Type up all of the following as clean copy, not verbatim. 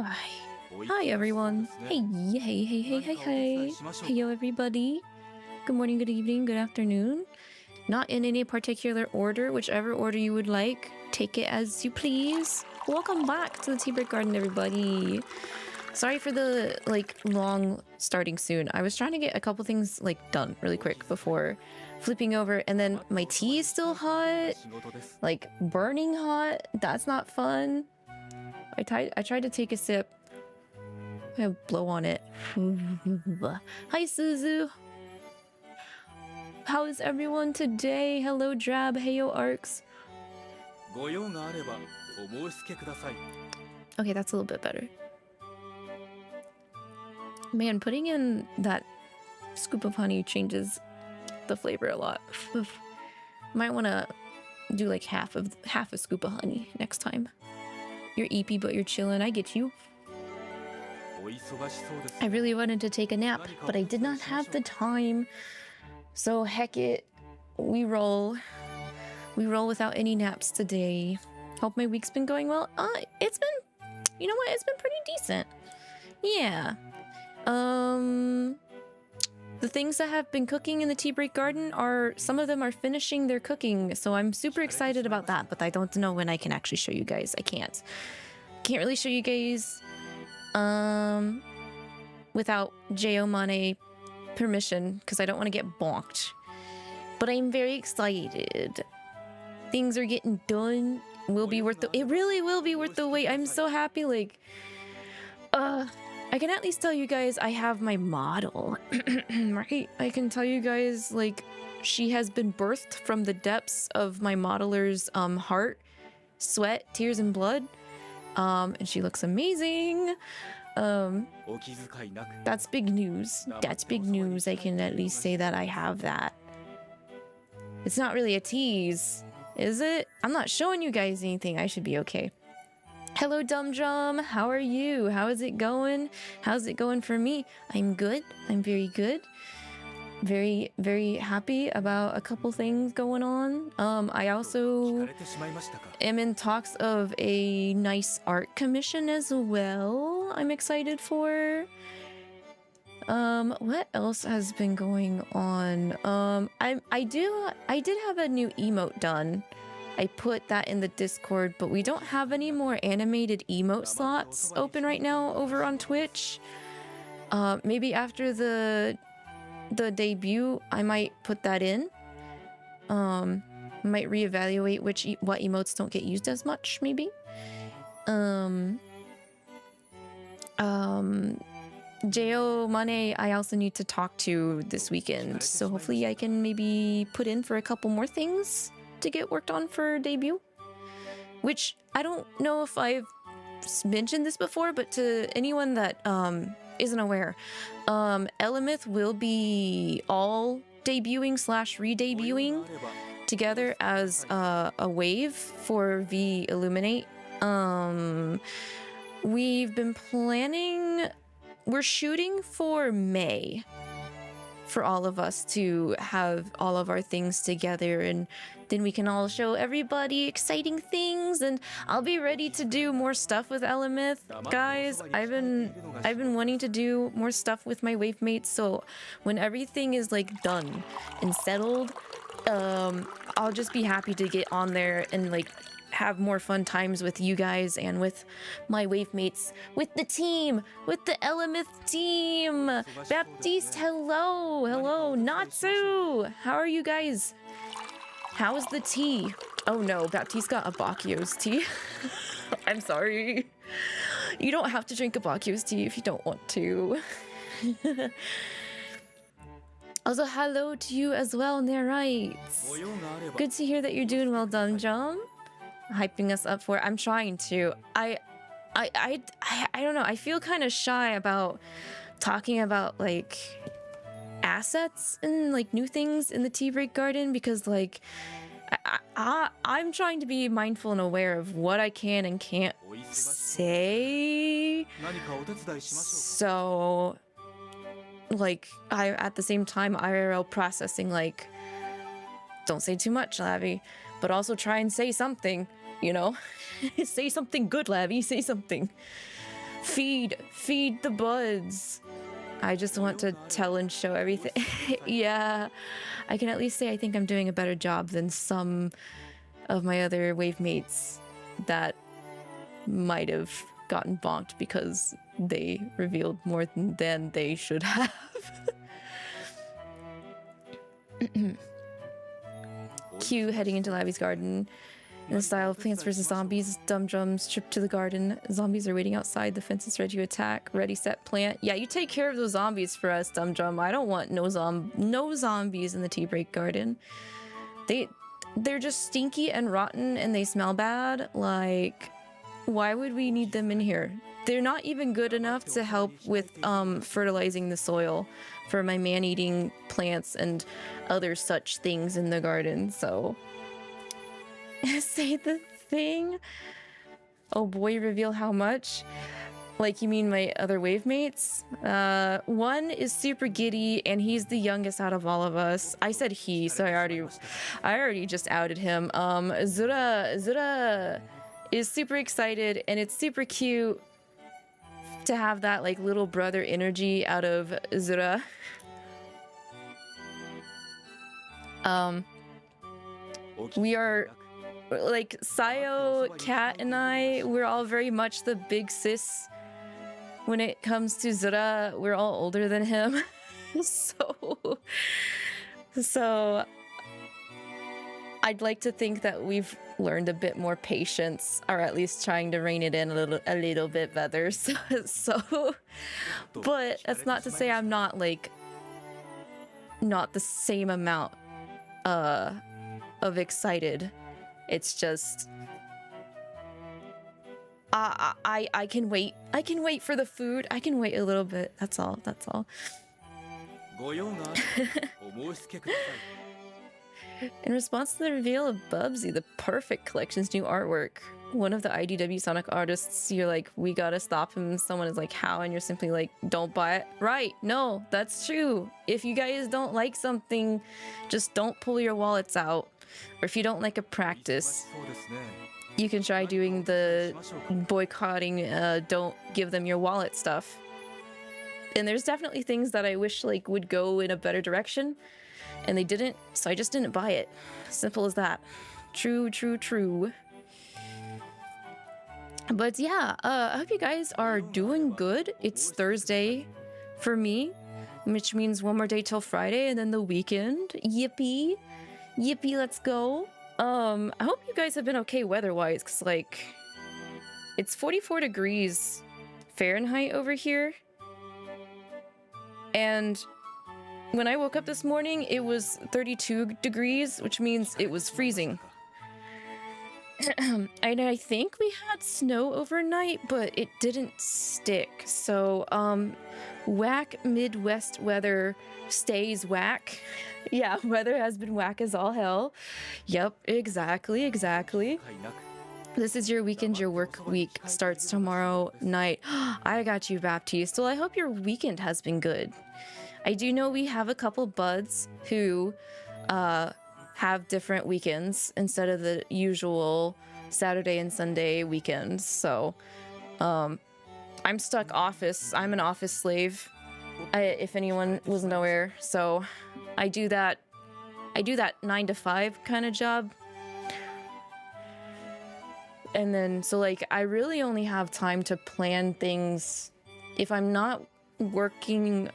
Hi everyone. Hey, hey, hey, hey, hey, hey. Hey yo everybody. Good morning, good evening, good afternoon. Not in any particular order, whichever order you would like. Take it as you please. Welcome back to the Tea Break Garden, everybody. Sorry for the long starting soon. I was trying to get a couple things done really quick before flipping over, and then my tea is still hot, burning hot. That's not fun. I tried to take a sip. I'm gonna blow on it. Hi Suzu. How is everyone today? Hello Drab. Heyo Arcs. Okay, that's a little bit better. Man, putting in that scoop of honey changes the flavor a lot. Might want to do half a scoop of honey next time. You're eepy, but you're chilling. I get you. I really wanted to take a nap, but I did not have the time. So heck it, we roll without any naps today. Hope my week's been going well. It's been, you know what? It's been pretty decent. Yeah. The things that have been cooking in the Tea Break Garden some of them are finishing their cooking, so I'm super excited about that, but I don't know when I can actually show you guys. I can't really show you guys without J.O. permission, because I don't want to get bonked. But I'm very excited. Things are getting done. It really will be worth the wait. I'm so happy. I can at least tell you guys I have my model. Right? I can tell you guys she has been birthed from the depths of my modeler's heart, sweat, tears, and blood. And she looks amazing. That's big news. That's big news. I can at least say that I have that. It's not really a tease, is it? I'm not showing you guys anything. I should be okay. Hello, Dumdrum. How are you? How is it going? How's it going for me? I'm good. I'm very good. Very, very happy about a couple things going on. I also am in talks of a nice art commission as well. I'm excited for. What else has been going on? I did have a new emote done. I put that in the Discord, but we don't have any more animated emote slots open right now over on Twitch. Maybe after the debut, I might put that in. Might reevaluate what emotes don't get used as much, maybe. J.O. Money, I also need to talk to this weekend, so hopefully I can maybe put in for a couple more things to get worked on for debut. Which, I don't know if I've mentioned this before, but to anyone that isn't aware, 𝐿𝐿 will be all debuting / re-debuting together as a wave for 𝐕_Illuminate. We've been planning, we're shooting for May for all of us to have all of our things together, and then we can all show everybody exciting things, and I'll be ready to do more stuff with 𝐿𝐿. Guys, I've been wanting to do more stuff with my wave mates, so when everything is done and settled, I'll just be happy to get on there and have more fun times with you guys and with my wave mates, with the team, with the 𝐿𝐿 team. Baptiste, hello. Natsu, how are you guys? How is the tea? Oh no, Baptiste got 𝐒𝐒𝐿𝐒's tea. I'm sorry. You don't have to drink 𝐒𝐒𝐿𝐒's tea if you don't want to. Also, hello to you as well, Nerites. Good to hear that you're doing well, Dumdrum. Hyping us up for it. I'm trying to. I don't know. I feel kind of shy about talking about assets and new things in the Tea Break Garden, because I'm trying to be mindful and aware of what I can and can't say. So I at the same time IRL processing don't say too much, Lavi, but also try and say something, you know? Say something good, Lavi, say something. Feed the buds. I just want to tell and show everything. Yeah, I can at least say I think I'm doing a better job than some of my other wave mates that might have gotten bonked because they revealed more than they should have. Q heading into Lavi's garden. In the style of Plants vs. Zombies, Dumdrums trip to the garden. Zombies are waiting outside. The fence is ready to attack. Ready, set, plant. Yeah, you take care of those zombies for us, Dumdrum. I don't want no zombies in the tea break garden. They're just stinky and rotten and they smell bad. Like, why would we need them in here? They're not even good enough to help with fertilizing the soil for my man-eating plants and other such things in the garden, so... Say the thing? Oh boy, reveal how much? Like, you mean my other wave mates? One is super giddy, and he's the youngest out of all of us. I said he, so I already just outed him. Zura is super excited, and it's super cute to have that like little brother energy out of Zura. We are like Sayo, Cat, and we're all very much the big sis when it comes to Zura. We're all older than him. so I'd like to think that we've learned a bit more patience, or at least trying to rein it in a little bit better. So but that's not to say I'm not like not the same amount of excited. It's just I can wait. I can wait for the food. I can wait a little bit. That's all. In response to the reveal of Bubsy, the Perfect Collection's new artwork, one of the IDW Sonic artists, you're like, we gotta stop him. Someone is like, how? And you're simply like, don't buy it. Right, no, that's true. If you guys don't like something, just don't pull your wallets out. Or if you don't like a practice, you can try doing the boycotting, don't give them your wallet stuff. And there's definitely things that I wish like would go in a better direction, and they didn't, so I just didn't buy it. Simple as that. True. But yeah, I hope you guys are doing good. It's Thursday for me, which means one more day till Friday and then the weekend. Yippee, let's go. I hope you guys have been okay weather-wise, because like it's 44 degrees Fahrenheit over here, and when I woke up this morning it was 32 degrees, which means it was freezing. And I think we had snow overnight, but it didn't stick. So whack Midwest weather stays whack. Yeah, weather has been whack as all hell. Yep, exactly. This is your weekend. Your work week starts tomorrow night. I got you, Baptiste. Well, I hope your weekend has been good. I do know we have a couple buds who have different weekends instead of the usual Saturday and Sunday weekends. So I'm stuck office. I'm an office slave, if anyone wasn't aware. So I do that 9 to 5 kind of job. And then, so like, I really only have time to plan things if I'm not working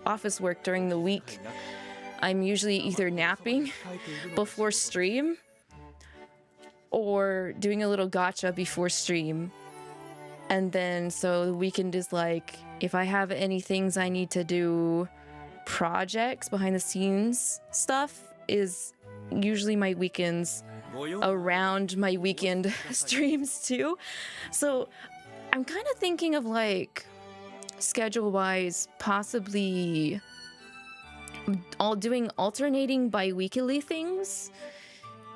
office work during the week. I'm usually either napping before stream or doing a little gacha before stream. And then, so the weekend is like, if I have any things I need to do, projects, behind the scenes stuff, is usually my weekends around my weekend streams too. So I'm kind of thinking of like, schedule-wise, possibly doing alternating bi-weekly things,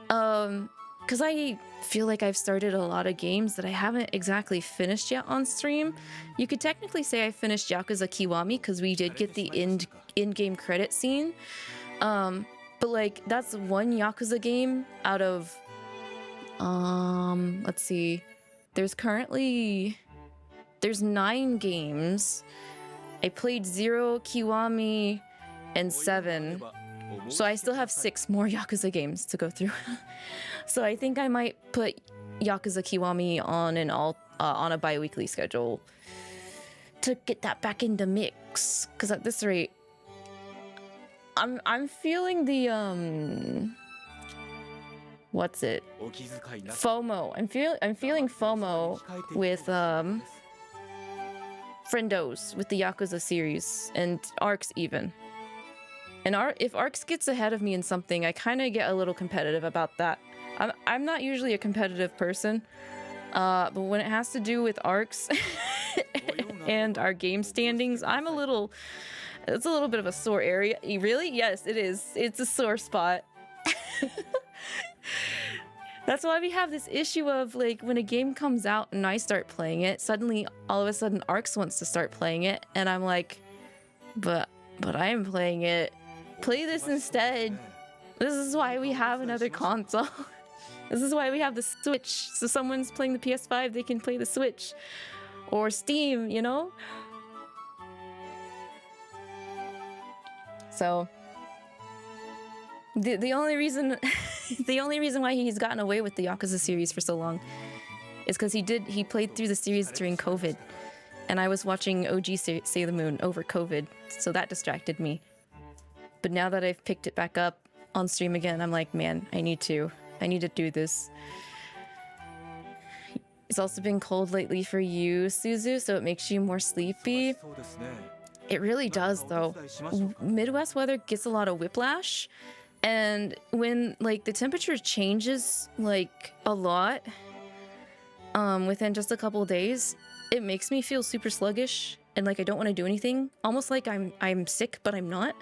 because I feel like I've started a lot of games that I haven't exactly finished yet on stream. You could technically say I finished Yakuza Kiwami because we did get the in-game credit scene, but like that's one Yakuza game out of let's see, there's currently there's 9 games. I played 0, Kiwami, and 7. So I still have 6 more Yakuza games to go through. So I think I might put Yakuza Kiwami on on a bi-weekly schedule to get that back into mix. Because at this rate, I'm feeling the what's it? FOMO. I'm feeling FOMO with friendos with the Yakuza series and ARCs even. And if ARCs gets ahead of me in something, I kind of get a little competitive about that. I'm not usually a competitive person, but when it has to do with ARCs and our game standings, it's a little bit of a sore area. Really? Yes, it is. It's a sore spot. That's why we have this issue of, like, when a game comes out and I start playing it, suddenly, all of a sudden, ARCs wants to start playing it, and I'm like, but I am playing it. Play this instead. This is why we have another console. This is why we have the Switch. So someone's playing the PS5, they can play the Switch. Or Steam, you know? So the only reason why he's gotten away with the Yakuza series for so long is because he played through the series during COVID, and I was watching OG Sailor Moon over COVID, so that distracted me. But now that I've picked it back up on stream again, I'm like, man, I need to do this. It's also been cold lately for you, Suzu, so it makes you more sleepy. It really does, though. Midwest weather gets a lot of whiplash, and when, like, the temperature changes, like, a lot within just a couple of days, it makes me feel super sluggish and like I don't want to do anything, almost like I'm sick but I'm not.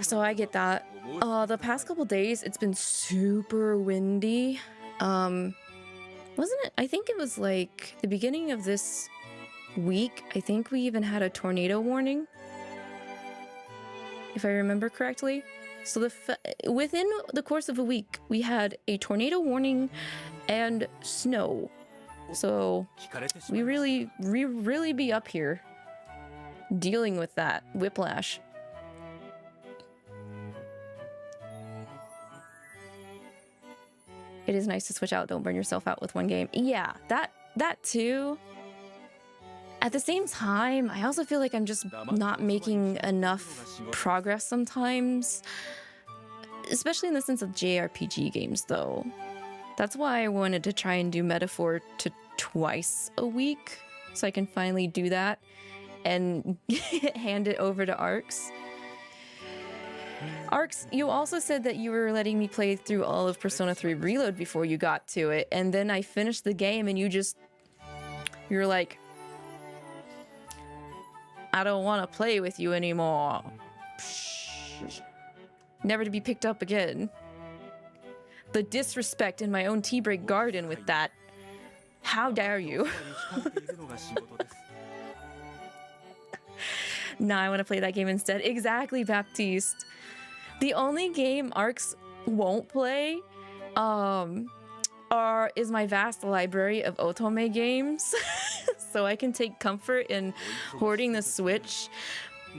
So I get that. The past couple days it's been super windy. Wasn't it? I think it was like the beginning of this week. I think we even had a tornado warning, if I remember correctly. So within the course of a week, we had a tornado warning and snow. So we really be up here dealing with that whiplash. It is nice to switch out. Don't burn yourself out with one game. Yeah, that too. At the same time, I also feel like I'm just not making enough progress sometimes. Especially in the sense of JRPG games, though. That's why I wanted to try and do Metaphor to twice a week, so I can finally do that and hand it over to ARCs. ARCs, you also said that you were letting me play through all of Persona 3 Reload before you got to it, and then I finished the game and you're like, I don't want to play with you anymore. Never to be picked up again. The disrespect in my own tea break garden with that. How dare you? Nah, I want to play that game instead. Exactly, Baptiste. The only game ARCs won't play is my vast library of Otome games. So I can take comfort in hoarding the Switch.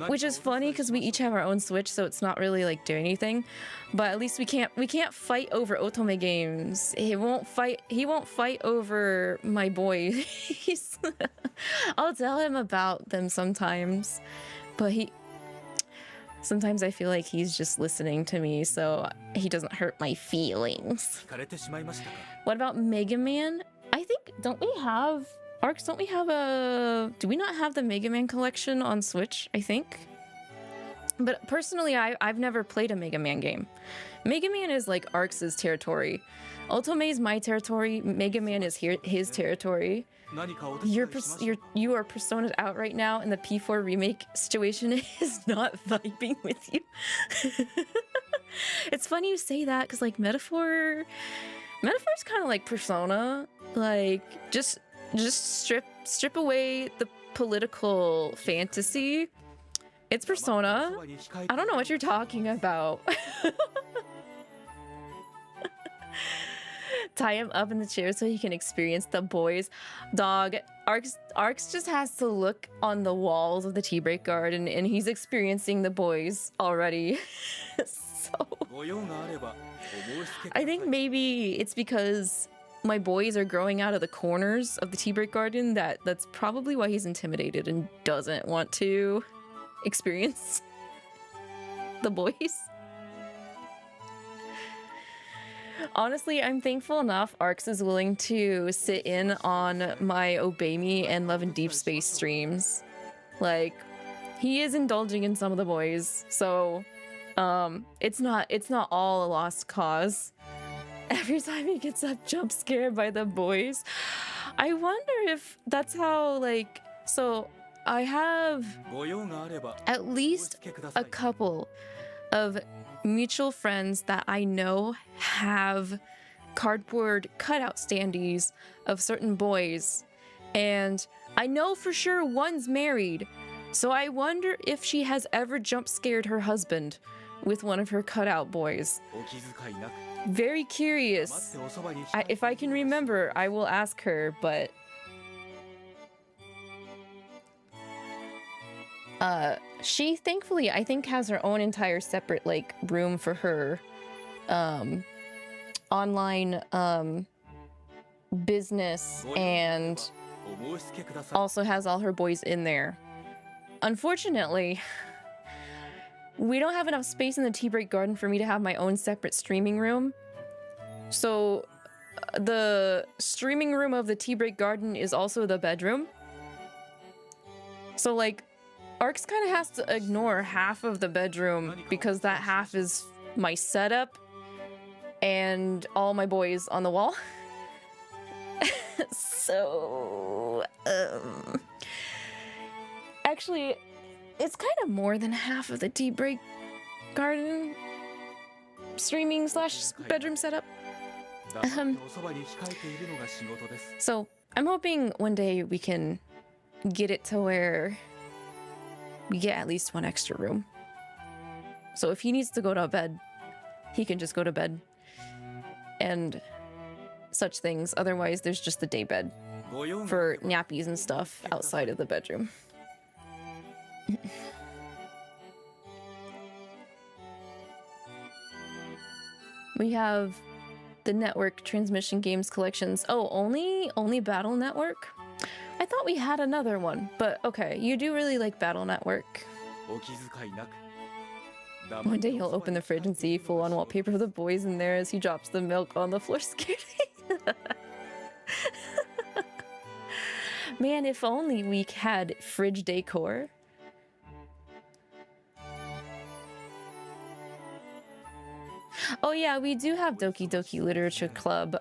Which is funny because we each have our own Switch, so it's not really like doing anything. But at least we can't fight over Otome games. He won't fight over my boy. I'll tell him about them sometimes, but sometimes I feel like he's just listening to me, so he doesn't hurt my feelings. What about Mega Man? I think, don't we have do we not have the Mega Man collection on Switch, I think? But personally, I've never played a Mega Man game. Mega Man is like ARCs' territory. Otome is my territory, Mega Man is his territory. You are Persona'd out right now, and the P4 remake situation is not vibing with you. It's funny you say that, because like Metaphor's kind of like Persona. Like, just strip away the political fantasy. It's Persona. I don't know what you're talking about. tie him up in the chair so he can experience the boys. Dog, Arx just has to look on the walls of the tea break garden and he's experiencing the boys already. So I think maybe it's because my boys are growing out of the corners of the tea break garden that's probably why he's intimidated and doesn't want to experience the boys. Honestly, I'm thankful enough Arx is willing to sit in on my Obey Me and Love and Deep Space streams. Like, he is indulging in some of the boys, so it's not all a lost cause. Every time he gets up jump scared by the boys, I wonder if that's how, like, so I have at least a couple of mutual friends that I know have cardboard cutout standees of certain boys, and I know for sure one's married, so I wonder if she has ever jump scared her husband with one of her cutout boys. Very curious. If I can remember, I will ask her, but she thankfully I think has her own entire separate like room for her online business, and also has all her boys in there. Unfortunately, we don't have enough space in the tea break garden for me to have my own separate streaming room. So the streaming room of the tea break garden is also the bedroom. So like Arx kind of has to ignore half of the bedroom because that half is my setup and all my boys on the wall. So actually, it's kind of more than half of the tea break garden streaming / bedroom setup. So I'm hoping one day we can get it to where we get at least one extra room. So if he needs to go to bed, he can just go to bed and such things. Otherwise, there's just the day bed for nappies and stuff outside of the bedroom. We have the network transmission games collections. Oh, only Battle Network? I thought we had another one, but okay, you do really like Battle Network. One day he'll open the fridge and see full-on wallpaper of the boys in there as he drops the milk on the floor scared. Man, if only we had fridge decor. Oh yeah, we do have Doki Doki Literature Club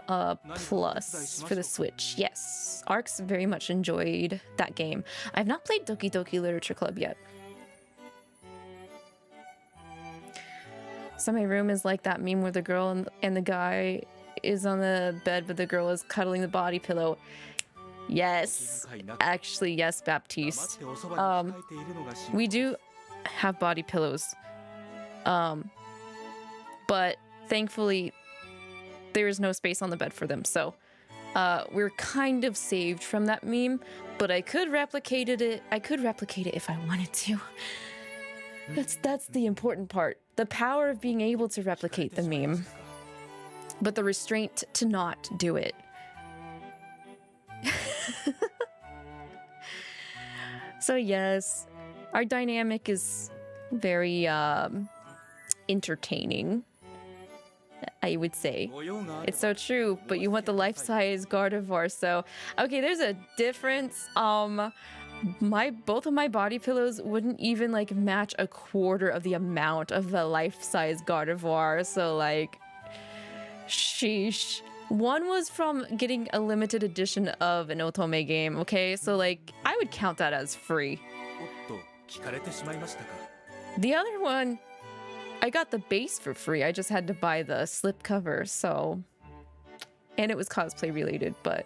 Plus for the Switch. Yes, Arx very much enjoyed that game. I've not played Doki Doki Literature Club yet. So my room is like that meme where the girl and the guy is on the bed, but the girl is cuddling the body pillow. Yes, actually, yes, Baptiste. We do have body pillows. But thankfully, there is no space on the bed for them, so we're kind of saved from that meme. But I could replicate it. I could replicate it if I wanted to. That's the important part. The power of being able to replicate the meme, but the restraint to not do it. So yes, our dynamic is very entertaining, I would say. It's so true, but you want the life-size Gardevoir, so okay, there's a difference. Both of my body pillows wouldn't even like match a quarter of the amount of the life-size Gardevoir, so like sheesh. One was from getting a limited edition of an Otome game, okay? So like I would count that as free. The other one, I got the base for free. I just had to buy the slip cover, so... And it was cosplay related, but...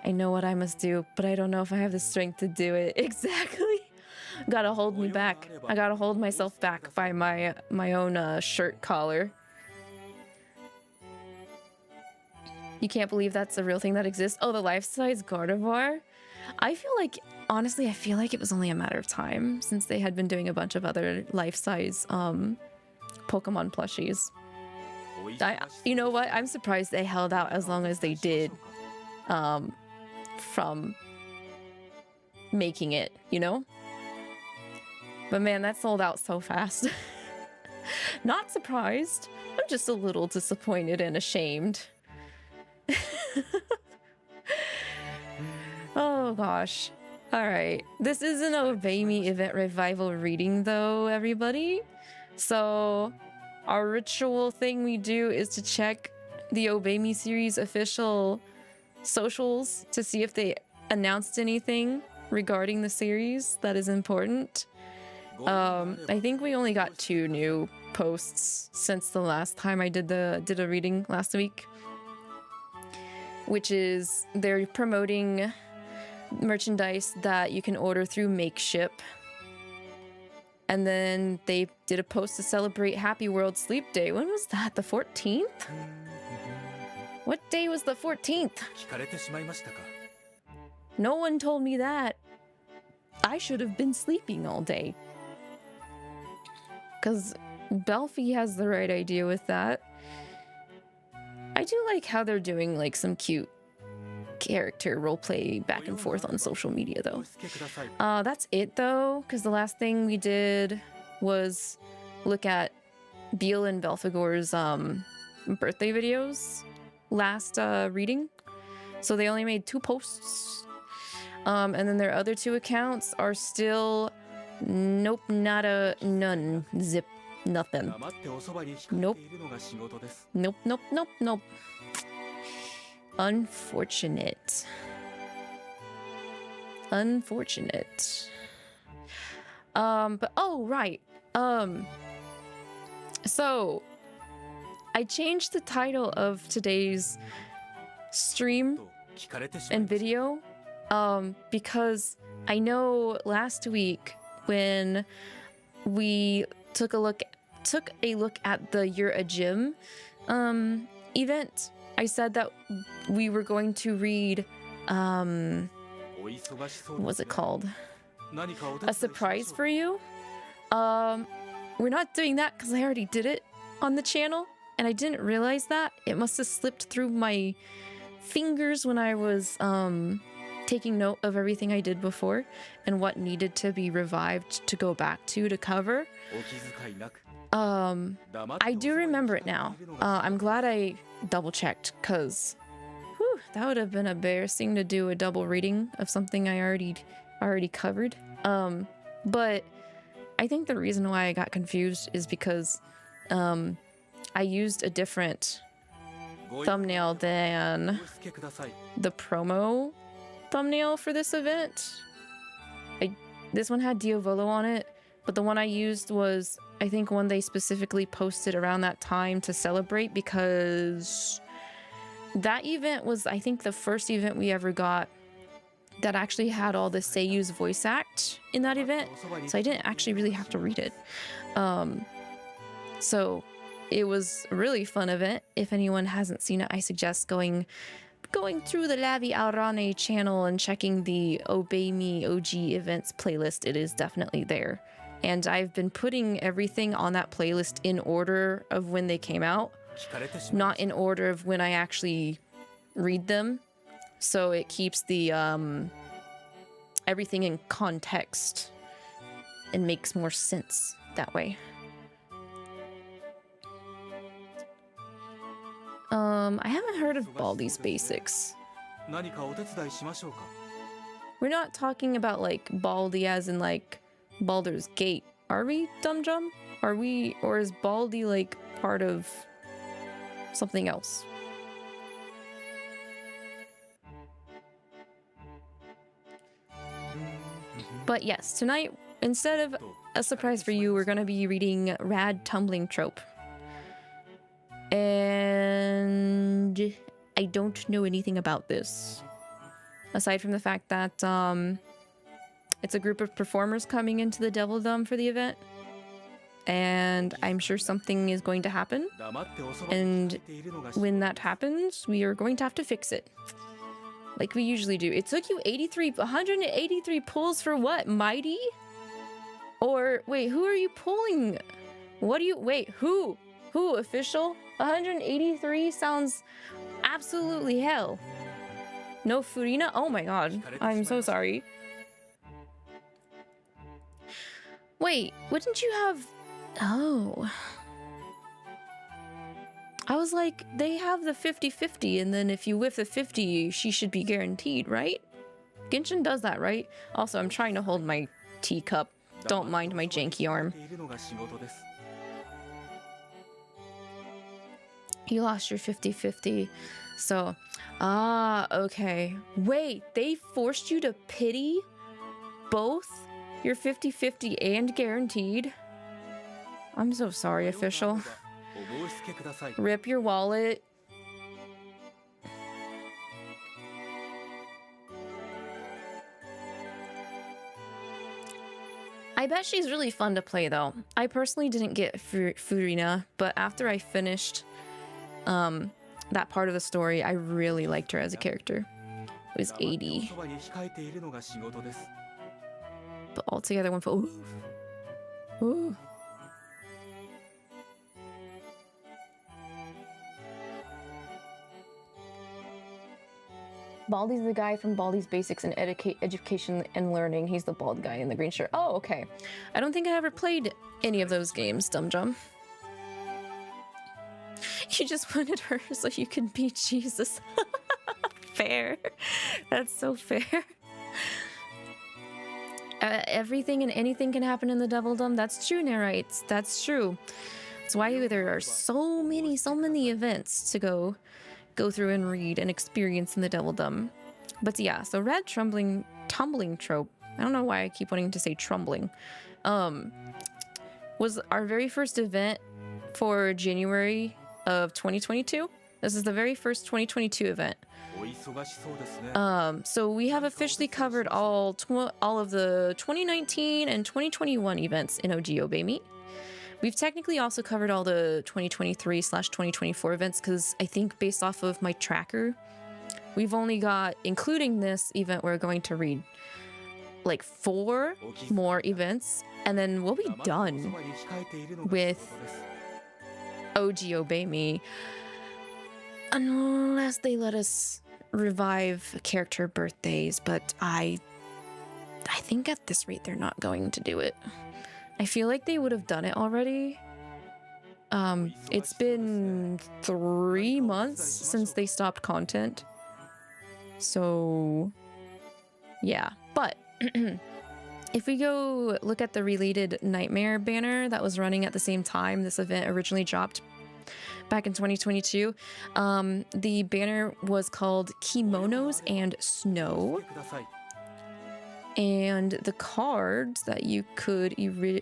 I know what I must do, but I don't know if I have the strength to do it. Exactly. Gotta hold me back. I gotta hold myself back by my own shirt collar. You can't believe that's a real thing that exists. Oh, the life-size Gardevoir? I feel like, honestly, I feel like it was only a matter of time since they had been doing a bunch of other life-size Pokemon plushies. You know what? I'm surprised they held out as long as they did from making it, you know? But man, that sold out so fast. Not surprised. I'm just a little disappointed and ashamed. Oh gosh. Alright. This is an Obey event revival reading though, everybody. So our ritual thing we do is to check the Obey series official socials to see if they announced anything regarding the series that is important. I think we only got 2 new posts since the last time I did a reading last week, which is they're promoting merchandise that you can order through Makeship. And then they did a post to celebrate Happy World Sleep Day. When was that? The 14th? What day was the 14th? No one told me that. I should have been sleeping all day. Because Belfie has the right idea with that. I do like how they're doing like some cute character roleplay back and forth on social media though. That's it though, because the last thing we did was look at Beal and Belphegor's birthday videos last reading. So they only made 2 posts. And then their other 2 accounts are still nope, none, zip, nothing. Nope. Nope, nope, nope, nope. Unfortunate. Unfortunate. But oh right. So I changed the title of today's stream and video because I know last week when we took a look at the You're a Gym event, I said that we were going to read what's it called? A Surprise for You. We're not doing that because I already did it on the channel and I didn't realize that. It must have slipped through my fingers when I was taking note of everything I did before and what needed to be revived to go back to cover. I do remember it now. I'm glad I double checked because that would have been embarrassing to do a double reading of something I already covered. But I think the reason why I got confused is because I used a different thumbnail than the promo thumbnail for this event. This one had Diavolo on it, but the one I used was, I think, one they specifically posted around that time to celebrate because that event was, I think, the first event we ever got that actually had all the Seiyu's voice act in that event, so I didn't actually really have to read it. So it was a really fun event. If anyone hasn't seen it, I suggest going through the Lavi Alraune channel and checking the Obey Me OG events playlist. It is definitely there. And I've been putting everything on that playlist in order of when they came out, not in order of when I actually read them. So it keeps the everything in context and makes more sense that way. I haven't heard of Baldi's Basics. We're not talking about like Baldi as in like Baldur's Gate, are we, Dumdrum? Are we, or is Baldi like part of something else? But yes, tonight, instead of A Surprise for You, we're gonna be reading RAD Tumbling Troupe. And I don't know anything about this, aside from the fact that it's a group of performers coming into the Devildom for the event. and I'm sure something is going to happen. And when that happens, we are going to have to fix it. Like we usually do. It took you 183 pulls for what? Mighty? Or wait, who are you pulling? What do you, wait, who? Who, official? 183 sounds absolutely hell. No Furina? Oh my god. I'm so sorry. Wait, wouldn't you have... Oh. I was like, they have the 50-50, and then if you whiff the 50, she should be guaranteed, right? Genshin does that, right? Also, I'm trying to hold my teacup. Don't mind my janky arm. You lost your 50-50. So, okay. Wait, they forced you to pity both your 50-50 and guaranteed? I'm so sorry, official. Rip your wallet. I bet she's really fun to play, though. I personally didn't get Furina, but after I finished that part of the story, I really liked her as a character. It was 80. But altogether, one for... Ooh. Baldi's the guy from Baldi's Basics in Education and Learning. He's the bald guy in the green shirt. Oh, okay. I don't think I ever played any of those games, Dumjum. You just wanted her so you could beat Jesus. Fair. That's so fair. Everything and anything can happen in the Devildom. That's true, Nerites. That's true. That's why there are so many events to go through and read and experience in the Devildom. But yeah, so RAD Tumbling Troupe, I don't know why I keep wanting to say Trumbling, was our very first event for January of 2022. This is the very first 2022 event. So we have officially covered all of the 2019 and 2021 events in 𝐒𝐿𝐒. We've technically also covered all the 2023/2024 events because I think based off of my tracker, we've only got, including this event, we're going to read like 4 more events, and then we'll be done with 𝐒𝐿𝐒, unless they let us revive character birthdays, but I think at this rate they're not going to do it. I feel like they would have done it already. It's been 3 months since they stopped content. So, yeah. But if we go look at the related Nightmare banner that was running at the same time this event originally dropped back in 2022, the banner was called Kimonos and Snow. And the cards that you could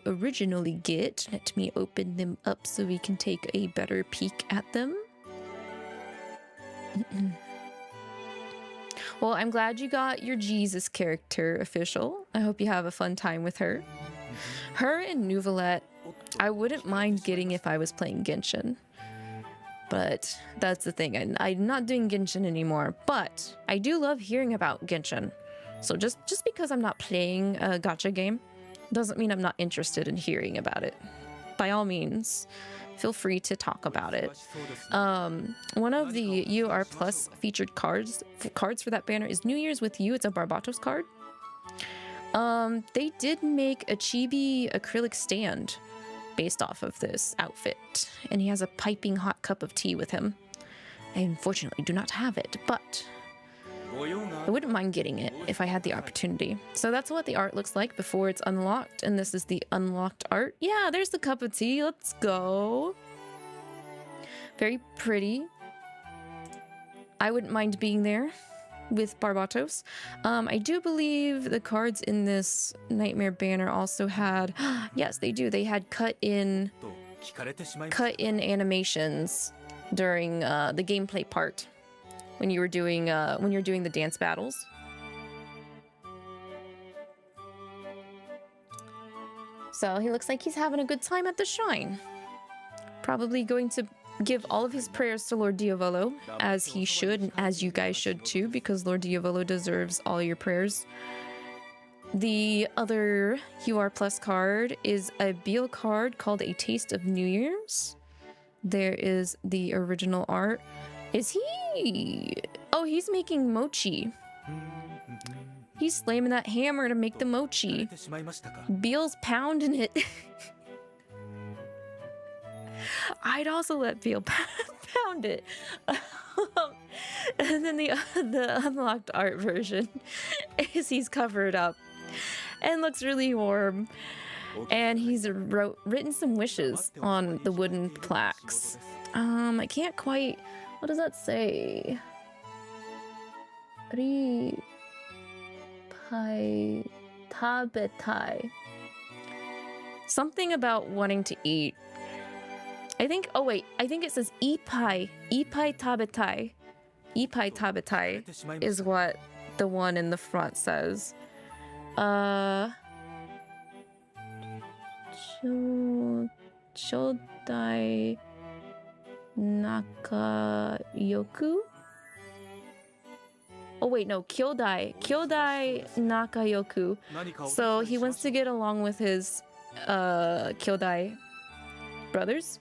originally get, let me open them up so we can take a better peek at them. Well, I'm glad you got your Jesus character, official. I hope you have a fun time with her. Her and Neuvillette, I wouldn't mind getting if I was playing Genshin. But that's the thing, I'm not doing Genshin anymore, but I do love hearing about Genshin. So just because I'm not playing a gacha game doesn't mean I'm not interested in hearing about it. By all means, feel free to talk about it. One of the UR Plus featured cards for that banner is New Year's with You. It's a Barbatos card. They did make a chibi acrylic stand based off of this outfit, and he has a piping hot cup of tea with him. I unfortunately do not have it, but I wouldn't mind getting it if I had the opportunity. So that's what the art looks like before it's unlocked, and this is the unlocked art. Yeah, there's the cup of tea. Let's go. Very pretty. I wouldn't mind being there with Barbatos. I do believe the cards in this Nightmare banner also had, yes, they do. They had cut in animations during the gameplay part. When you're doing the dance battles. So he looks like he's having a good time at the shrine. Probably going to give all of his prayers to Lord Diavolo, as he should, and as you guys should too, because Lord Diavolo deserves all your prayers. The other UR Plus card is a Beal card called A Taste of New Year's. There is the original art. Is he... Oh, he's making mochi. He's slamming that hammer to make the mochi. Beal's pounding it. I'd also let Beal pound it. And then the unlocked art version is he's covered up and looks really warm. And he's written some wishes on the wooden plaques. I can't quite... What does that say? 𝐷𝐻𝐸𝐒𝐒. Something about wanting to eat. I think, oh wait, I think it says 𝐒𝐸𝐒𝐒. 𝐒𝐸𝐒𝐒 is what the one in the front says. Shodai Nakayoku? Oh wait, no, Kyodai Nakayoku. So he wants to get along with his Kyodai brothers.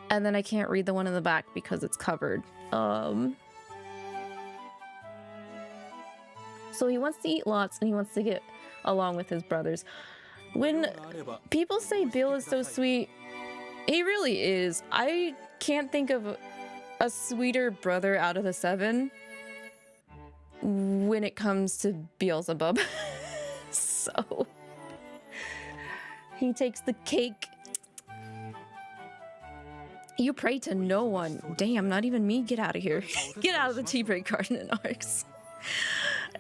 And then I can't read the one in the back because it's covered. So he wants to eat lots and he wants to get along with his brothers. When people say Bill is so sweet, he really is. I can't think of a sweeter brother out of the 7 when it comes to Beelzebub. So he takes the cake. You pray to no one. Damn, not even me. Get out of here. Get out of the tea break garden and arcs.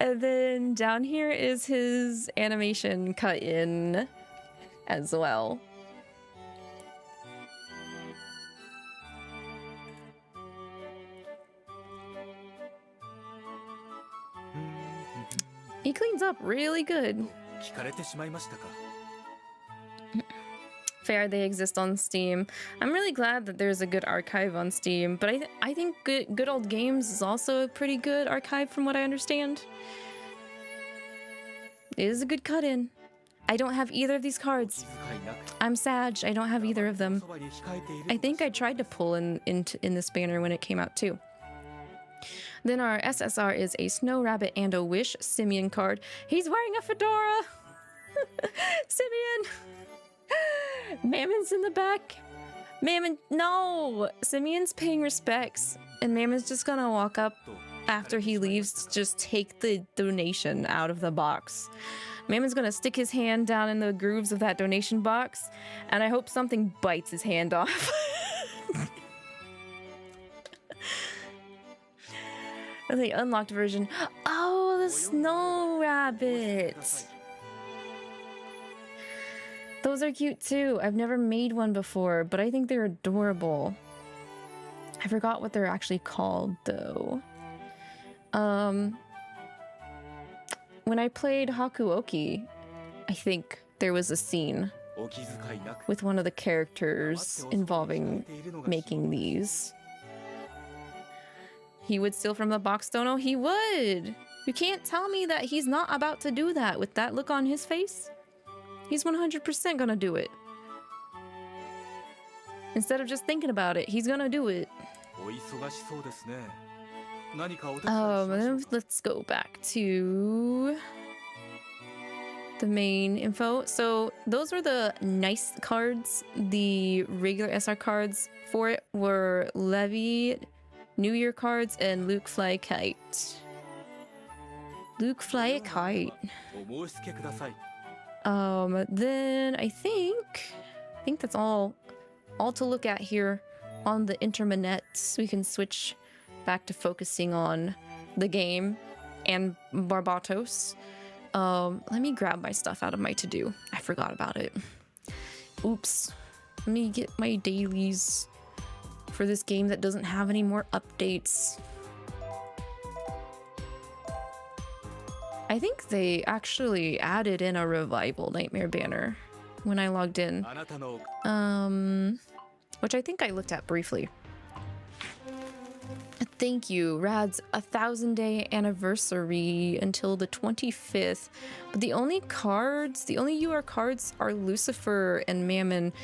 And then down here is his animation cut in as well. He cleans up really good. Fair, they exist on Steam. I'm really glad that there's a good archive on Steam, but I think Good Old Games is also a pretty good archive from what I understand. It is a good cut-in. I don't have either of these cards. I'm sad, I don't have either of them. I think I tried to pull in this banner when it came out too. Then our SSR is a Snow Rabbit and a Wish Simeon card. He's wearing a fedora! Simeon! Mammon's in the back. Mammon, no! Simeon's paying respects, and Mammon's just gonna walk up after he leaves to just take the donation out of the box. Mammon's gonna stick his hand down in the grooves of that donation box, and I hope something bites his hand off. The unlocked version. Oh, the Snow Rabbit! Those are cute too. I've never made one before, but I think they're adorable. I forgot what they're actually called though. When I played Hakuoki, I think there was a scene with one of the characters involving making these. He would steal from the box, don't know? He would! You can't tell me that he's not about to do that with that look on his face. He's 100% gonna do it. Instead of just thinking about it, he's gonna do it. Let's go back to the main info. So those were the nice cards. The regular SR cards for it were Lavi, New Year cards, and 𝐒𝐿𝐒𝐿𝐒. 𝐒𝐿𝐒𝐿𝐒. Then I think that's all to look at here on the interminets. We can switch back to focusing on the game and Barbatos. Let me grab my stuff out of my to-do. I forgot about it. Oops. Let me get my dailies for this game that doesn't have any more updates. I think they actually added in a revival nightmare banner when I logged in. Which I think I looked at briefly. Thank you. RAD's 1,000-day anniversary until the 25th. But the only UR cards are Lucifer and Mammon.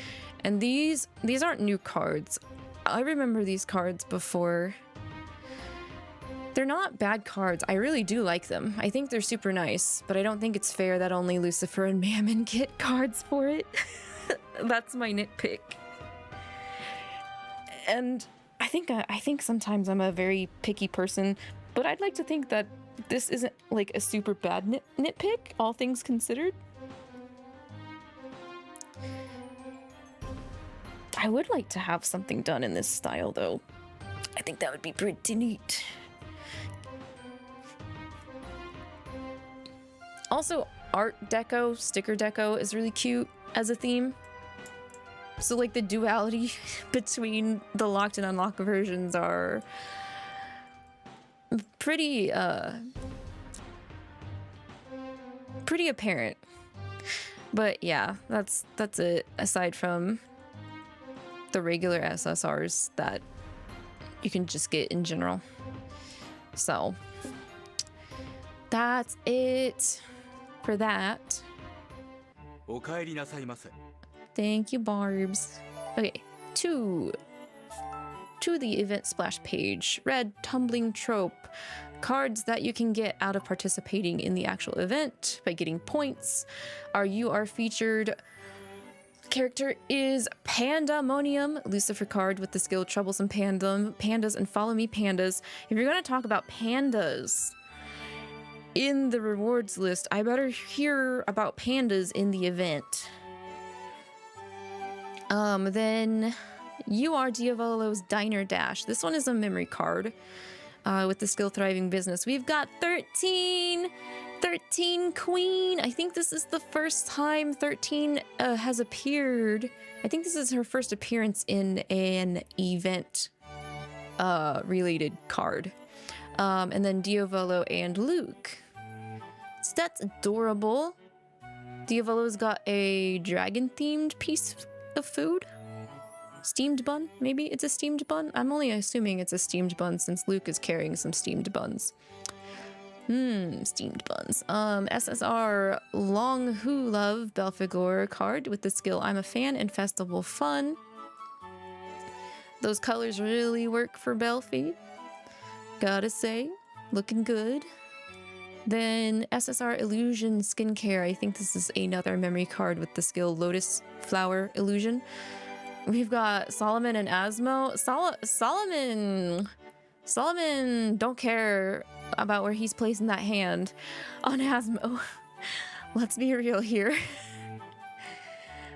And these aren't new cards. I remember these cards before. They're not bad cards. I really do like them. I think they're super nice, but I don't think it's fair that only Lucifer and Mammon get cards for it. That's my nitpick. And I think sometimes I'm a very picky person, but I'd like to think that this isn't like a super bad nitpick, all things considered. I would like to have something done in this style though. I think that would be pretty neat. Also, Art Deco, Sticker Deco is really cute as a theme. So like the duality between the locked and unlocked versions are pretty apparent. But yeah, that's it, aside from the regular SSRs that you can just get in general. So that's it for that. Thank you, Barbs. Okay, to the event splash page. Red Tumbling Troupe. Cards that you can get out of participating in the actual event by getting points. Our UR featured character is Pandemonium, Lucifer card with the skill Troublesome Pandas and Follow Me Pandas. If you're going to talk about pandas in the rewards list, I better hear about pandas in the event. Then UR Diavolo's Diner Dash. This one is a memory card with the skill Thriving Business. We've got 13 Queen. I think this is the first time 13 has appeared. I think this is her first appearance in an event related card. And then Diavolo and Luke. So that's adorable. Diavolo's got a dragon-themed piece of food. Steamed bun, maybe it's a steamed bun? I'm only assuming it's a steamed bun since Luke is carrying some steamed buns. Steamed buns. SSR Long Who Love Belphegor card with the skill I'm a Fan and Festival Fun. Those colors really work for Belphi. Gotta say, looking good. Then SSR Illusion Skincare. I think this is another memory card with the skill Lotus Flower Illusion. We've got Solomon and Asmo. Solomon don't care about where he's placing that hand on Asmo. Let's be real here.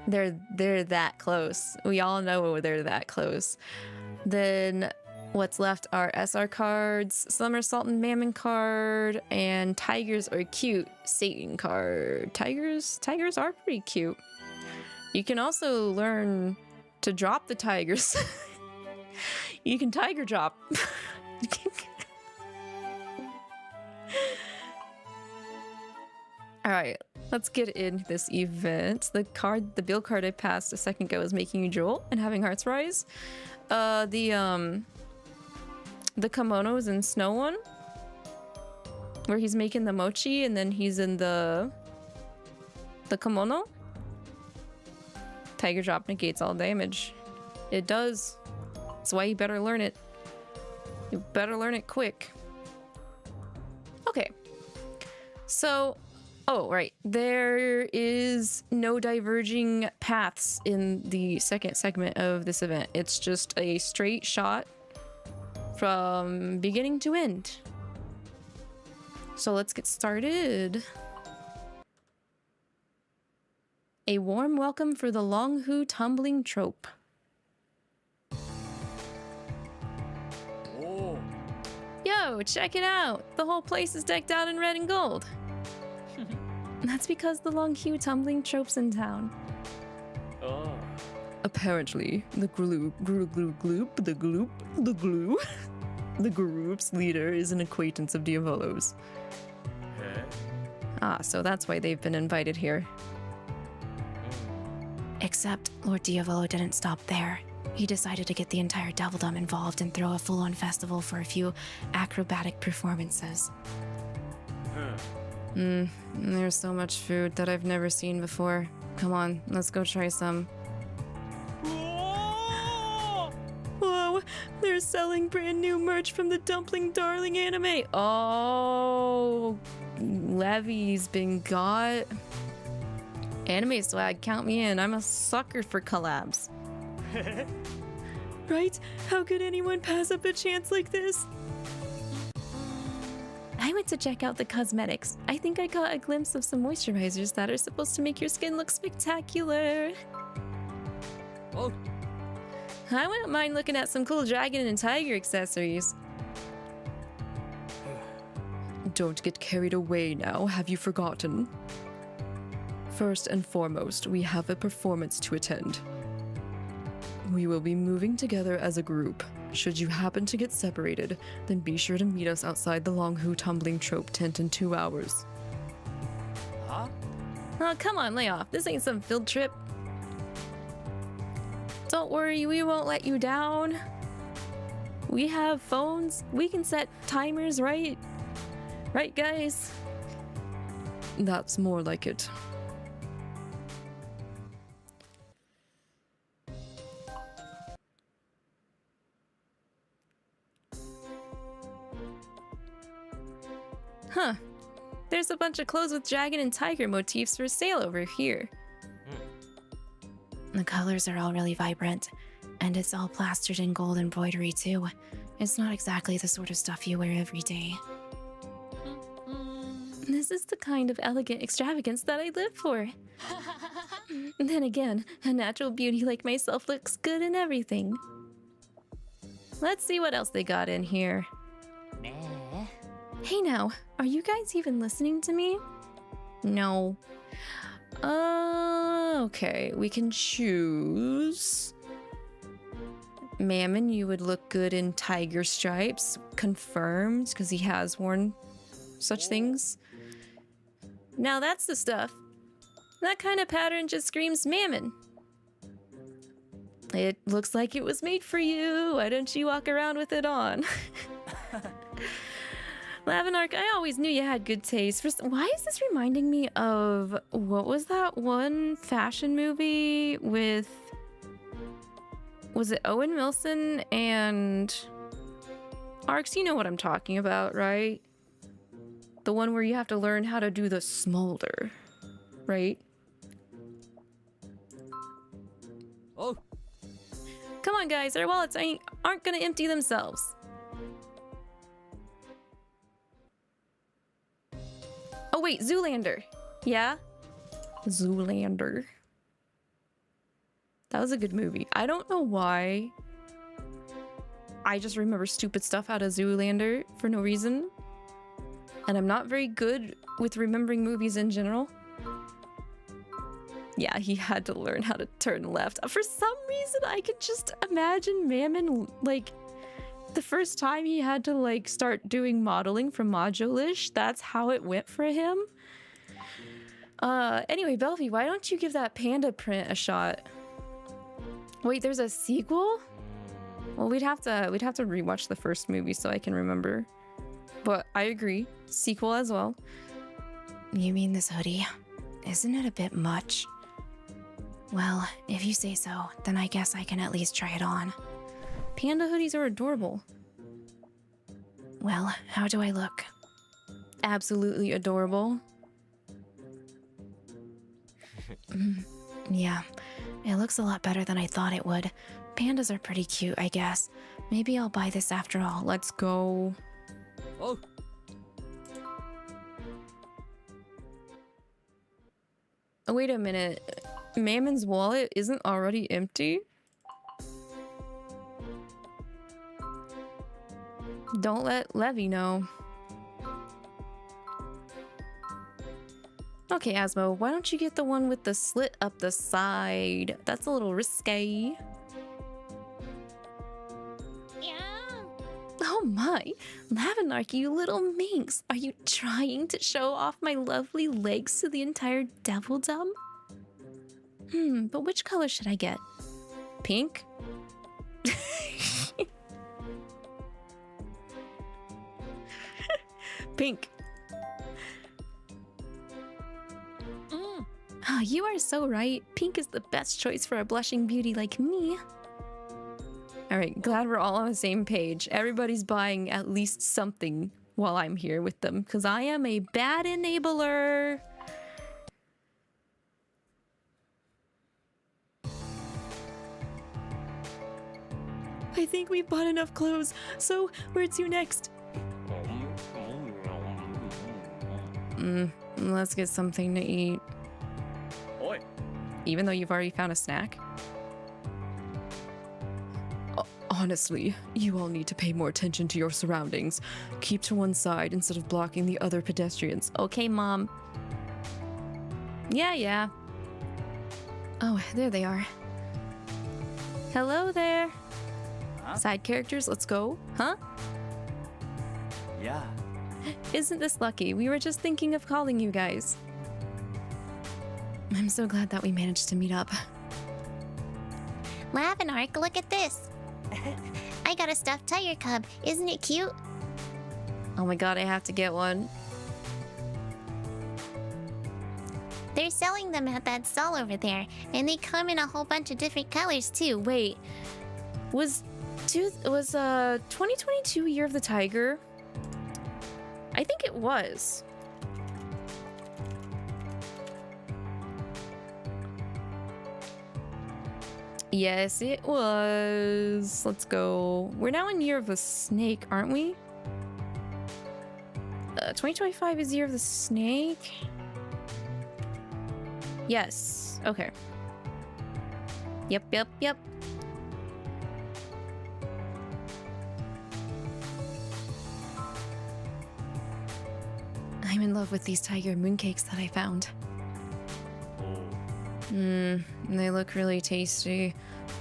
They're that close. We all know they're that close. Then what's left are SR cards, Summer Salt and Mammon card, and Tigers Are Cute Satan card. Tigers are pretty cute. You can also learn to drop the tigers. You can tiger drop. All right, let's get in this event. The build card I passed a second ago is Making You Drool and Having Hearts Rise. The kimonos in Snow one, where he's making the mochi and then he's in the kimono. Tiger drop negates all damage. It does. That's why you better learn it. You better learn it quick. Okay. So, oh, right. There is no diverging paths in the second segment of this event. It's just a straight shot from beginning to end. So let's get started. A warm welcome for the Long Who Tumbling Troupe. Oh. Yo, check it out! The whole place is decked out in red and gold. That's because the Long Who Tumbling Troupe's in town. Oh. Apparently, the group's leader is an acquaintance of Diavolo's. Huh? Ah, so that's why they've been invited here. Except Lord Diavolo didn't stop there. He decided to get the entire Devildom involved and throw a full-on festival for a few acrobatic performances. There's so much food that I've never seen before. Come on, let's go try some. Whoa, they're selling brand new merch from the Dumpling Darling anime. Oh, Lavi's been got. Anime swag, count me in. I'm a sucker for collabs. Right? How could anyone pass up a chance like this? I went to check out the cosmetics. I think I caught a glimpse of some moisturizers that are supposed to make your skin look spectacular. Oh. I wouldn't mind looking at some cool dragon and tiger accessories. Don't get carried away now, have you forgotten? First and foremost, we have a performance to attend. We will be moving together as a group. Should you happen to get separated, then be sure to meet us outside the Longhu Tumbling Troupe tent in 2 hours. Huh? Oh, come on, lay off. This ain't some field trip. Don't worry, we won't let you down. We have phones. We can set timers, right? Right, guys? That's more like it. Huh. There's a bunch of clothes with dragon and tiger motifs for sale over here. The colors are all really vibrant, and it's all plastered in gold embroidery too. It's not exactly the sort of stuff you wear every day. This is the kind of elegant extravagance that I live for. Then again, a natural beauty like myself looks good in everything. Let's see what else they got in here. Hey now, are you guys even listening to me? No. Okay, we can choose. Mammon, you would look good in tiger stripes. Confirmed, because he has worn such things. Now that's the stuff. That kind of pattern just screams Mammon. It looks like it was made for you. Why don't you walk around with it on? Lavinark, I always knew you had good taste. Why is this reminding me of... What was that one fashion movie with... Was it Owen Wilson and... Arx, you know what I'm talking about, right? The one where you have to learn how to do the smolder, right? Oh. Come on, guys. Our wallets aren't gonna empty themselves. Oh wait, Zoolander. Yeah? Zoolander. That was a good movie. I don't know why. I just remember stupid stuff out of Zoolander for no reason. And I'm not very good with remembering movies in general. Yeah, he had to learn how to turn left. For some reason, I could just imagine Mammon, like, the first time he had to, like, start doing modeling for Modulish, that's how it went for him. Anyway, Belvy, why don't you give that panda print a shot? Wait, there's a sequel? Well, we'd have to rewatch the first movie so I can remember. But I agree, sequel as well. You mean this hoodie? Isn't it a bit much? Well, if you say so, then I guess I can at least try it on. Panda hoodies are adorable. Well, how do I look? Absolutely adorable. Yeah, it looks a lot better than I thought it would. Pandas are pretty cute, I guess. Maybe I'll buy this after all. Let's go. Oh. Oh, wait a minute. Mammon's wallet isn't already empty? Don't let Levy know. Okay, Asmo, why don't you get the one with the slit up the side? That's a little risque. Yeah. Oh my, Lavinarchy, you little minx. Are you trying to show off my lovely legs to the entire Devildom? But which color should I get? Pink? Pink. Oh, you are so right. Pink is the best choice for a blushing beauty like me. Alright, glad we're all on the same page. Everybody's buying at least something while I'm here with them, because I am a bad enabler. I think we've bought enough clothes, so where's to next? Let's get something to eat. Oi. Even though you've already found a snack? Honestly, you all need to pay more attention to your surroundings. Keep to one side instead of blocking the other pedestrians. Okay, Mom. Yeah. Oh, there they are. Hello there. Huh? Side characters, let's go. Huh? Yeah. Isn't this lucky? We were just thinking of calling you guys. I'm so glad that we managed to meet up. Lavinark, look at this. I got a stuffed tiger cub. Isn't it cute? Oh my god, I have to get one. They're selling them at that stall over there, and they come in a whole bunch of different colors too. Wait, was 2022 Year of the Tiger? I think it was. Yes, it was. Let's go. We're now in Year of the Snake, aren't we? 2025 is Year of the Snake. Yes. Okay. Yep. I'm in love with these tiger mooncakes that I found. They look really tasty.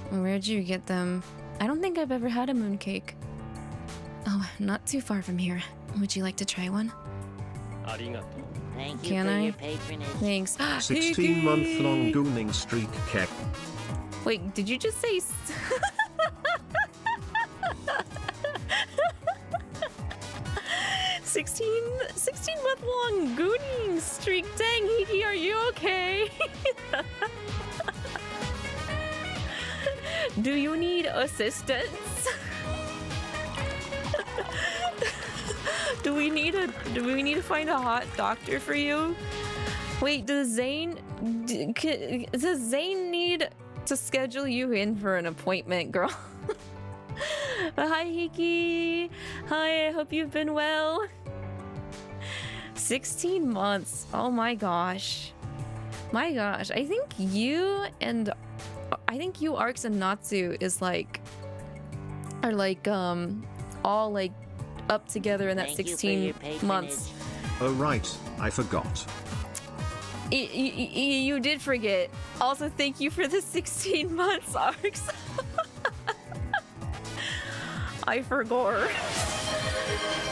Where'd you get them? I don't think I've ever had a mooncake. Oh, not too far from here. Would you like to try one? Thank you Can for I? your patronage. Thanks. 16-month-long gooning streak, 𝐂𝐃. Wait, did you just say... 16-month-long gooning streak. Dang, 𝐒𝐒𝐕, are you okay? Do you need assistance? Do we need to find a hot doctor for you? Wait, does Zane need to schedule you in for an appointment, girl? But hi, 𝐒𝐒𝐕. Hi, I hope you've been well. 16 months. Oh my gosh. My gosh. I think you, 𝐼𝐸s, and Natsu are all like up together in that Thank you for 16 your patronage. months. Oh right, I forgot. You did forget. Also, thank you for the 16 months, 𝐼𝐸s. I forgot.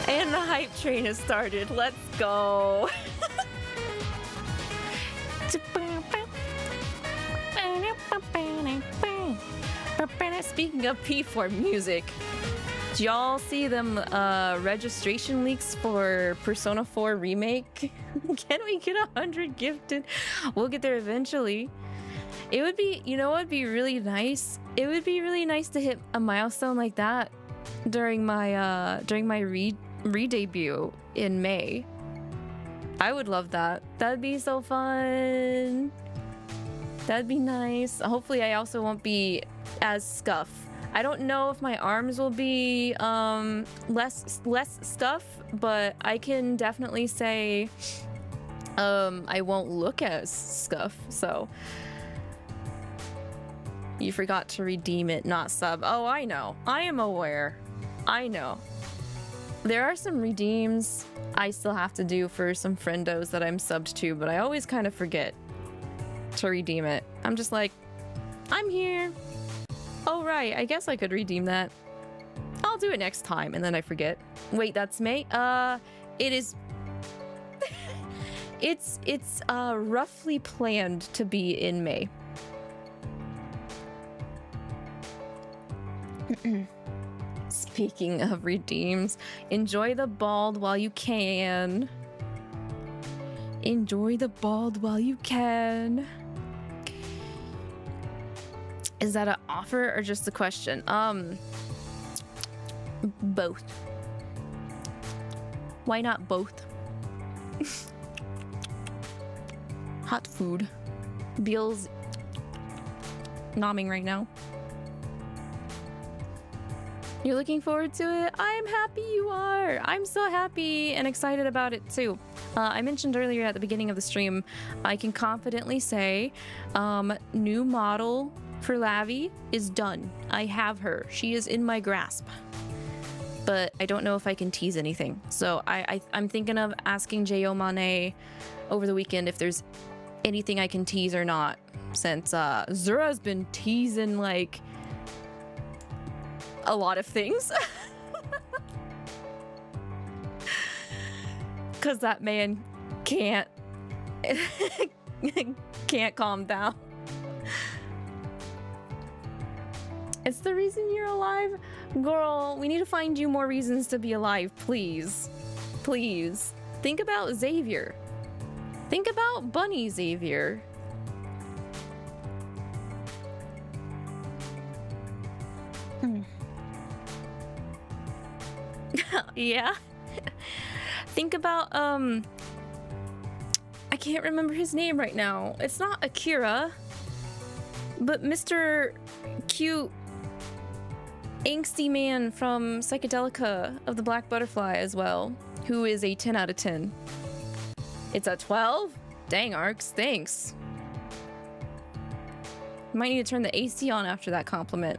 And the hype train has started. Let's go. Speaking of P4 music, did y'all see them registration leaks for Persona 4 Remake? Can we get 100 gifted? We'll get there eventually. It would be, you know what would be really nice? It would be really nice to hit a milestone like that during my re-debut in May. I would love that. That'd be so fun. That'd be nice. Hopefully I also won't be as scuff. I don't know if my arms will be less scuff, but I can definitely say I won't look as scuff. So you forgot to redeem it, not sub. Oh, I know. I am aware. I know. There are some redeems I still have to do for some friendos that I'm subbed to, but I always kind of forget to redeem it. I'm just like, I'm here. Oh, right. I guess I could redeem that. I'll I'll do it next time, and then I forget. Wait, that's May? It is... it's roughly planned to be in May. Speaking of redeems, enjoy the bald while you can. Enjoy the bald while you can. Is that an offer or just a question? Both. Why not both? Hot food. Beal's nomming right now. You're looking forward to it? I'm happy you are. I'm so happy and excited about it too. I mentioned earlier at the beginning of the stream, I can confidently say new model for Lavi is done. I have her. She is in my grasp. But I don't know if I can tease anything. So I'm thinking of asking J.O. Monet over the weekend if there's anything I can tease or not. Since Zura's been teasing like a lot of things. Cause that man can't calm down. It's the reason you're alive? Girl, we need to find you more reasons to be alive, please. Please. Think about Xavier. Think about Bunny Xavier. Yeah. Think about I can't remember his name right now. It's not Akira, but Mr. Cute angsty man from Psychedelica of the Black Butterfly as well, who is a 10 out of 10. It's a 12? Dang, Arcs, thanks. Might need to turn the AC on after that compliment.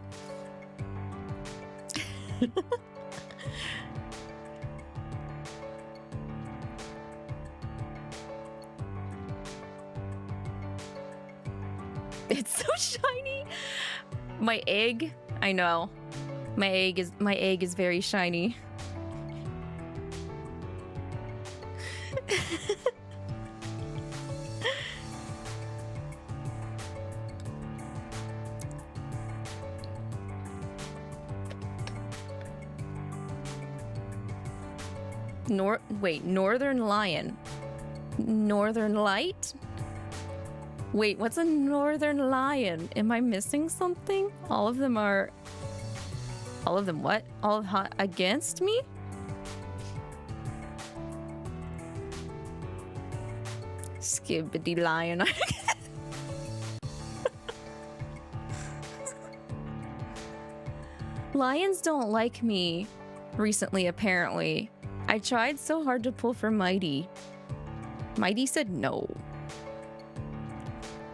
It's so shiny. My egg, I know. My egg is very shiny. Northern Lion. Northern Light? Wait, what's a Northern Lion? Am I missing something? All of them what? All hot against me? Skibbity lion. Lions don't like me recently, apparently. I tried so hard to pull for Mighty. Mighty said no.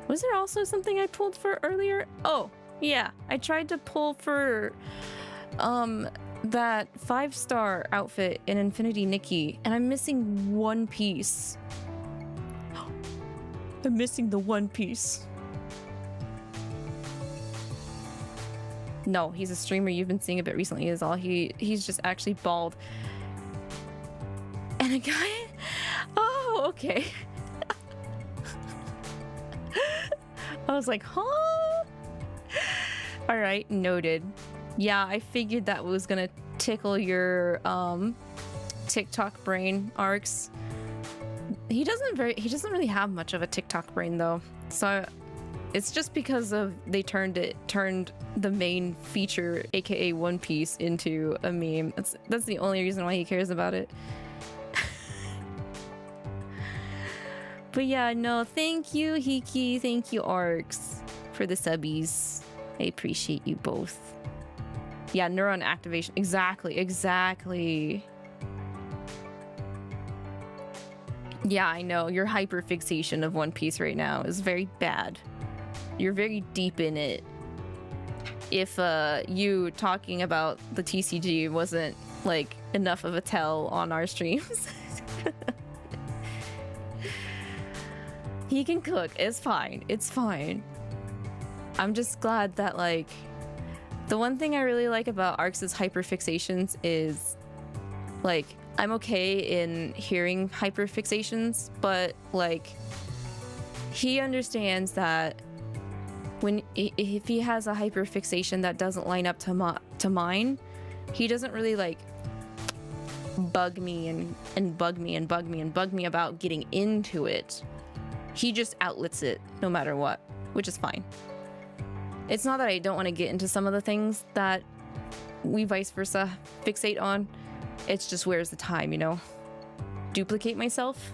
Was there also something I pulled for earlier? Oh, yeah. I tried to pull for that 5-star outfit in Infinity Nikki, and I'm missing one piece. I'm missing the one piece. No, he's a streamer you've been seeing a bit recently is all. He's just actually bald. And a guy? Oh, okay. I was like, huh? All right, noted. Yeah, I figured that was gonna tickle your TikTok brain, Arcs. He doesn't really have much of a TikTok brain though. So it's just because of they turned the main feature, aka One Piece, into a meme. That's the only reason why he cares about it. But yeah, no, thank you, Hiki, thank you, Arcs, for the subbies. I appreciate you both. Yeah, neuron activation. Exactly. Yeah, I know. Your hyperfixation of One Piece right now is very bad. You're very deep in it. If you talking about the TCG wasn't like enough of a tell on our streams. He can cook. It's fine. It's fine. I'm just glad that like The one thing I really like about 𝐼𝐒's hyperfixations is, like, I'm okay in hearing hyperfixations, but, like, he understands that if he has a hyperfixation that doesn't line up to mine, he doesn't really, like, bug me and bug me and bug me and bug me about getting into it. He just outlets it no matter what, which is fine. It's not that I don't want to get into some of the things that we vice versa fixate on. It's just, where's the time, you know? Duplicate myself?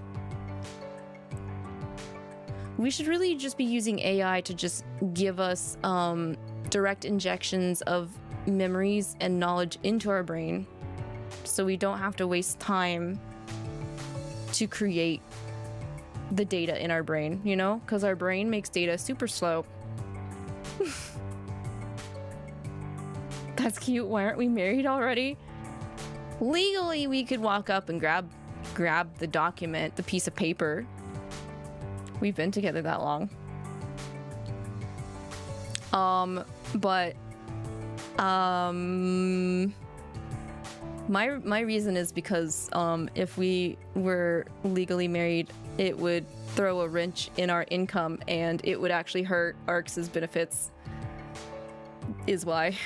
We should really just be using AI to just give us direct injections of memories and knowledge into our brain, so we don't have to waste time to create the data in our brain, you know? Because our brain makes data super slow. That's cute. Why aren't we married already? Legally, we could walk up and grab the document, the piece of paper. We've been together that long. But my reason is because if we were legally married, it would throw a wrench in our income and it would actually hurt 𝐼𝐒's benefits, is why.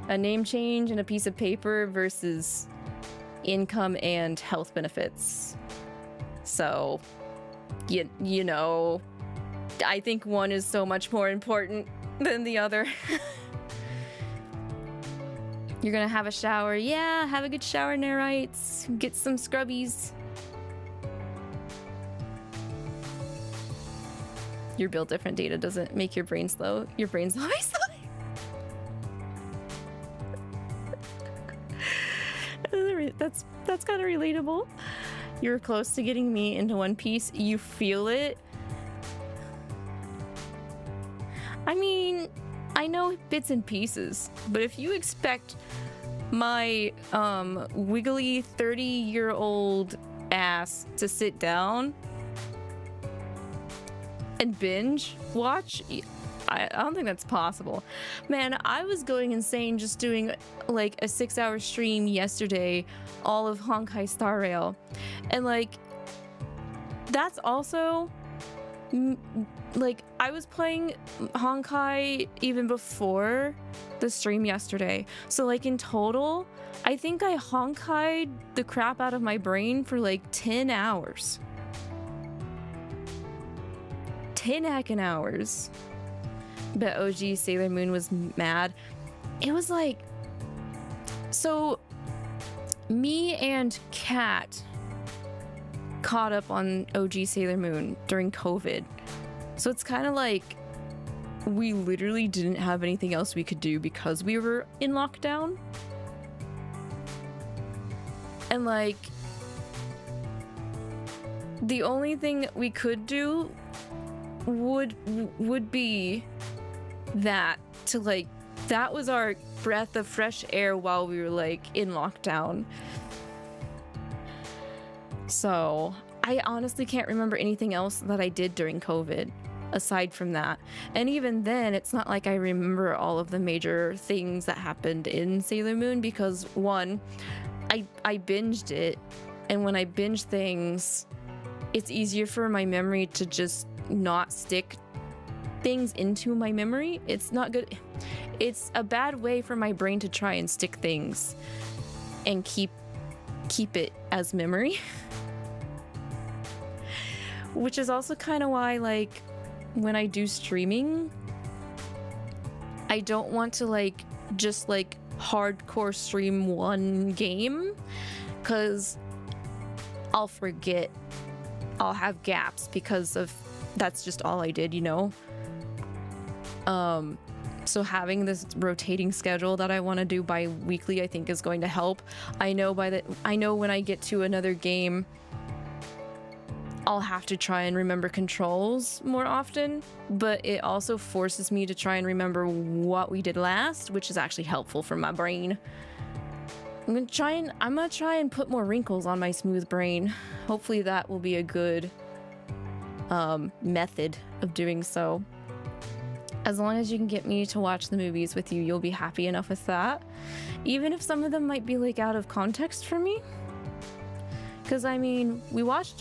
A name change and a piece of paper versus income and health benefits. So, you know, I think one is so much more important than the other. You're gonna have a shower. Yeah, have a good shower, Nerites. Get some scrubbies. You're built different. Data doesn't make your brain slow. Your brain's always slow. That's kind of relatable. You're close to getting me into One Piece. You feel it. I mean, I know bits and pieces, but if you expect my wiggly 30-year-old ass to sit down and binge watch, I don't think that's possible. Man, I was going insane just doing like a 6-hour stream yesterday, all of Honkai Star Rail. And like, that's also, like, I was playing Honkai even before the stream yesterday. So like in total, I think I Honkai'd the crap out of my brain for like 10 hours. 10 heckin' hours. But OG Sailor Moon was mad. It was like, so me and Kat caught up on OG Sailor Moon during COVID. So it's kind of like we literally didn't have anything else we could do because we were in lockdown. And like, the only thing we could do would be that, to like, that was our breath of fresh air while we were like in lockdown. So I honestly can't remember anything else that I did during COVID aside from that. And even then, it's not like I remember all of the major things that happened in Sailor Moon because, one, I binged it, and when I binge things, it's easier for my memory to just not stick things into my memory. It's not good. It's a bad way for my brain to try and stick things and keep it as memory. Which is also kind of why, like, when I do streaming, I don't want to like just like hardcore stream one game, because I'll forget. I'll have gaps because of that's just all I did, you know? So having this rotating schedule that I want to do bi-weekly, I think is going to help. I know when I get to another game, I'll have to try and remember controls more often, but it also forces me to try and remember what we did last, which is actually helpful for my brain. I'm gonna try and put more wrinkles on my smooth brain. Hopefully that will be a good method of doing so. As long as you can get me to watch the movies with you, you'll be happy enough with that. Even if some of them might be like out of context for me. Because I mean, we watched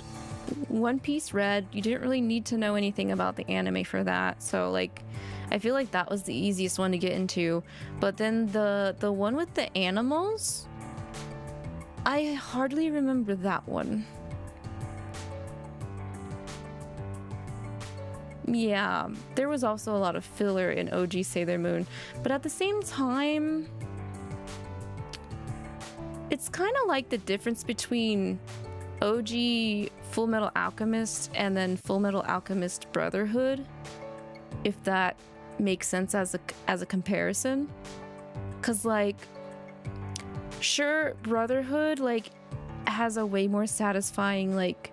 One Piece Red. You didn't really need to know anything about the anime for that. So like, I feel like that was the easiest one to get into. But then the one with the animals, I hardly remember that one. Yeah, there was also a lot of filler in OG Sailor Moon, but at the same time, it's kind of like the difference between OG Full Metal Alchemist and then Full Metal Alchemist Brotherhood, if that makes sense as a comparison. Cause like, sure, Brotherhood like has a way more satisfying like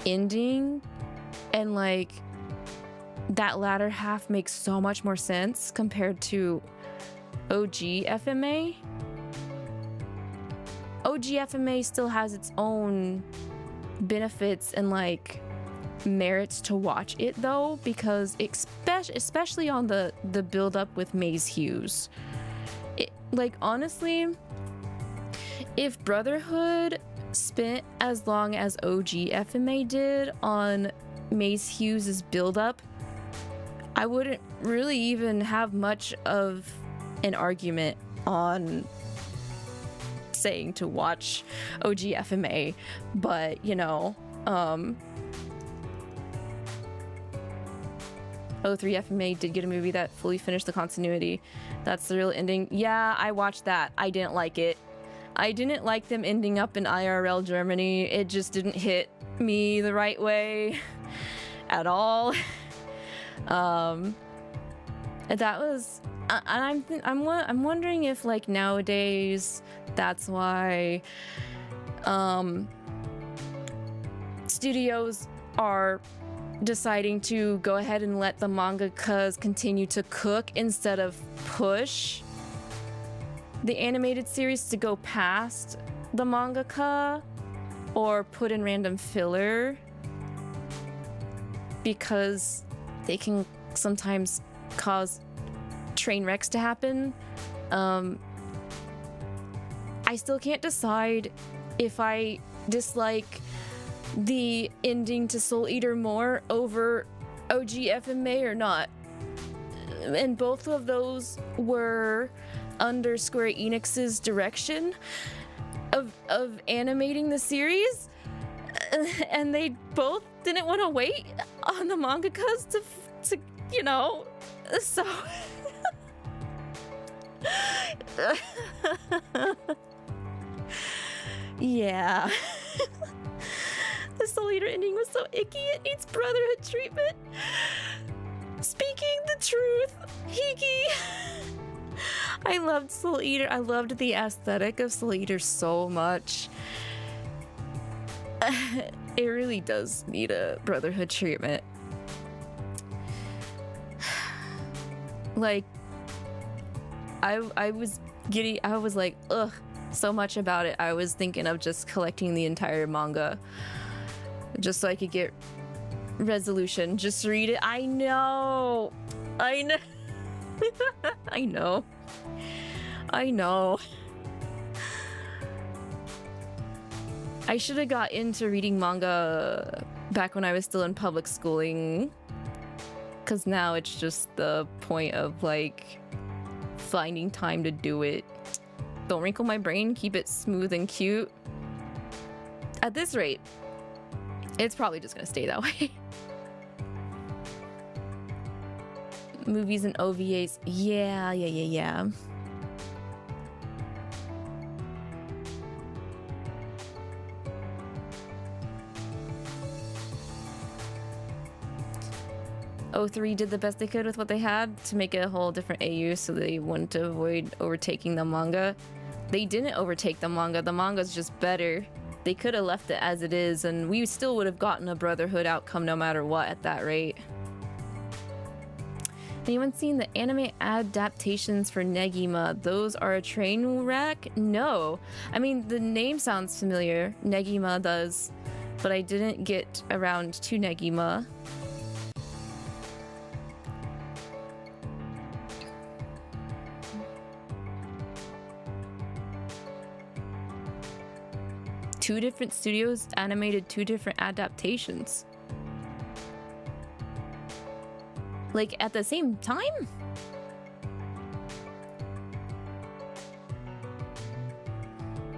ending, and like that latter half makes so much more sense compared to OG FMA. OG FMA still has its own benefits and like merits to watch it though, because especially on the build up with Maze Hughes. Like honestly, if Brotherhood spent as long as OG FMA did on Maze Hughes' build up, I wouldn't really even have much of an argument on saying to watch OG FMA, but you know, 03 FMA did get a movie that fully finished the continuity. That's the real ending. Yeah, I watched that. I didn't like it. I didn't like them ending up in IRL Germany. It just didn't hit me the right way at all. That was, and I'm wondering if like nowadays that's why studios are deciding to go ahead and let the mangakas continue to cook instead of push the animated series to go past the mangaka or put in random filler, because they can sometimes cause train wrecks to happen. I still can't decide if I dislike the ending to Soul Eater more over OG FMA or not. And both of those were under Square Enix's direction of animating the series, and they both didn't want to wait on the mangakas to you know, so yeah. The Soul Eater ending was so icky, it needs Brotherhood treatment. Speaking the truth, Hiki. I loved Soul Eater. I loved the aesthetic of Soul Eater so much. It really does need a Brotherhood treatment. Like, I was giddy. I was like, ugh, so much about it. I was thinking of just collecting the entire manga just so I could get resolution. Just read it. I know. I know. I know. I should have got into reading manga back when I was still in public schooling, because now it's just the point of like finding time to do it. Don't wrinkle my brain, keep it smooth and cute. At this rate, it's probably just gonna stay that way. Movies and OVAs. Yeah. O3 did the best they could with what they had to make it a whole different AU so they wouldn't avoid overtaking the manga. They didn't overtake the manga. The manga's just better. They could have left it as it is, and we still would have gotten a Brotherhood outcome no matter what at that rate. Anyone seen the anime adaptations for Negima? Those are a train wreck? No. I mean, the name sounds familiar. Negima does. But I didn't get around to Negima. 2 different studios animated 2 different adaptations. Like, at the same time?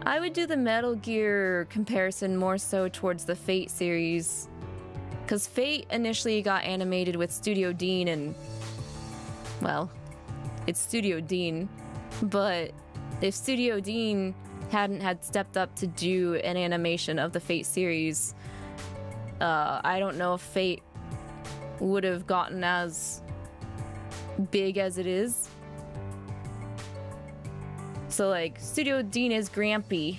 I would do the Metal Gear comparison more so towards the Fate series. Because Fate initially got animated with Studio Dean and... well, it's Studio Dean. But if Studio Dean hadn't had stepped up to do an animation of the Fate series, I don't know if Fate would have gotten as big as it is. So like, Studio Dean is Grampy.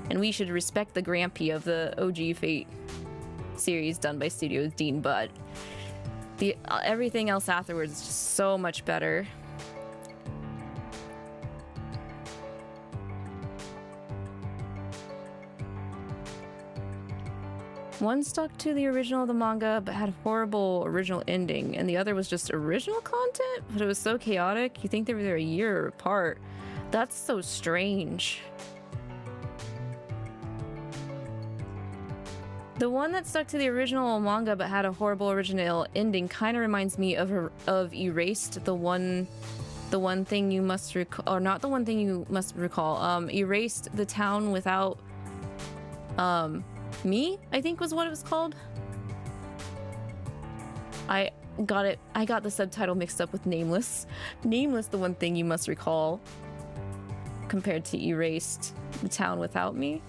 And we should respect the Grampy of the OG Fate series done by Studio Dean, but the everything else afterwards is just so much better. One stuck to the original of the manga, but had a horrible original ending, and the other was just original content, but it was so chaotic. You think they were a year apart. That's so strange. The one that stuck to the original manga but had a horrible original ending kind of reminds me of Erased, the one thing you must recall, or not the one thing you must recall. Erased, the town without me, I think was what it was called. I got the subtitle mixed up with Nameless. Nameless, the one thing you must recall, compared to Erased, the town without me.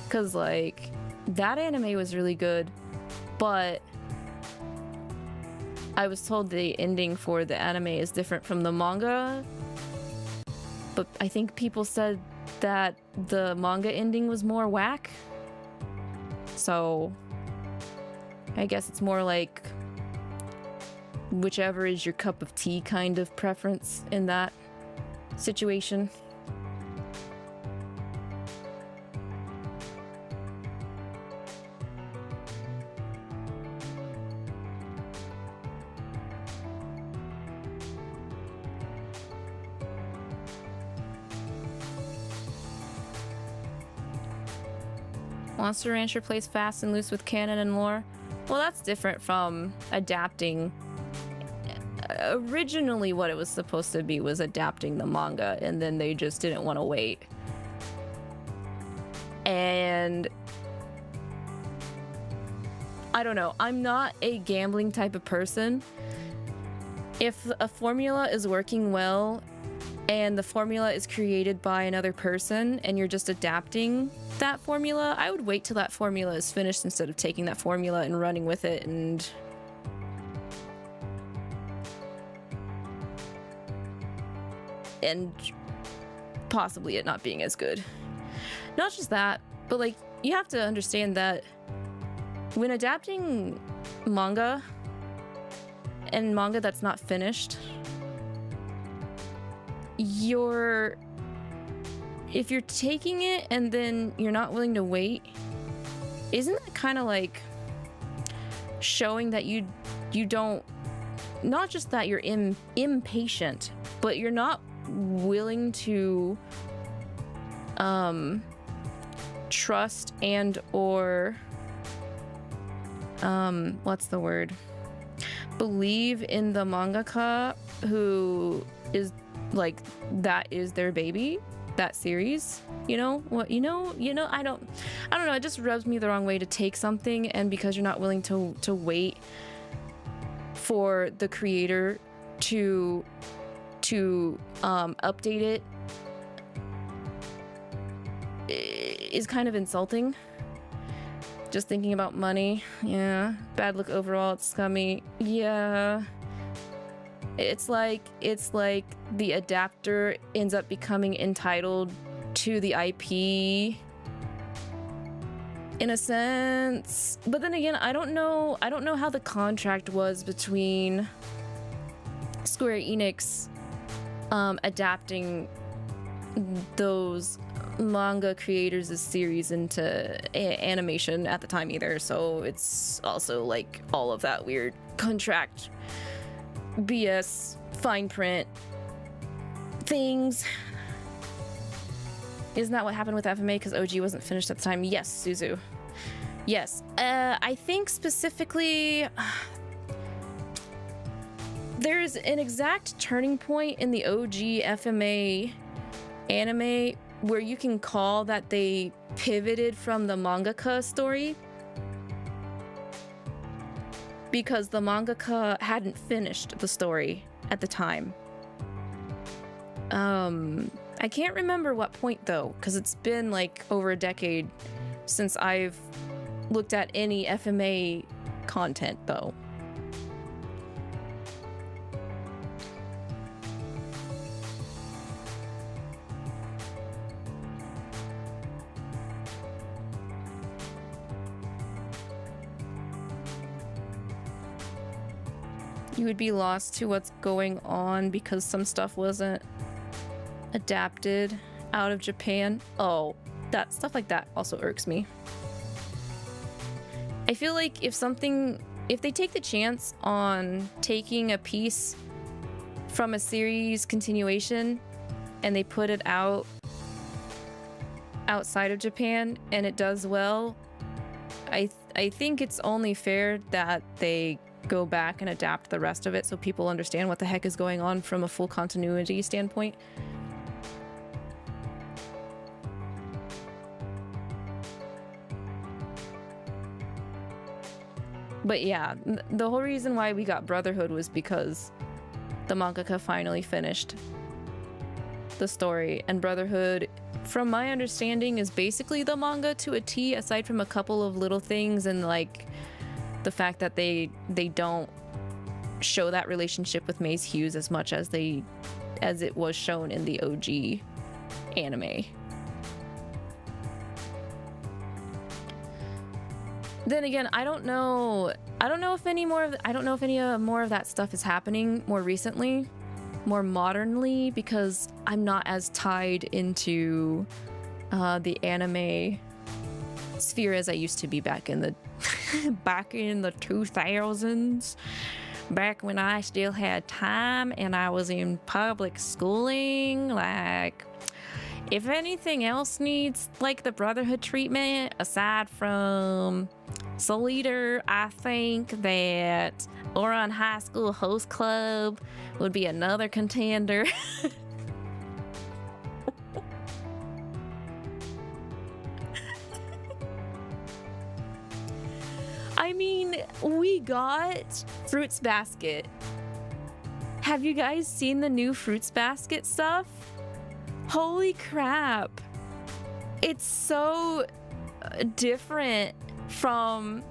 Cause like, that anime was really good, but I was told the ending for the anime is different from the manga. But I think people said that the manga ending was more whack. So I guess it's more like whichever is your cup of tea kind of preference in that situation. Monster Rancher plays fast and loose with canon and lore. Well, that's different from adapting. Originally, what it was supposed to be was adapting the manga, and then they just didn't want to wait. And I don't know. I'm not a gambling type of person. If a formula is working well and the formula is created by another person and you're just adapting that formula, I would wait till that formula is finished instead of taking that formula and running with it and possibly it not being as good. Not just that, but like, you have to understand that when adapting manga and manga that's not finished, if you're taking it and then you're not willing to wait, isn't that kind of like showing that you don't, not just that you're impatient, but you're not willing to trust and or what's the word, believe in the mangaka who is like, that is their baby, that series, you know what, I don't know, it just rubs me the wrong way to take something and because you're not willing to wait for the creator to update it is kind of insulting. Just thinking about money, yeah, bad look overall, it's scummy, yeah. It's like the adapter ends up becoming entitled to the IP in a sense. But then again, I don't know how the contract was between Square Enix adapting those manga creators' series into animation at the time either. So it's also like all of that weird contract BS fine print things. Isn't that what happened with FMA because OG wasn't finished at the time? Yes, Suzu. Yes. I think specifically there's an exact turning point in the OG FMA anime where you can call that they pivoted from the mangaka story because the mangaka hadn't finished the story at the time. I can't remember what point though, because it's been like over a decade since I've looked at any FMA content though. You would be lost to what's going on because some stuff wasn't adapted out of Japan. Oh, that stuff like that also irks me. I feel like if they take the chance on taking a piece from a series continuation and they put it out outside of Japan and it does well, I think it's only fair that they go back and adapt the rest of it so people understand what the heck is going on from a full continuity standpoint. But yeah, the whole reason why we got Brotherhood was because the mangaka finally finished the story, and Brotherhood, from my understanding, is basically the manga to a T, aside from a couple of little things and like the fact that they don't show that relationship with Maze Hughes as much as it was shown in the OG anime. Then again, I don't know if any more of that stuff is happening more recently, more modernly, because I'm not as tied into the anime sphere as I used to be back in the 2000s, back when I still had time and I was in public schooling. Like, if anything else needs like the Brotherhood treatment aside from Soul Eater, I think that Ouran High School Host Club would be another contender. I mean, we got Fruits Basket. Have you guys seen the new Fruits Basket stuff? Holy crap. It's so different from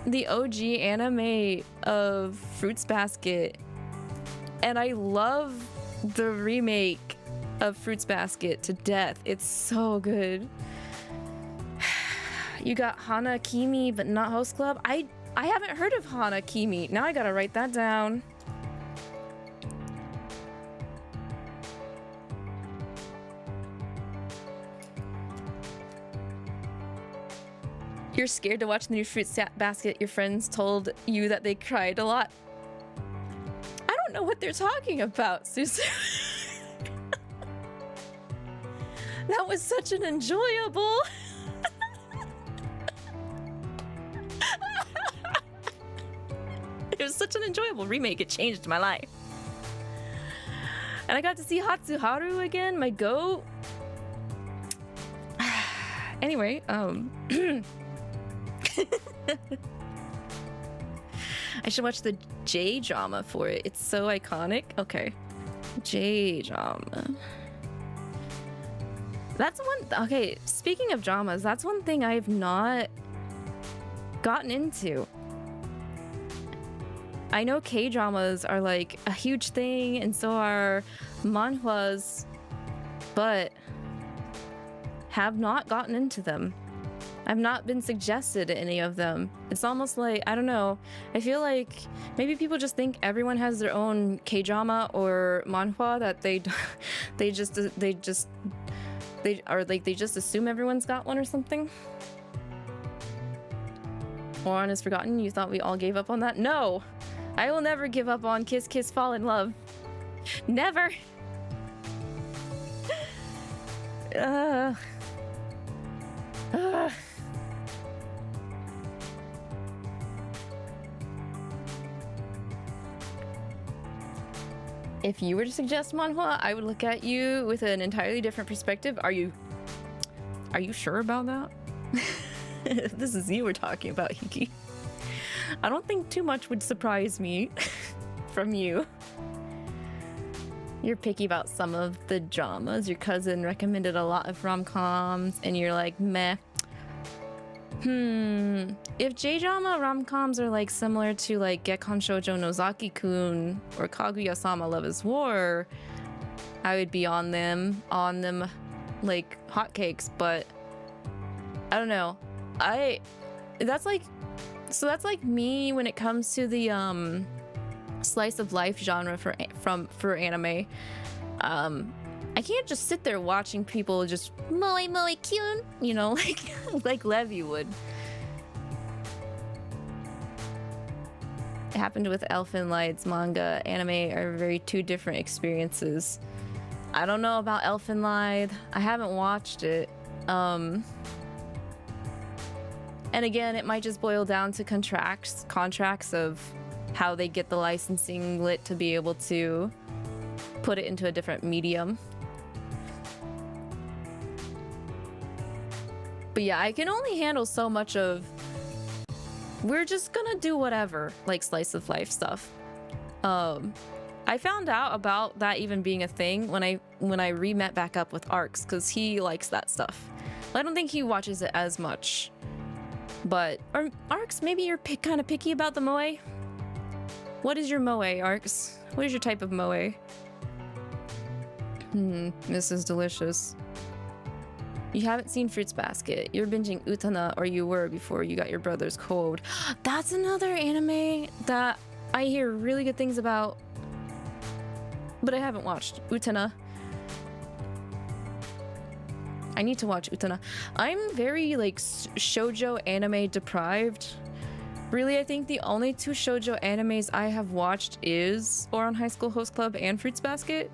the OG anime of Fruits Basket. And I love the remake of Fruits Basket to death. It's so good. You got Hana Kimi, but not Host Club. I haven't heard of Hana Kimi. Now I gotta write that down. You're scared to watch the new Fruits Basket. Your friends told you that they cried a lot. I don't know what they're talking about, Susu. That was such an enjoyable... It was such an enjoyable remake. It changed my life. And I got to see Hatsuharu again, my goat. Anyway, I should watch the J drama for it. It's so iconic. Okay. J drama. That's one. Okay, speaking of dramas, that's one thing I've not gotten into. I know K-dramas are like a huge thing, and so are manhwas, but have not gotten into them. I've not been suggested any of them. It's almost like, I don't know, I feel like maybe people just think everyone has their own K-drama or manhwa, that they just assume everyone's got one or something. Ouran is forgotten. You thought we all gave up on that? No! I will never give up on Kiss Kiss Fall in Love. Never! If you were to suggest manhwa, I would look at you with an entirely different perspective. Are you sure about that? This is you we're talking about, Hiki. I don't think too much would surprise me from you. You're picky about some of the dramas. Your cousin recommended a lot of rom-coms, and you're like, meh. If J-drama rom-coms are like similar to like Gekkan Shoujo Nozaki-kun or Kaguya-sama Love is War, I would be on them like hotcakes, but I don't know. That's like me when it comes to the slice of life genre for anime. I can't just sit there watching people just moe kyun, you know, like Lavi would. It happened with Elfen Light's manga. Anime are very two different experiences. I don't know about Elfen Light. I haven't watched it. And again, it might just boil down to contracts of how they get the licensing lit to be able to put it into a different medium. But yeah, I can only handle so much of we're just gonna do whatever, like slice of life stuff. I found out about that even being a thing when I re-met back up with Arcs, because he likes that stuff. I don't think he watches it as much. But Arcs, maybe you're kind of picky about the moe? What is your moe, Arcs? What is your type of moe? This is delicious. You haven't seen Fruits Basket. You're binging Utena, or you were before you got your brother's cold. That's another anime that I hear really good things about, but I haven't watched. Utena. I need to watch Utena. I'm very like shoujo anime deprived. Really, I think the only two shoujo animes I have watched is Ouran High School Host Club and Fruits Basket.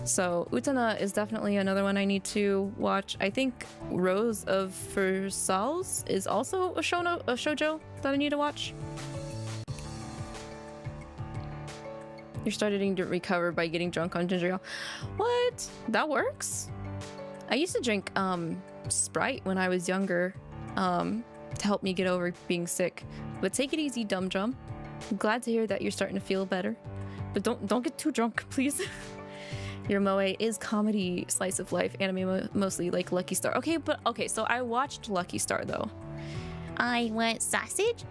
So Utena is definitely another one I need to watch. I think Rose of Versailles is also a shoujo that I need to watch. You're starting to recover by getting drunk on ginger ale. What? That works? I used to drink Sprite when I was younger to help me get over being sick. But take it easy, Dum Drum. I'm glad to hear that you're starting to feel better. But don't get too drunk, please. Your moe is comedy, slice of life, anime mostly, like Lucky Star. Okay, so I watched Lucky Star though. I want sausage.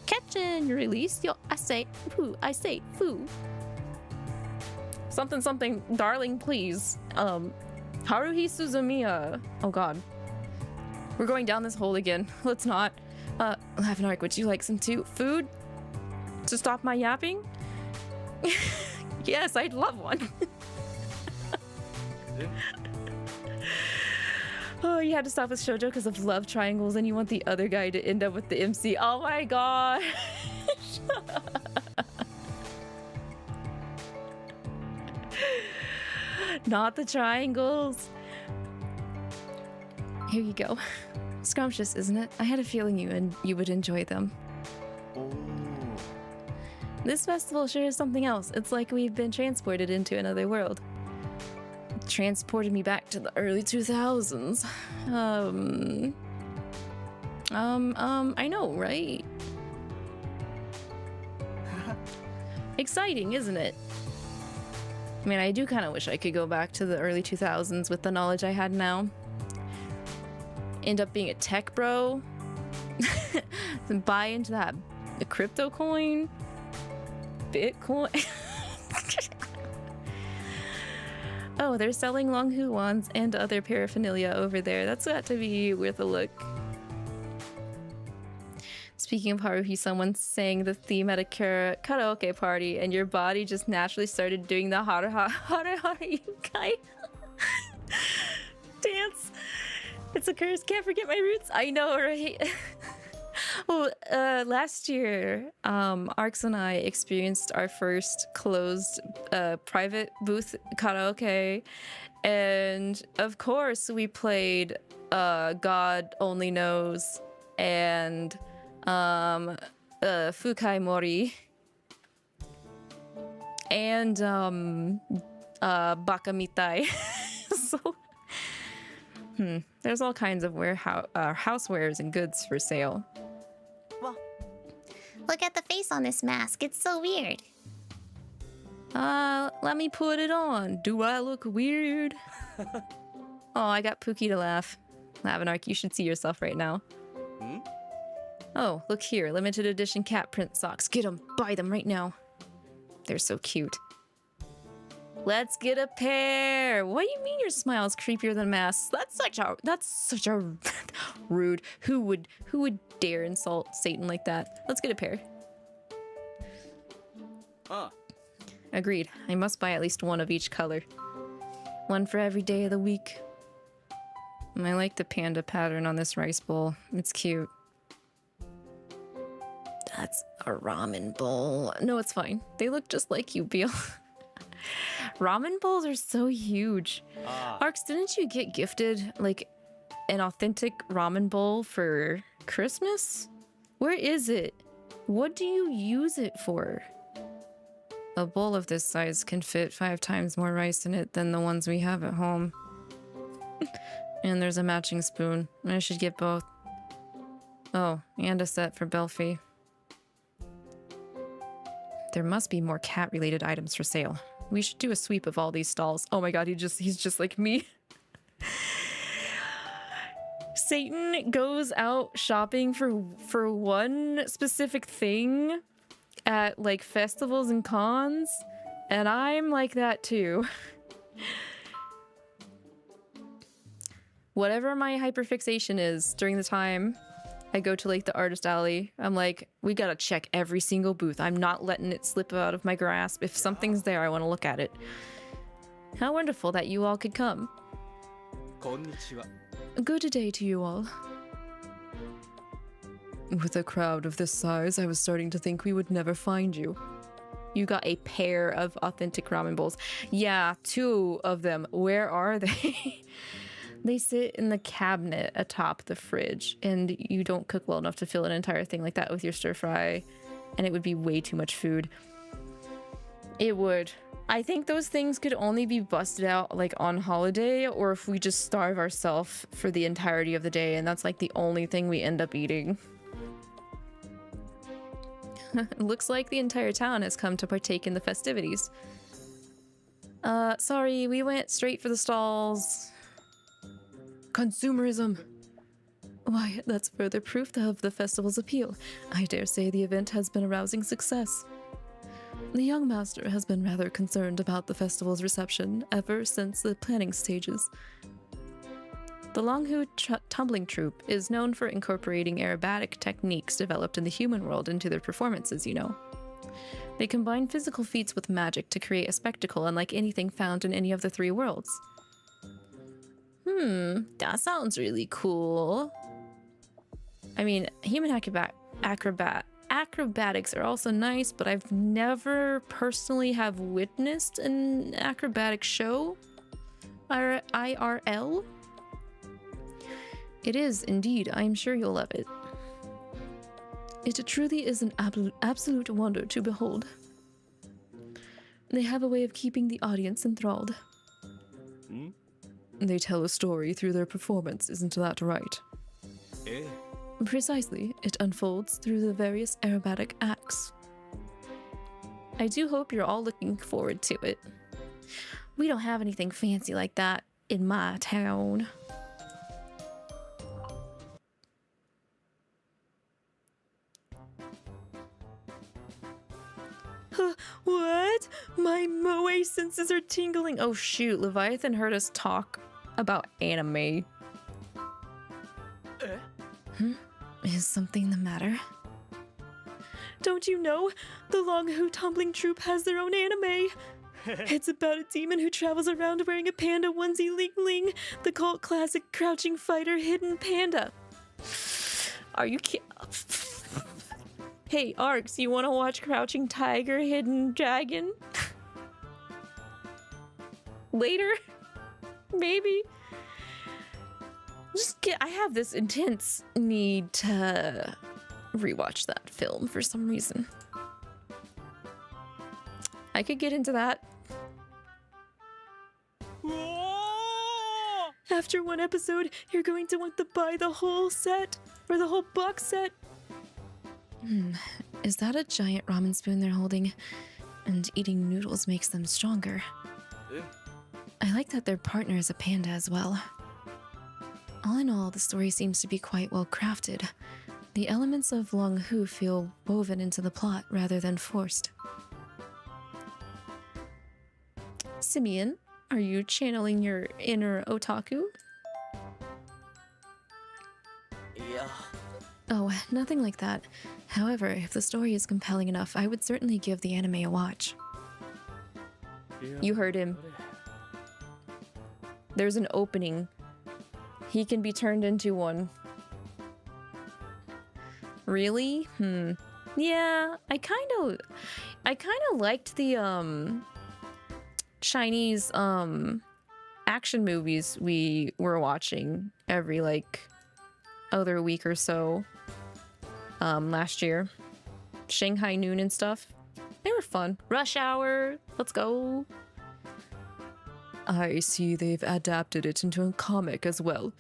Catch and release. Yo, I say foo. Something, darling, please. Haruhi Suzumiya. Oh god. We're going down this hole again. Let's not. Lavinark, would you like some food to stop my yapping? Yes, I'd love one. Oh, you had to stop with shoujo because of love triangles and you want the other guy to end up with the MC. Oh my god. Not the triangles. Here you go. Scrumptious, isn't it? I had a feeling you would enjoy them. Oh. This festival sure is something else. It's like we've been transported into another world. It transported me back to the early 2000s. I know, right? Exciting, isn't it? I mean, I do kind of wish I could go back to the early 2000s with the knowledge I had now. End up being a tech bro. And buy into the crypto coin. Bitcoin. Oh, they're selling Longhu wands and other paraphernalia over there. That's got to be worth a look. Speaking of Haruhi, someone sang the theme at a karaoke party and your body just naturally started doing the Haruhi dance. It's a curse. Can't forget my roots. I know, right? Well, last year, Arx and I experienced our first closed private booth karaoke, and of course we played God Only Knows and Fukai Mori and Baka Mitai. So there's all kinds of housewares and goods for sale. Look at the face on this mask. It's so weird. Let me put it on. Do I look weird? Oh, I got Pookie to laugh. Lavinark, you should see yourself right now. Oh, look here. Limited edition cat print socks. Get them. Buy them right now. They're so cute. Let's get a pair. What do you mean your smile is creepier than masks? That's such a rude. Who would dare insult Satan like that? Let's get a pair. Agreed. I must buy at least one of each color. One for every day of the week. I like the panda pattern on this rice bowl. It's cute. That's a ramen bowl. No, it's fine. They look just like you, Beal. Ramen bowls are so huge. Arx, didn't you get gifted like an authentic ramen bowl for Christmas? Where is it? What do you use it for? A bowl of this size can fit 5 times more rice in it than the ones we have at home. And there's a matching spoon. I should get both. Oh, and a set for Belfie. There must be more cat-related items for sale. We should do a sweep of all these stalls. Oh my god, he's just like me. Satan goes out shopping for one specific thing at like festivals and cons, and I'm like that too. Whatever my hyperfixation is during the time I go to like the artist alley, I'm like, we gotta check every single booth. I'm not letting it slip out of my grasp. If something's there, I want to look at it. How wonderful that you all could come. Konnichiwa. Good day to you all. With a crowd of this size, I was starting to think we would never find you. You got a pair of authentic ramen bowls. Yeah, 2 of them. Where are they? They sit in the cabinet atop the fridge, and you don't cook well enough to fill an entire thing like that with your stir fry, and it would be way too much food. It would. I think those things could only be busted out like on holiday, or if we just starve ourselves for the entirety of the day, and that's like the only thing we end up eating. Looks like the entire town has come to partake in the festivities. Sorry, we went straight for the stalls. Consumerism. Why, that's further proof of the festival's appeal. I dare say the event has been a rousing success. The young master has been rather concerned about the festival's reception ever since the planning stages. The Longhu Tumbling Troupe is known for incorporating aerobatic techniques developed in the human world into their performances, you know. They combine physical feats with magic to create a spectacle unlike anything found in any of the 3 worlds. That sounds really cool. I mean, human acrobatics are also nice, but I've never personally have witnessed an acrobatic show. IRL. It is indeed. I'm sure you'll love it. It truly is an absolute wonder to behold. They have a way of keeping the audience enthralled. They tell a story through their performance, isn't that right? Precisely. It unfolds through the various aerobatic acts. I do hope you're all looking forward to it. We don't have anything fancy like that in my town. What? My moe senses are tingling. Oh shoot, Leviathan heard us talk about anime. Is something the matter? Don't you know? The Longhu Tumbling Troupe has their own anime. It's about a demon who travels around wearing a panda onesie, Ling Ling, the cult classic crouching fighter hidden panda. Are you kidding? Hey, Arx, you want to watch Crouching Tiger, Hidden Dragon? Later? Maybe? I have this intense need to rewatch that film for some reason. I could get into that. After one episode, you're going to want to buy the whole set, or the whole box set. Is that a giant ramen spoon they're holding? And eating noodles makes them stronger. I like that their partner is a panda as well. All in all, the story seems to be quite well crafted. The elements of 𝐒𝐿 feel woven into the plot rather than forced. Simeon, are you channeling your inner otaku? Yeah. Oh, nothing like that. However, if the story is compelling enough, I would certainly give the anime a watch. You heard him. There's an opening. He can be turned into one. Really? Yeah, I kind of liked the Chinese action movies we were watching every like other week or so last year. Shanghai Noon and stuff. They were fun. Rush Hour. Let's go. I see they've adapted it into a comic as well.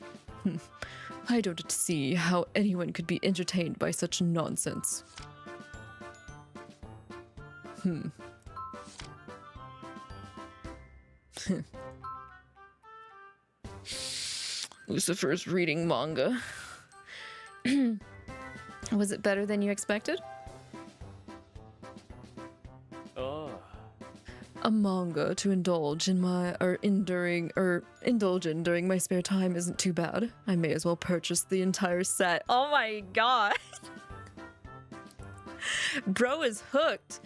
I don't see how anyone could be entertained by such nonsense. Lucifer's reading manga. Was it better than you expected? A manga to indulge in during my spare time isn't too bad. I may as well purchase the entire set. Oh my god. Bro is hooked.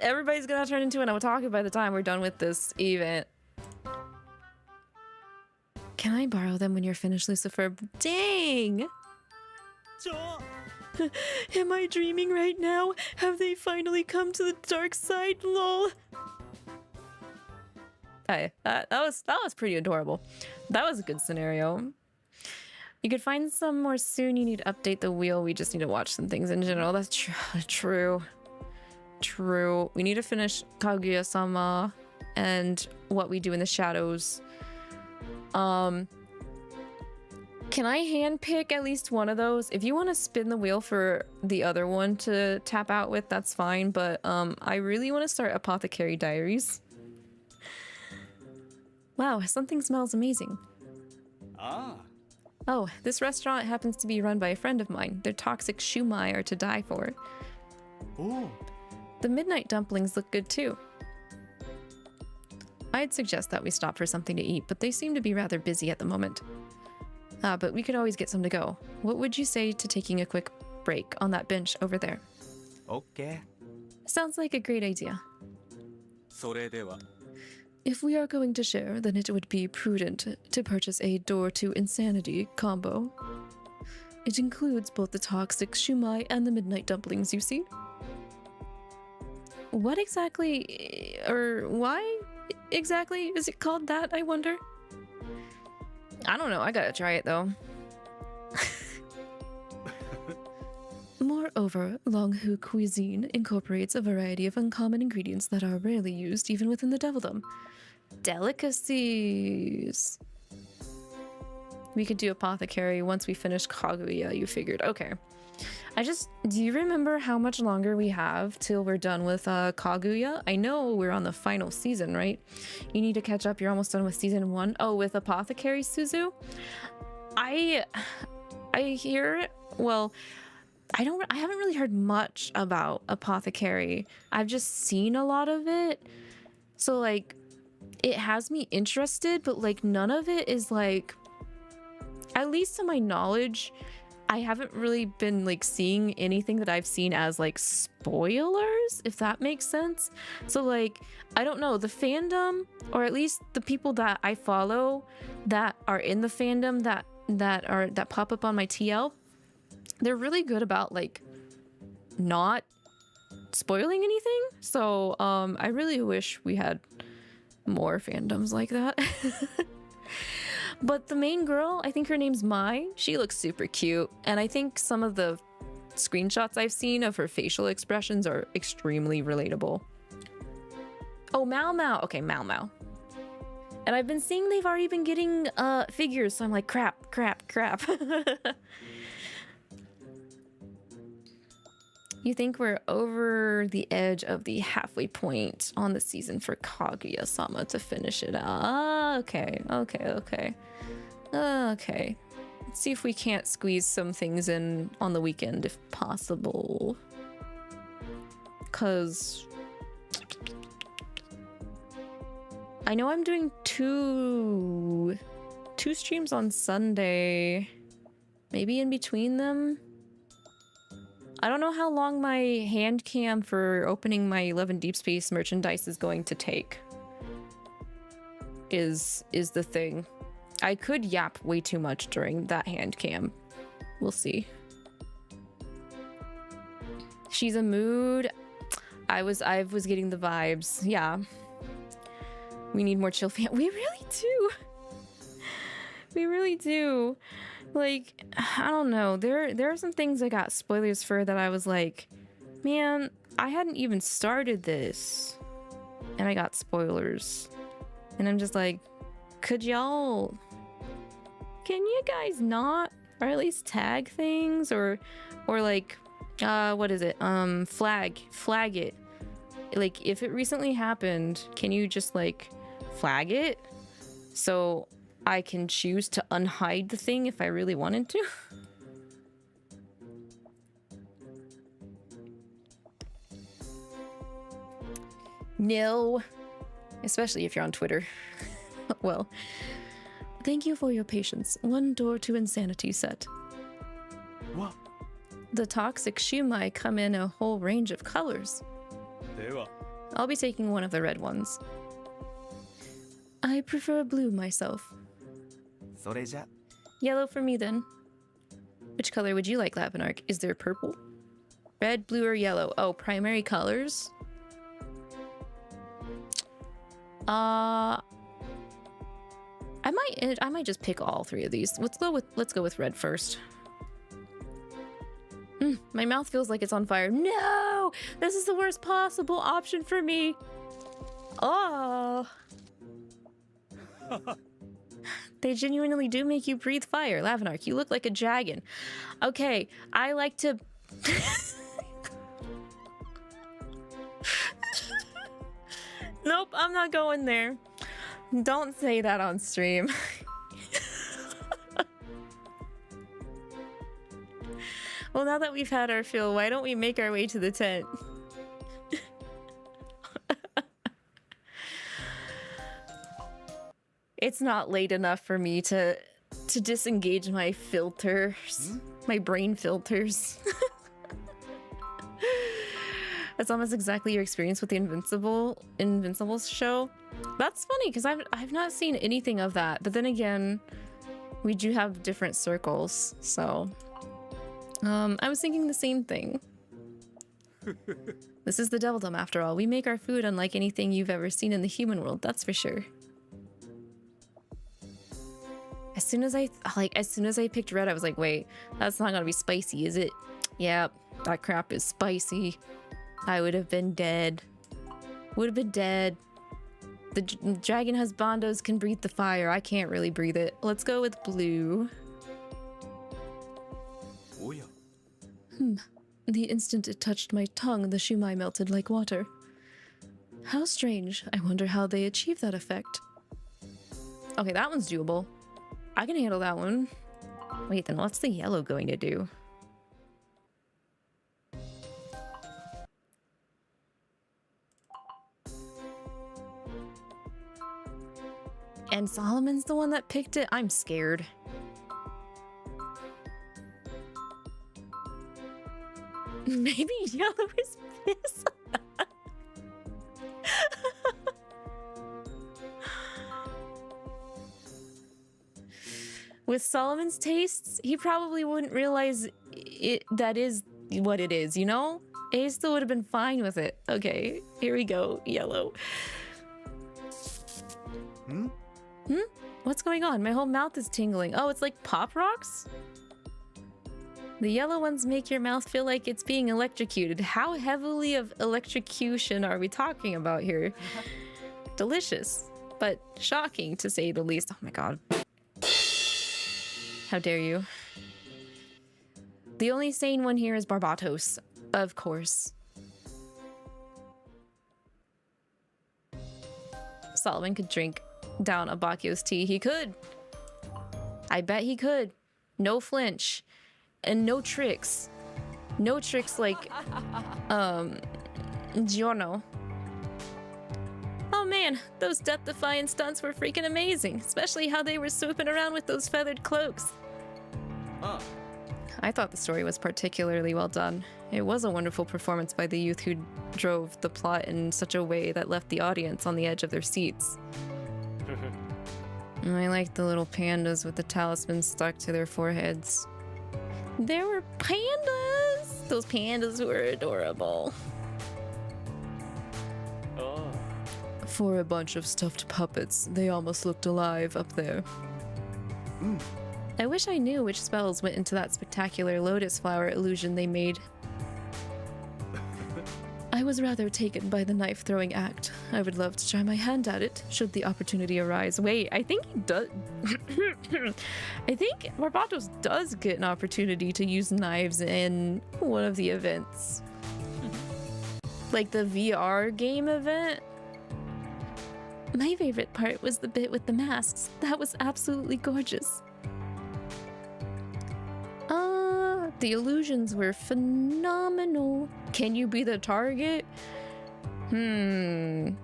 Everybody's gonna turn into an otaku by the time we're done with this event. Can I borrow them when you're finished, Lucifer? Dang! Am I dreaming right now? Have they finally come to the dark side? Lol. Hey, that was pretty adorable. That was a good scenario. You could find some more soon. You need to update the wheel. We just need to watch some things in general. That's true. True. We need to finish Kaguya-sama and What We Do in the Shadows. Can I handpick at least one of those? If you want to spin the wheel for the other one to tap out with, that's fine. But I really want to start Apothecary Diaries. Wow, something smells amazing. Oh, this restaurant happens to be run by a friend of mine. Their toxic shumai are to die for. Ooh. The midnight dumplings look good too. I'd suggest that we stop for something to eat, but they seem to be rather busy at the moment. But we could always get some to go. What would you say to taking a quick break on that bench over there? Okay. Sounds like a great idea. それでは If we are going to share, then it would be prudent to purchase a Door to Insanity combo. It includes both the toxic shumai and the midnight dumplings, you see? What exactly, or why exactly is it called that, I wonder? I don't know, I gotta try it though. Moreover, 𝐒𝐿 cuisine incorporates a variety of uncommon ingredients that are rarely used even within the Devildom. Delicacies. We could do Apothecary once we finish Kaguya, you figured. Okay. Do you remember how much longer we have till we're done with Kaguya? I know we're on the final season, right? You need to catch up. You're almost done with season 1. Oh, with Apothecary Suzu? I hear, well, I haven't really heard much about Apothecary. I've just seen a lot of it. So like, it has me interested, but like none of it is like, at least to my knowledge, I haven't really been like seeing anything that I've seen as like spoilers, if that makes sense. So like, I don't know, the fandom, or at least the people that I follow that are in the fandom that pop up on my TL, they're really good about like not spoiling anything. So I really wish we had more fandoms like that. But the main girl, I think her name's Mai. She looks super cute, and I think some of the screenshots I've seen of her facial expressions are extremely relatable. Oh, Mao Mao. Okay, Mao Mao. And I've been seeing they've already been getting figures, so I'm like, crap. You think we're over the edge of the halfway point on the season for Kaguya-sama to finish it out. Okay. Let's see if we can't squeeze some things in on the weekend if possible. Cause I know I'm doing two streams on Sunday. Maybe in between them. I don't know how long my hand cam for opening my 11 Deep Space merchandise is going to take. Is the thing. I could yap way too much during that hand cam. We'll see. She's a mood. I was getting the vibes. Yeah. We need more chill fan. We really do. We really do. Like, I don't know. There are some things I got spoilers for that I was like, man, I hadn't even started this. And I got spoilers. And I'm just like, can you guys not, or at least tag things, or like, what is it? Flag it. Like, if it recently happened, can you just like flag it so I can choose to unhide the thing if I really wanted to? No, especially if you're on Twitter. Well, thank you for your patience. One door to insanity set. What? The toxic shumai come in a whole range of colors. I'll be taking one of the red ones. I prefer blue myself. Yellow for me then. Which color would you like, Lavinark? Is there purple? Red, blue, or yellow? Oh, primary colors? I might just pick all three of these. Let's go with red first. My mouth feels like it's on fire. No! This is the worst possible option for me. Oh. They genuinely do make you breathe fire. Lavinark, you look like a dragon. Okay, I like to... Nope, I'm not going there. Don't say that on stream. Well, now that we've had our fill, why don't we make our way to the tent? It's not late enough for me to disengage my filters, my brain filters. That's almost exactly your experience with the Invincibles show. That's funny because I've not seen anything of that. But then again, we do have different circles, so I was thinking the same thing. This is the Devildom after all. We make our food unlike anything you've ever seen in the human world, that's for sure. As soon as I picked red, I was like, wait, that's not gonna be spicy, is it? Yep, that crap is spicy. I would have been dead. Would have been dead. The dragon husbandos can breathe the fire. I can't really breathe it. Let's go with blue. Oh yeah. The instant it touched my tongue, the shumai melted like water. How strange. I wonder how they achieve that effect. Okay, that one's doable. I can handle that one. Wait, then what's the yellow going to do? And Solomon's the one that picked it? I'm scared. Maybe yellow is this. With Solomon's tastes, he probably wouldn't realize that is what it is, you know? A still would have been fine with it. Okay, here we go. Yellow. Hmm? What's going on? My whole mouth is tingling. Oh, it's like Pop Rocks? The yellow ones make your mouth feel like it's being electrocuted. How heavily of electrocution are we talking about here? Delicious, but shocking to say the least. Oh my god. How dare you? The only sane one here is Barbatos, of course. Solomon could drink down a Bakio's tea. He could. I bet he could. No flinch. And no tricks. No tricks like, Giorno. Oh man, those death-defying stunts were freaking amazing. Especially how they were swooping around with those feathered cloaks. I thought the story was particularly well done. It was a wonderful performance by the youth who drove the plot in such a way that left the audience on the edge of their seats. And I liked the little pandas with the talismans stuck to their foreheads. There were pandas! Those pandas were adorable. For a bunch of stuffed puppets, they almost looked alive up there. I wish I knew which spells went into that spectacular lotus flower illusion they made. I was rather taken by the knife-throwing act. I would love to try my hand at it, should the opportunity arise. Wait, I think he does... I think Barbatos does get an opportunity to use knives in one of the events. Like the VR game event. My favorite part was the bit with the masks. That was absolutely gorgeous. The illusions were phenomenal. Can you be the target? I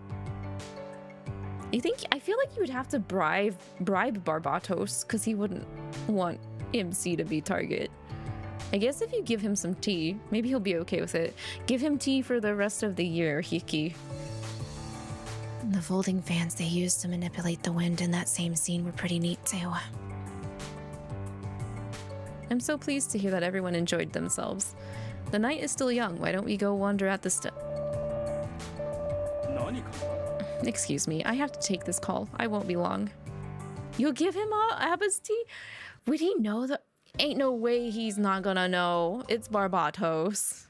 feel like you would have to bribe Barbatos because he wouldn't want MC to be target. I guess if you give him some tea, maybe he'll be okay with it. Give him tea for the rest of the year, Hiki. The folding fans they used to manipulate the wind in that same scene were pretty neat too. I'm so pleased to hear that everyone enjoyed themselves. The night is still young. Why don't we go wander at the Excuse me, I have to take this call. I won't be long. You'll give him Abba's tea? Would he know that? Ain't no way he's not gonna know. It's Barbatos.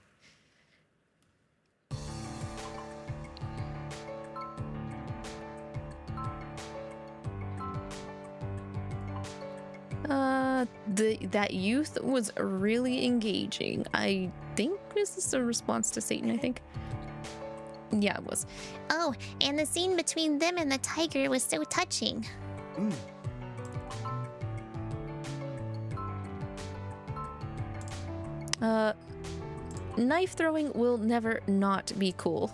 That youth was really engaging. I think this is a response to Satan, I think. Yeah, it was. Oh, and the scene between them and the tiger was so touching. Knife throwing will never not be cool.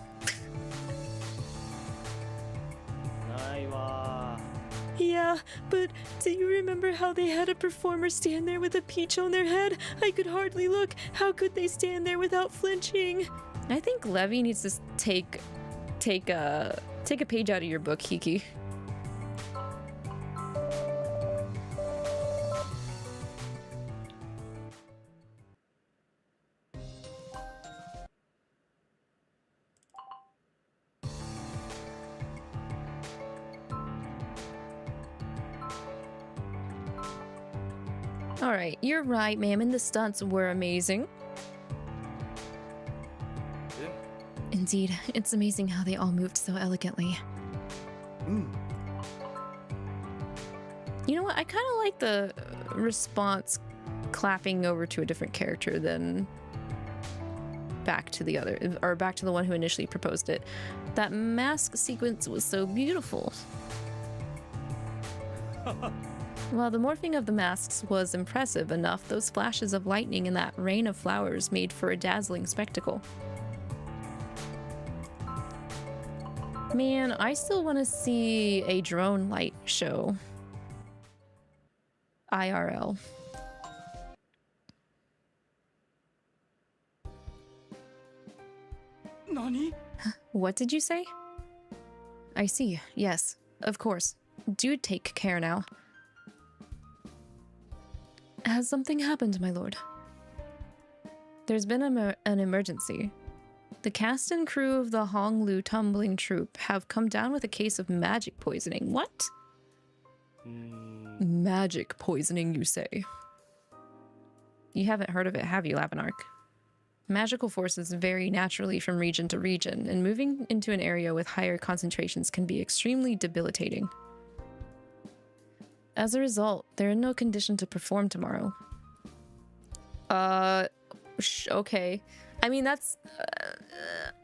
Yeah, but do you remember how they had a performer stand there with a peach on their head? I could hardly look. How could they stand there without flinching? I think Lavi needs to take a page out of your book, Hiki. Alright, you're right, ma'am, and the stunts were amazing. Indeed, it's amazing how they all moved so elegantly. You know what? I kind of like the response clapping over to a different character than back to the other, or back to the one who initially proposed it. That mask sequence was so beautiful. While the morphing of the masks was impressive enough, those flashes of lightning and that rain of flowers made for a dazzling spectacle. Man, I still want to see a drone light show. IRL. Nani? What did you say? I see. Yes, of course. Do take care now. Has something happened, my lord? There's been an emergency. The cast and crew of the Honglu Tumbling Troupe have come down with a case of magic poisoning. What? Magic poisoning, you say? You haven't heard of it, have you, Lavinark? Magical forces vary naturally from region to region, and moving into an area with higher concentrations can be extremely debilitating. As a result, they're in no condition to perform tomorrow. Okay. I mean, that's...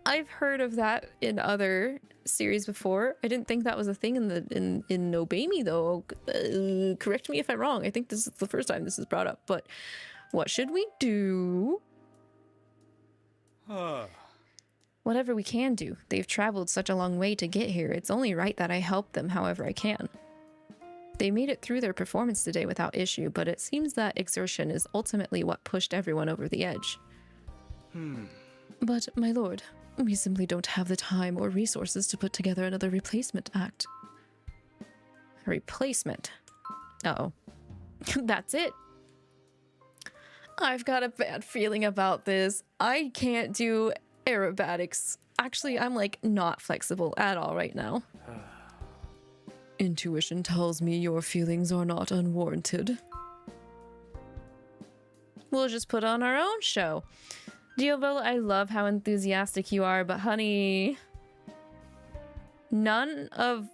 I've heard of that in other series before. I didn't think that was a thing in Obey Me, though. Correct me if I'm wrong. I think this is the first time this is brought up, but what should we do? Whatever we can do. They've traveled such a long way to get here. It's only right that I help them however I can. They made it through their performance today without issue, but it seems that exertion is ultimately what pushed everyone over the edge. But, my lord, we simply don't have the time or resources to put together another replacement act. Replacement? Uh-oh. That's it. I've got a bad feeling about this. I can't do aerobatics. Actually, I'm like not flexible at all right now. Intuition tells me your feelings are not unwarranted. We'll just put on our own show. Devildom, I love how enthusiastic you are, but honey, none of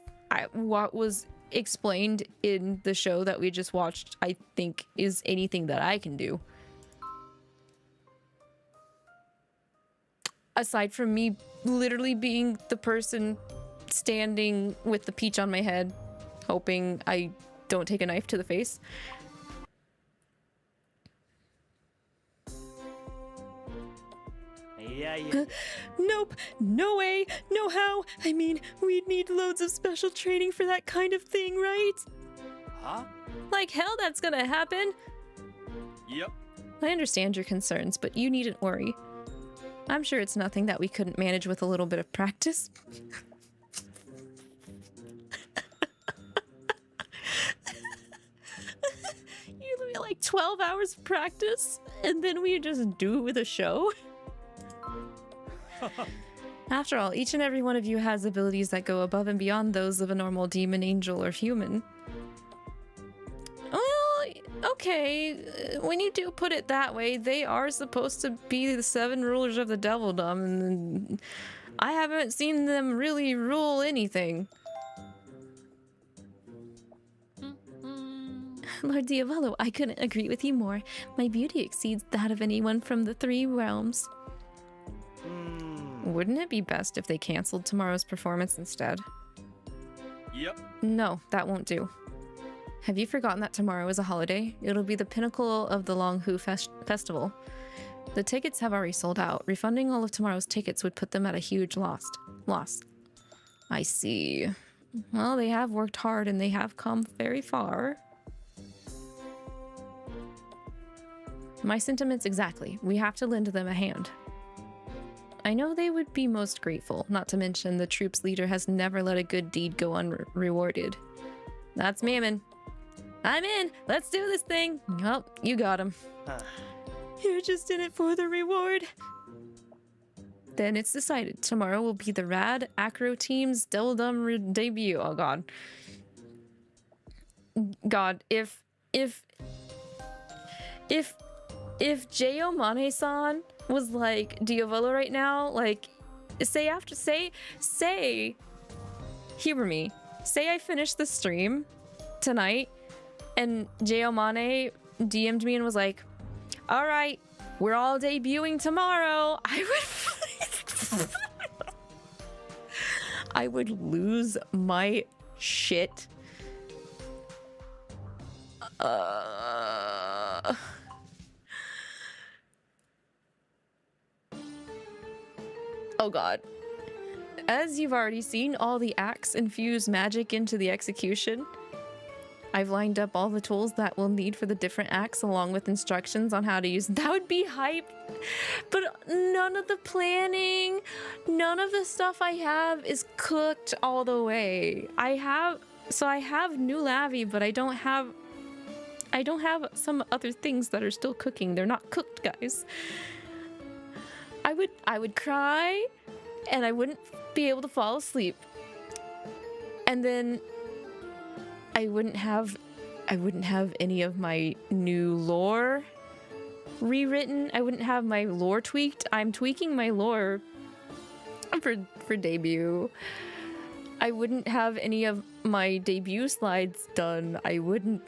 what was explained in the show that we just watched, I think, is anything that I can do. Aside from me literally being the person standing with the peach on my head, hoping I don't take a knife to the face. Nope, no way, no how. I mean, we'd need loads of special training for that kind of thing, right? Huh? Like hell that's gonna happen. Yep. I understand your concerns, but you needn't worry. I'm sure it's nothing that we couldn't manage with a little bit of practice. You need like 12 hours of practice, and then we just do it with a show? After all, each and every one of you has abilities that go above and beyond those of a normal demon, angel, or human. Well, okay, when you do put it that way, they are supposed to be the 7 rulers of the Devildom, and I haven't seen them really rule anything. Lord Diavolo, I couldn't agree with you more. My beauty exceeds that of anyone from the 3 realms. Wouldn't it be best if they canceled tomorrow's performance instead? Yep. No, that won't do. Have you forgotten that tomorrow is a holiday? It'll be the pinnacle of the Longhu festival. The tickets have already sold out. Refunding all of tomorrow's tickets would put them at a huge loss. I see. Well, they have worked hard and they have come very far. My sentiments exactly. We have to lend them a hand. I know they would be most grateful, not to mention the troupe's leader has never let a good deed go unrewarded. That's Mammon. I'm in! Let's do this thing! Oh, you got him. You're just in it for the reward. Then it's decided. Tomorrow will be the RAD Acro team's Devildom debut. Oh god. God, if Jayomane-san was like Diavolo right now, like say humor me. Say I finished the stream tonight and Jayomane DM'd me and was like, all right, we're all debuting tomorrow. I would lose my shit. Oh god. As you've already seen, all the acts infuse magic into the execution. I've lined up all the tools that we'll need for the different acts along with instructions on how to use them. That would be hype. But none of the planning, none of the stuff I have is cooked all the way. I have new Lavi, but I don't have some other things that are still cooking. They're not cooked, guys. I would cry and I wouldn't be able to fall asleep. And then I wouldn't have any of my new lore rewritten. I wouldn't have my lore tweaked. I'm tweaking my lore for debut. I wouldn't have any of my debut slides done. I wouldn't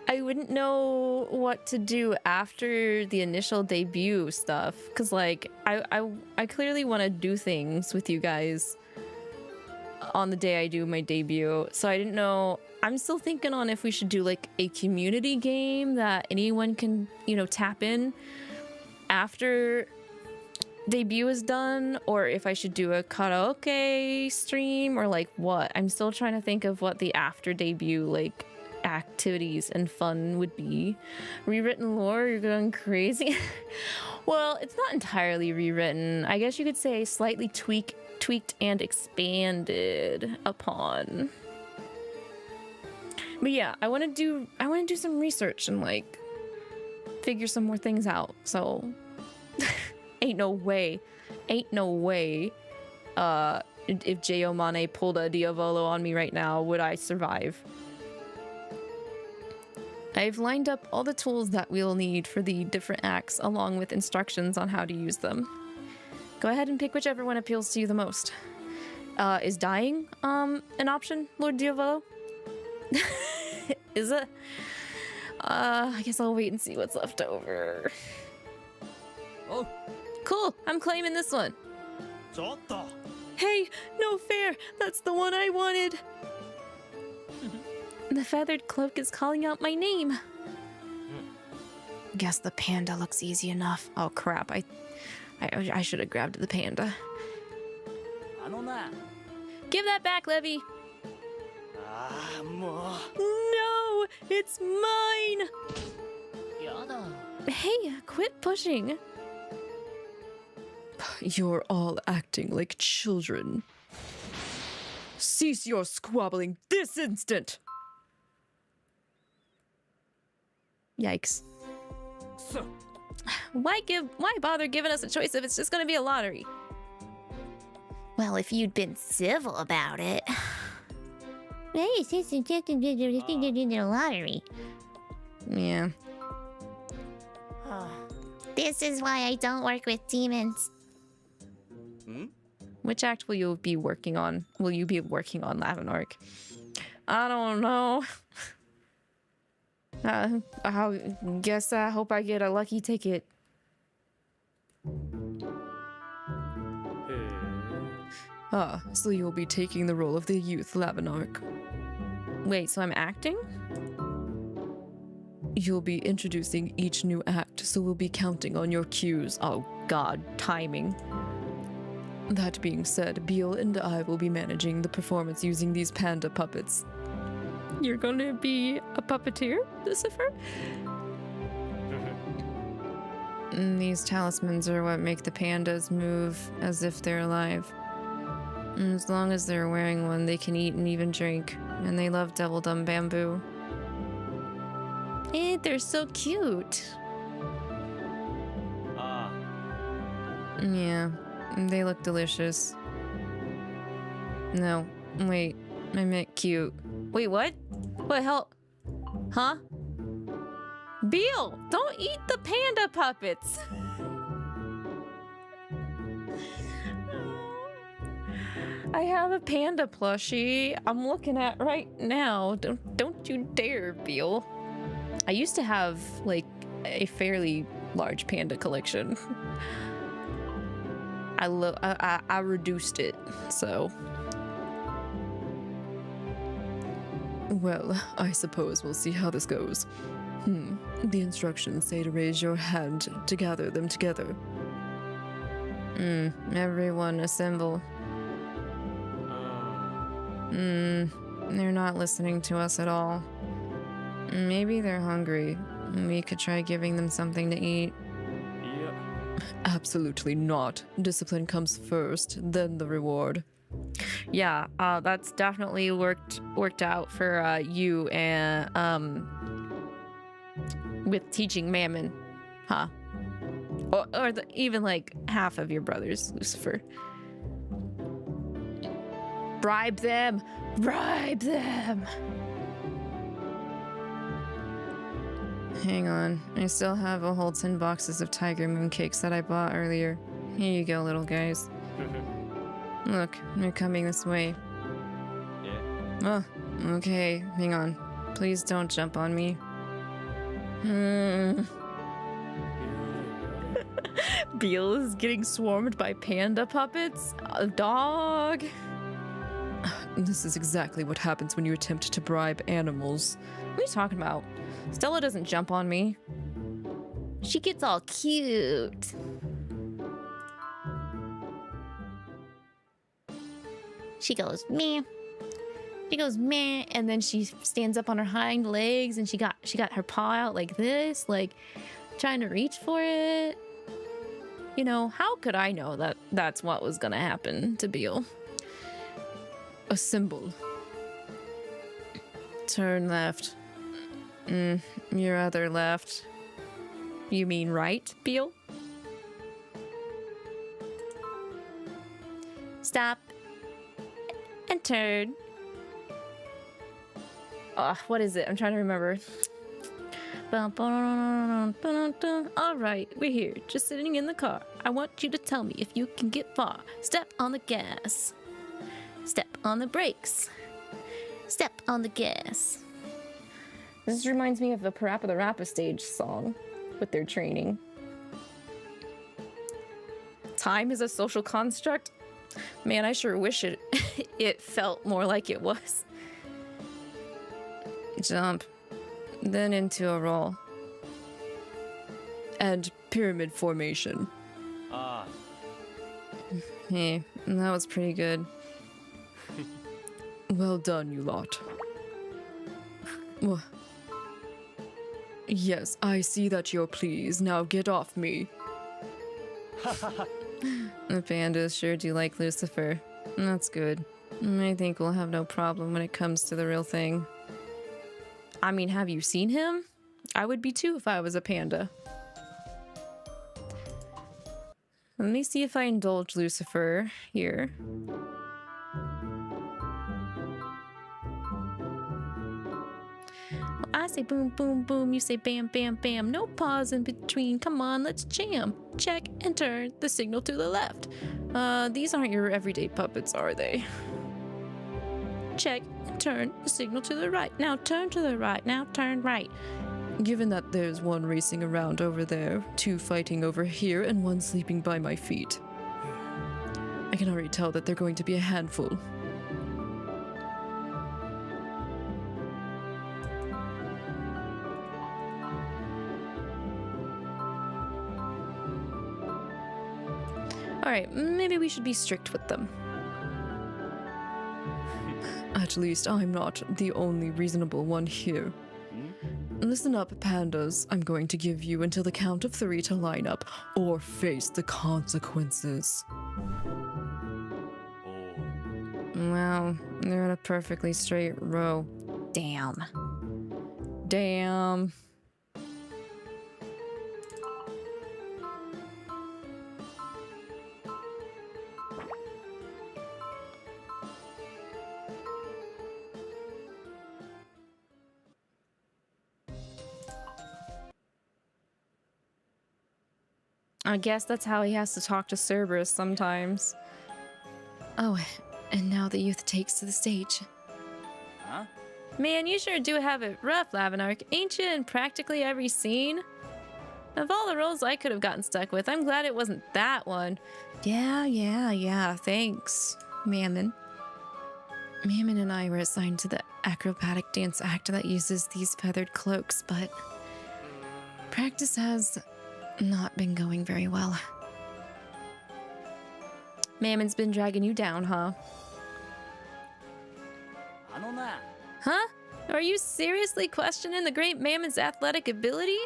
I wouldn't know what to do after the initial debut stuff, because like I clearly want to do things with you guys on the day I do my debut, so I didn't know. I'm still thinking on if we should do like a community game that anyone can, you know, tap in after debut is done, or if I should do a karaoke stream, or like what. I'm still trying to think of what the after debut like activities and fun would be. Rewritten lore, you're going crazy. Well, it's not entirely rewritten. I guess you could say slightly tweaked and expanded upon. But yeah, I want to do some research and like figure some more things out. So ain't no way if J.O. pulled a Diavolo on me right now, would I survive? I've lined up all the tools that we'll need for the different acts, along with instructions on how to use them. Go ahead and pick whichever one appeals to you the most. Is dying an option, Lord Diavolo? Is it? I guess I'll wait and see what's left over. Oh. Cool, I'm claiming this one. Hey, no fair. That's the one I wanted. The feathered cloak is calling out my name. Guess the panda looks easy enough. Oh crap, I should have grabbed the panda. Give that back, Lavi. No, it's mine. Hey, quit pushing. You're all acting like children. Cease your squabbling this instant. Yikes. Why bother giving us a choice if it's just gonna be a lottery? Well, if you'd been civil about it. Hey, it's just a lottery. Yeah. This is why I don't work with demons. Which act will you be working on? Will you be working on, Lavinark? I don't know. I guess I hope I get a lucky ticket. Ah, so you'll be taking the role of the youth, Lavinark. Wait, so I'm acting? You'll be introducing each new act, so we'll be counting on your cues. Oh god, timing. That being said, Beal and I will be managing the performance using these panda puppets. You're gonna be a puppeteer, Lucifer? These talismans are what make the pandas move as if they're alive. As long as they're wearing one, they can eat and even drink. And they love Devildom bamboo. They're so cute. Yeah, they look delicious. No, wait, I meant cute. Wait, what? What hell? Huh? Beal, don't eat the panda puppets. I have a panda plushie I'm looking at right now. Don't you dare, Beal. I used to have like a fairly large panda collection. I reduced it, so. Well, I suppose we'll see how this goes. The instructions say to raise your hand to gather them together. Everyone assemble. They're not listening to us at all. Maybe they're hungry. We could try giving them something to eat. Absolutely not. Discipline comes first, then the reward. Yeah, that's definitely worked out for you and with teaching Mammon, huh? Or even like half of your brothers, Lucifer. Bribe them! Bribe them! Hang on, I still have a whole 10 boxes of tiger moon cakes that I bought earlier. Here you go, little guys. Look, they're coming this way. Yeah. Oh, okay, hang on. Please don't jump on me. Beal is getting swarmed by panda puppets? A dog? This is exactly what happens when you attempt to bribe animals. What are you talking about? Stella doesn't jump on me. She gets all cute. She goes, meh. She goes, meh, and then she stands up on her hind legs and she got her paw out like this, like trying to reach for it. You know, how could I know that that's what was gonna happen to Beal? A symbol. Turn left. Your other left. You mean right, Beal? Stop. And turn. What is it? I'm trying to remember. All right, we're here, just sitting in the car. I want you to tell me if you can get far. Step on the gas. Step on the brakes. Step on the gas. This reminds me of the Parappa the Rappa stage song with their training. Time is a social construct? Man, I sure wish it felt more like it was. Jump. Then into a roll. And pyramid formation. Hey, that was pretty good. Well done, you lot. Yes, I see that you're pleased. Now get off me. The pandas sure do like Lucifer. That's good. I think we'll have no problem when it comes to the real thing. I mean, have you seen him? I would be too if I was a panda. Let me see if I indulge Lucifer here. I say boom, boom, boom. You say bam, bam, bam. No pause in between. Come on, let's jam. Check and turn the signal to the left. These aren't your everyday puppets, are they? Check and turn the signal to the right. Now turn to the right. Now turn right. Given that there's one racing around over there, two fighting over here, and one sleeping by my feet, I can already tell that they're going to be a handful. Alright, maybe we should be strict with them. At least I'm not the only reasonable one here. Listen up, pandas. I'm going to give you until the count of 3 to line up, or face the consequences. Wow, they're in a perfectly straight row. Damn. Damn. I guess that's how he has to talk to Cerberus sometimes. Oh, and now the youth takes to the stage. Huh? Man, you sure do have it rough, Lavinark, ain't you, in practically every scene? Of all the roles I could have gotten stuck with, I'm glad it wasn't that one. Yeah, thanks, Mammon. Mammon and I were assigned to the acrobatic dance act that uses these feathered cloaks, but practice has not been going very well. Mammon's been dragging you down, huh? Huh? Are you seriously questioning the great Mammon's athletic ability?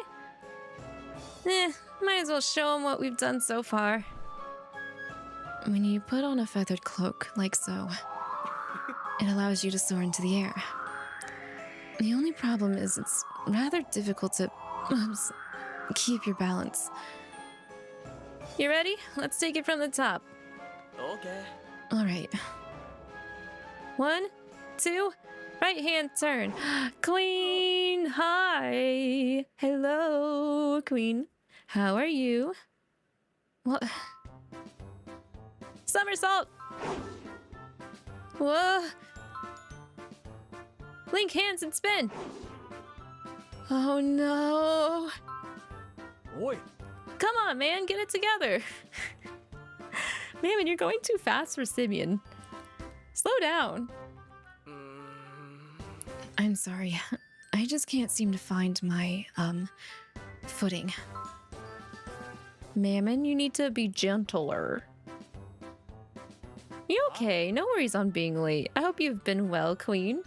Might as well show him what we've done so far. When you put on a feathered cloak, like so, it allows you to soar into the air. The only problem is it's rather difficult to keep your balance. You ready? Let's take it from the top. Okay. All right. 1, 2, right hand turn. Queen, hi. Hello, Queen. How are you? What? Somersault. Whoa. Link hands and spin. Oh no. Oi. Come on, man, get it together. Man, you're going too fast for Simeon. Slow down. I'm sorry. I just can't seem to find my, footing. Mammon, you need to be gentler. You okay? No worries on being late. I hope you've been well, Queen.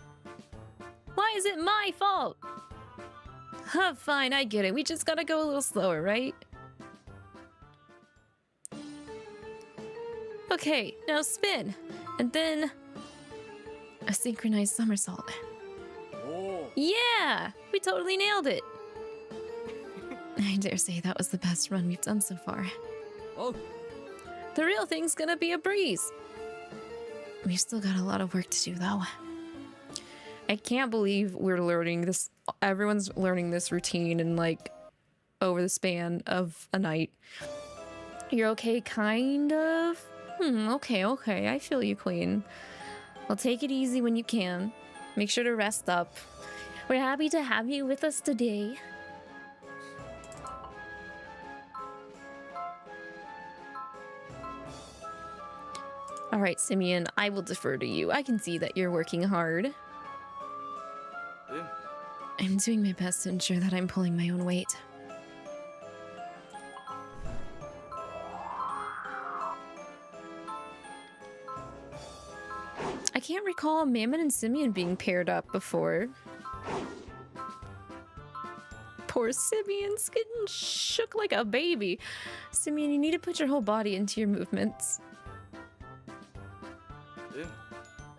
Why is it my fault? Huh, fine, I get it. We just gotta go a little slower, right? Okay, now spin. And then a synchronized somersault. Oh. Yeah! We totally nailed it. I dare say that was the best run we've done so far. Oh. The real thing's gonna be a breeze. We've still got a lot of work to do, though. I can't believe we're learning this. Everyone's learning this routine in like over the span of a night. You're okay, kind of? Okay. I feel you, Queen. Well, take it easy when you can. Make sure to rest up. We're happy to have you with us today. All right, Simeon, I will defer to you. I can see that you're working hard. I'm doing my best to ensure that I'm pulling my own weight. I can't recall Mammon and Simeon being paired up before. Poor Simeon's getting shook like a baby. Simeon, you need to put your whole body into your movements.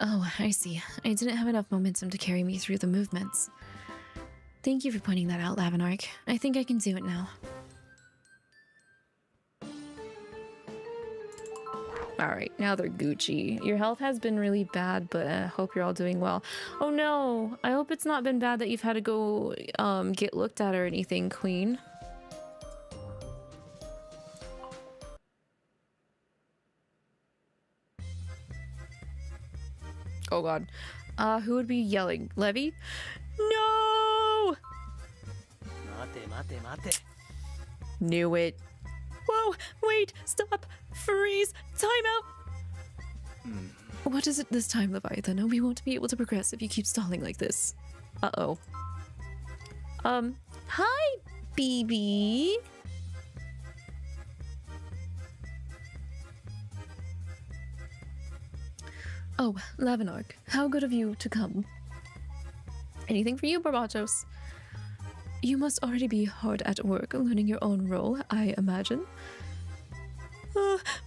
Oh, I see. I didn't have enough momentum to carry me through the movements. Thank you for pointing that out, Lavinark. I think I can do it now. Alright, now they're Gucci. Your health has been really bad, but I hope you're all doing well. Oh no! I hope it's not been bad that you've had to go get looked at or anything, Queen. Oh god. Who would be yelling? Levy? No! Mate. Knew it. Whoa! Wait! Stop! Freeze! Time out! What is it this time, Leviathan? We won't be able to progress if you keep stalling like this. Uh-oh. Hi, BB! Oh, Lavinark, how good of you to come. Anything for you, Barbatos? You must already be hard at work learning your own role, I imagine.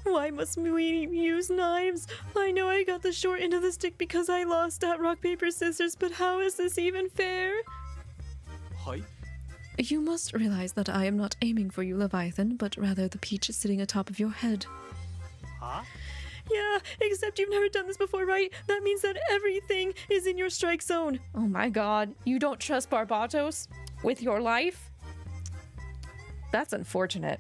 Why must we use knives? I know I got the short end of the stick because I lost at rock, paper, scissors, but how is this even fair? Hi. You must realize that I am not aiming for you, Leviathan, but rather the peach sitting atop of your head. Huh? Yeah, except you've never done this before, right? That means that everything is in your strike zone. Oh my god, you don't trust Barbatos with your life? That's unfortunate.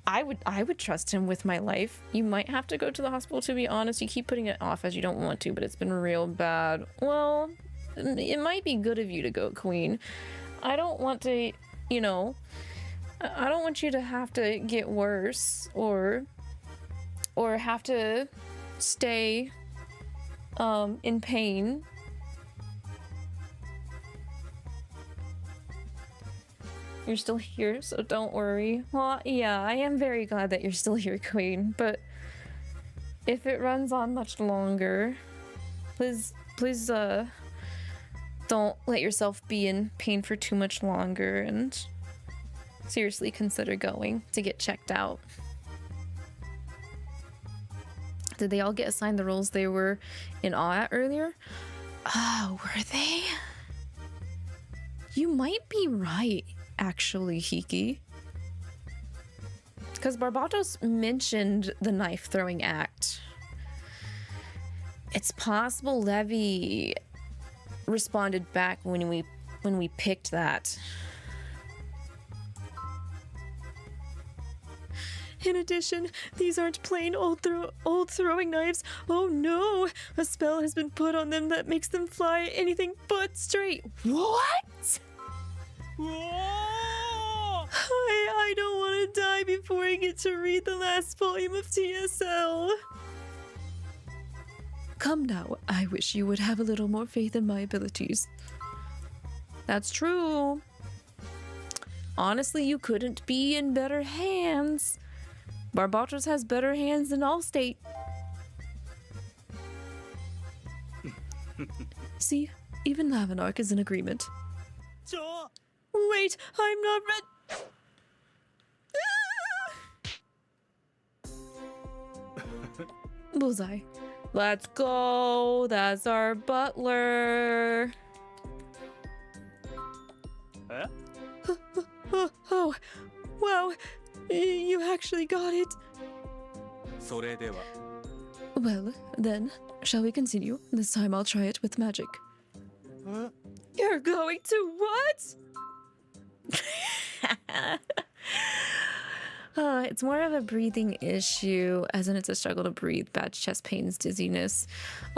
I would trust him with my life. You might have to go to the hospital, to be honest. You keep putting it off as you don't want to, but it's been real bad. Well, it might be good of you to go, Queen. I don't want to, you know, I don't want you to have to get worse or have to stay in pain. You're still here, so don't worry. Well, yeah, I am very glad that you're still here, Queen, but if it runs on much longer, please don't let yourself be in pain for too much longer, and seriously consider going to get checked out. Did they all get assigned the roles they were in awe at earlier? Oh, were they? You might be right, actually, Hiki. Because Barbatos mentioned the knife throwing act. It's possible Lavi responded back when we picked that. In addition, these aren't plain old throwing knives. Oh no! A spell has been put on them that makes them fly anything but straight. What? I don't want to die before I get to read the last volume of TSL. Come now, I wish you would have a little more faith in my abilities. That's true. Honestly, you couldn't be in better hands. Barbatos has better hands than Allstate. See, even Lavinark is in agreement. Wait, I'm not ready. Bullseye. Let's go. That's our butler. Huh? Oh, wow. You actually got it. それでは Well, then, shall we continue? This time I'll try it with magic. You're going to what? It's more of a breathing issue, as in it's a struggle to breathe, bad chest pains, dizziness.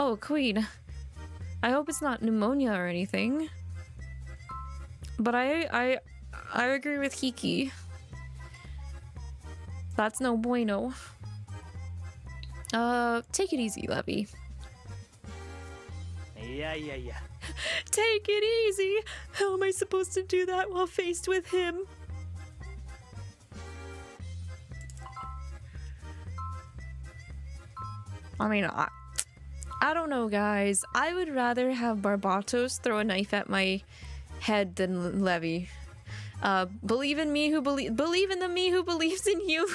Oh, Queen. I hope it's not pneumonia or anything. But I agree with Hiki. That's no bueno. Take it easy, Lavi. いやいやいや Take it easy! How am I supposed to do that while faced with him? I mean, I don't know, guys. I would rather have Barbatos throw a knife at my head than Levi. Believe in me who believe in the me who believes in you.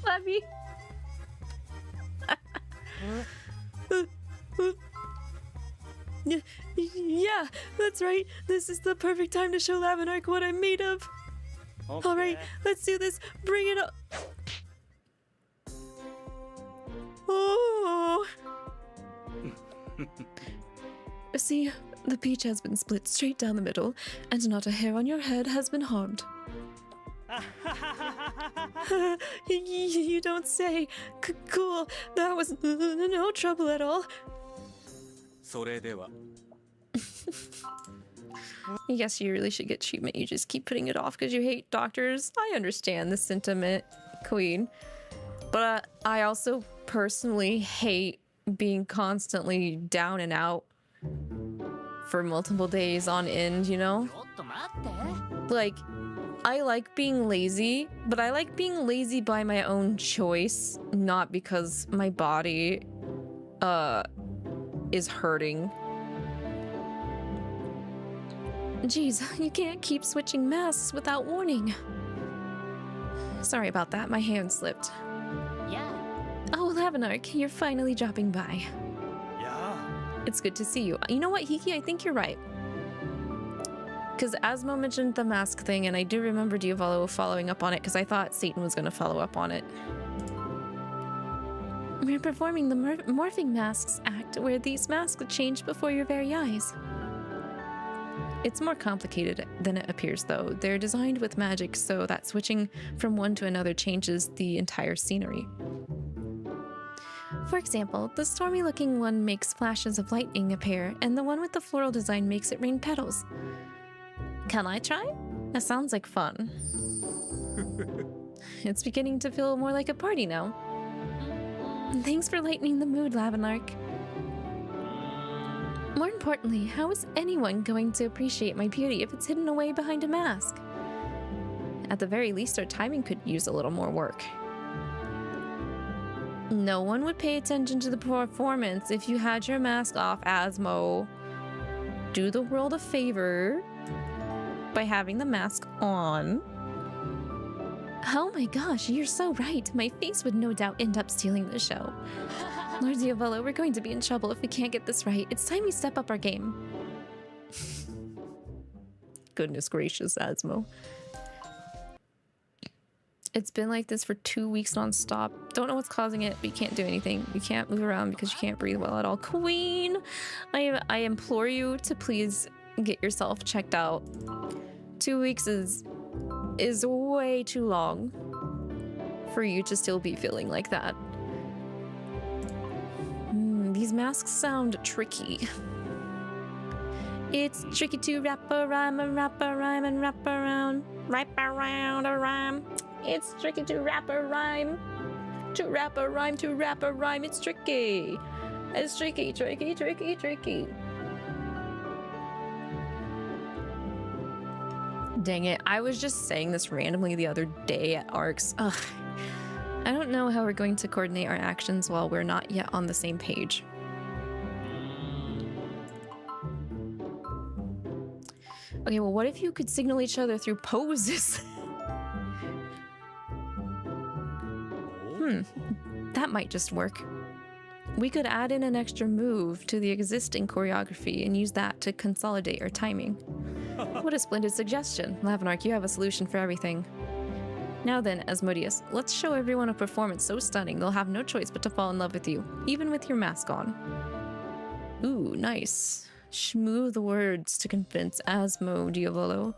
Levi. Yeah, that's right. This is the perfect time to show Lavinark what I'm made of. Okay. All right, let's do this. Bring it up. Oh. See, the peach has been split straight down the middle, and not a hair on your head has been harmed. You don't say. Cool. That was no trouble at all. それでは Yes, you really should get treatment. You just keep putting it off because you hate doctors. I understand the sentiment, Queen. But I also personally hate being constantly down and out for multiple days on end, you know? Like, I like being lazy, but I like being lazy by my own choice, not because my body, is hurting. Jeez, you can't keep switching masks without warning. Sorry about that, my hand slipped. Yeah. Oh, Lavinark, you're finally dropping by. いや It's good to see you. You know what, Hiki, I think you're right. Because Asmo mentioned the mask thing, and I do remember Diavolo following up on it, because I thought Satan was going to follow up on it. We're performing the Morphing Masks act, where these masks change before your very eyes. It's more complicated than it appears, though. They're designed with magic so that switching from one to another changes the entire scenery. For example, the stormy-looking one makes flashes of lightning appear, and the one with the floral design makes it rain petals. Can I try? That sounds like fun. It's beginning to feel more like a party now. Thanks for lightening the mood, Lavinark. More importantly, how is anyone going to appreciate my beauty if it's hidden away behind a mask? At the very least, our timing could use a little more work. No one would pay attention to the performance if you had your mask off, Asmo. Do the world a favor by having the mask on. Oh my gosh, you're so right. My face would no doubt end up stealing the show. Lord Diavolo, we're going to be in trouble if we can't get this right. It's time we step up our game. Goodness gracious, Asmo. It's been like this for 2 weeks nonstop. Don't know what's causing it, but you can't do anything. You can't move around because you can't breathe well at all. Queen, I implore you to please get yourself checked out. 2 weeks is way too long for you to still be feeling like that. These masks sound tricky. It's tricky to wrap a rhyme and wrap a rhyme and wrap around a rhyme. It's tricky to wrap a rhyme. To wrap a rhyme, to wrap a rhyme. It's tricky. It's tricky, tricky, tricky, tricky. Dang it. I was just saying this randomly the other day at ARCs. Ugh. I don't know how we're going to coordinate our actions while we're not yet on the same page. Okay, well, what if you could signal each other through poses? That might just work. We could add in an extra move to the existing choreography and use that to consolidate our timing. What a splendid suggestion. Lavinark, you have a solution for everything. Now then, Asmodeus, let's show everyone a performance so stunning they'll have no choice but to fall in love with you, even with your mask on. Ooh, nice. Smooth words to convince Asmo Diavolo.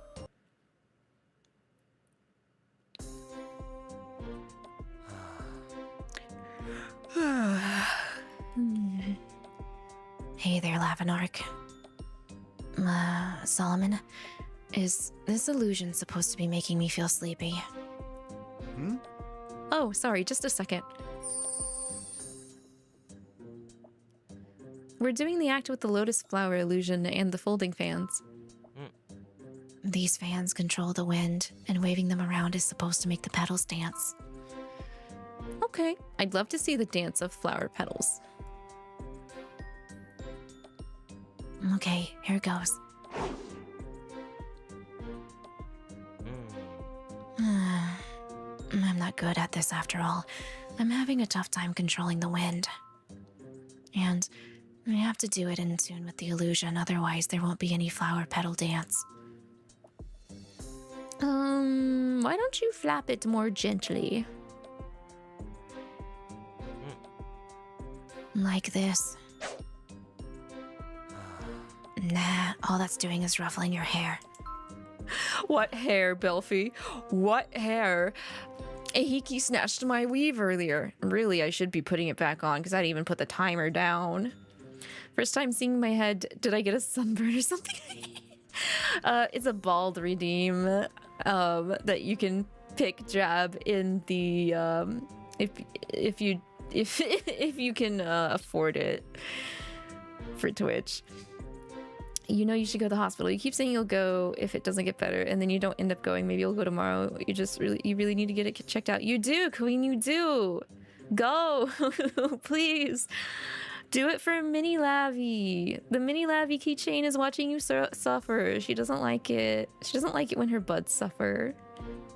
Hey there, Lavinark. Solomon, is this illusion supposed to be making me feel sleepy? Oh, sorry, just a second. We're doing the act with the lotus flower illusion and the folding fans. These fans control the wind, and waving them around is supposed to make the petals dance. Okay, I'd love to see the dance of flower petals. Okay, here goes. I'm not good at this after all. I'm having a tough time controlling the wind. And I have to do it in tune with the illusion, otherwise there won't be any flower petal dance. Why don't you flap it more gently? Like this. Nah, all that's doing is ruffling your hair. What hair, Belfie? What hair? 𝐒𝐿𝐒 snatched my weave earlier. Really, I should be putting it back on because I didn't even put the timer down. First time seeing my head, did I get a sunburn or something? It's a bald redeem that you can pick jab in the if you can afford it for Twitch. You know you should go to the hospital. You keep saying you'll go if it doesn't get better, and then you don't end up going. Maybe you'll go tomorrow. You really need to get it checked out. You do, Queen, you do. Go, please. Do it for Mini Lavi. The Mini Lavi keychain is watching you suffer. She doesn't like it. She doesn't like it when her buds suffer.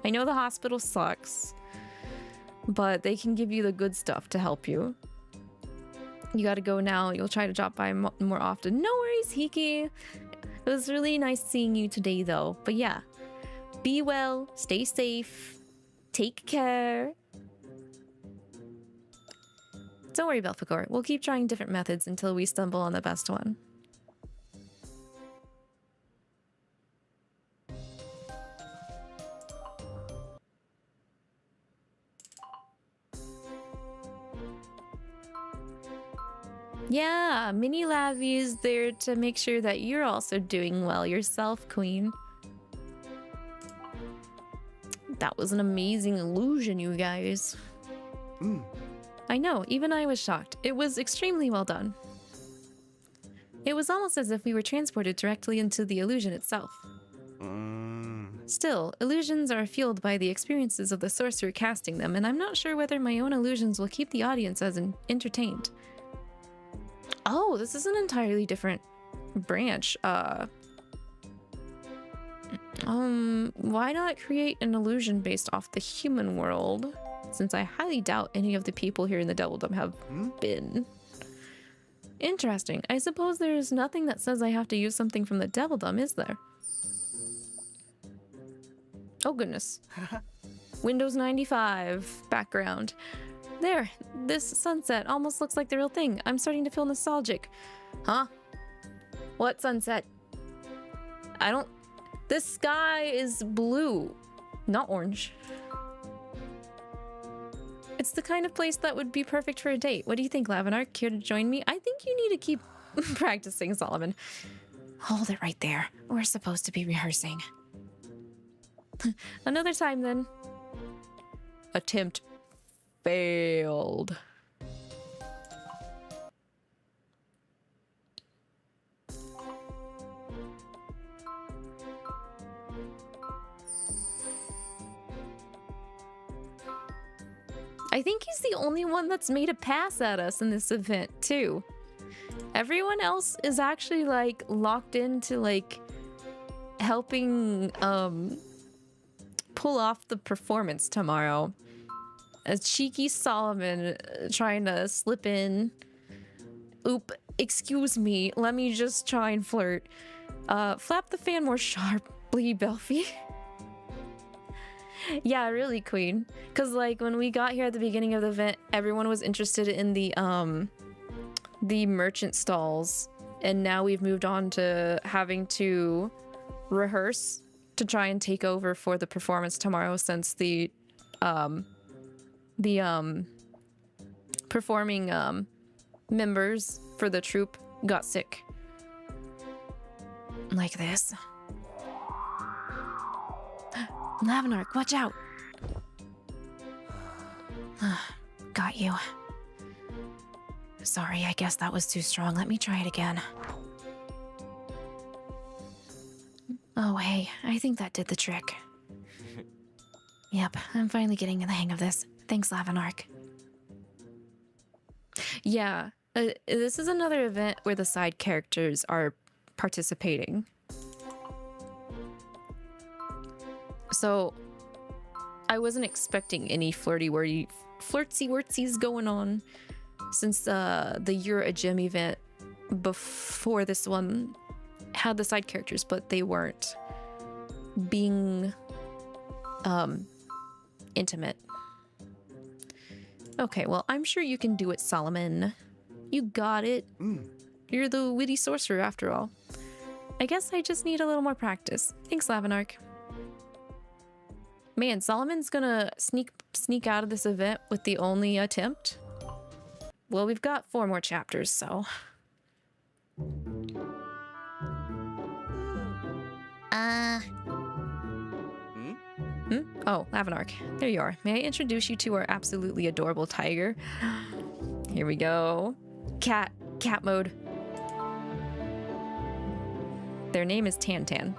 I know the hospital sucks, but they can give you the good stuff to help you. You gotta go now. You'll try to drop by more often. No worries, 𝐒𝐿𝐒. It was really nice seeing you today, though. But yeah, be well, stay safe, take care. Don't worry, Belphegor. We'll keep trying different methods until we stumble on the best one. Yeah, Mini Lavi is there to make sure that you're also doing well yourself, Queen. That was an amazing illusion, you guys. I know, even I was shocked. It was extremely well done. It was almost as if we were transported directly into the illusion itself. Still, illusions are fueled by the experiences of the sorcerer casting them, and I'm not sure whether my own illusions will keep the audience as entertained. Oh, this is an entirely different branch. Why not create an illusion based off the human world? Since I highly doubt any of the people here in the Devildom have been. Interesting. I suppose there's nothing that says I have to use something from the Devildom, is there? Oh, goodness. Windows 95 background. There, this sunset almost looks like the real thing. I'm starting to feel nostalgic. Huh? What sunset? I don't... This sky is blue, not orange. It's the kind of place that would be perfect for a date. What do you think, Lavinar? Care to join me? I think you need to keep practicing, Solomon. Hold it right there. We're supposed to be rehearsing. Another time, then. Attempt failed. I think he's the only one that's made a pass at us in this event, too. Everyone else is actually, like, locked into, like, helping, pull off the performance tomorrow. A cheeky Solomon trying to slip in. Oop, excuse me, let me just try and flirt. Flap the fan more sharply, Belfie. Yeah, really, Queen. Because, like, when we got here at the beginning of the event, everyone was interested in the merchant stalls. And now we've moved on to having to rehearse to try and take over for the performance tomorrow since the performing members for the troupe got sick. Like this. Lavinark, watch out! Got you. Sorry, I guess that was too strong. Let me try it again. Oh, hey, I think that did the trick. Yep, I'm finally getting the hang of this. Thanks, Lavinark. Yeah, this is another event where the side characters are participating. So, I wasn't expecting any flirtsy-wortsies going on since the You're a Gem event before this one had the side characters, but they weren't being intimate. Okay, well, I'm sure you can do it, Solomon. You got it. You're the witty sorcerer after all. I guess I just need a little more practice. Thanks, Lavinark. Man, Solomon's gonna sneak out of this event with the only attempt. Well, we've got 4 more chapters, so... Oh, Lavinark. There you are. May I introduce you to our absolutely adorable tiger? Here we go. Cat mode. Their name is Tantan.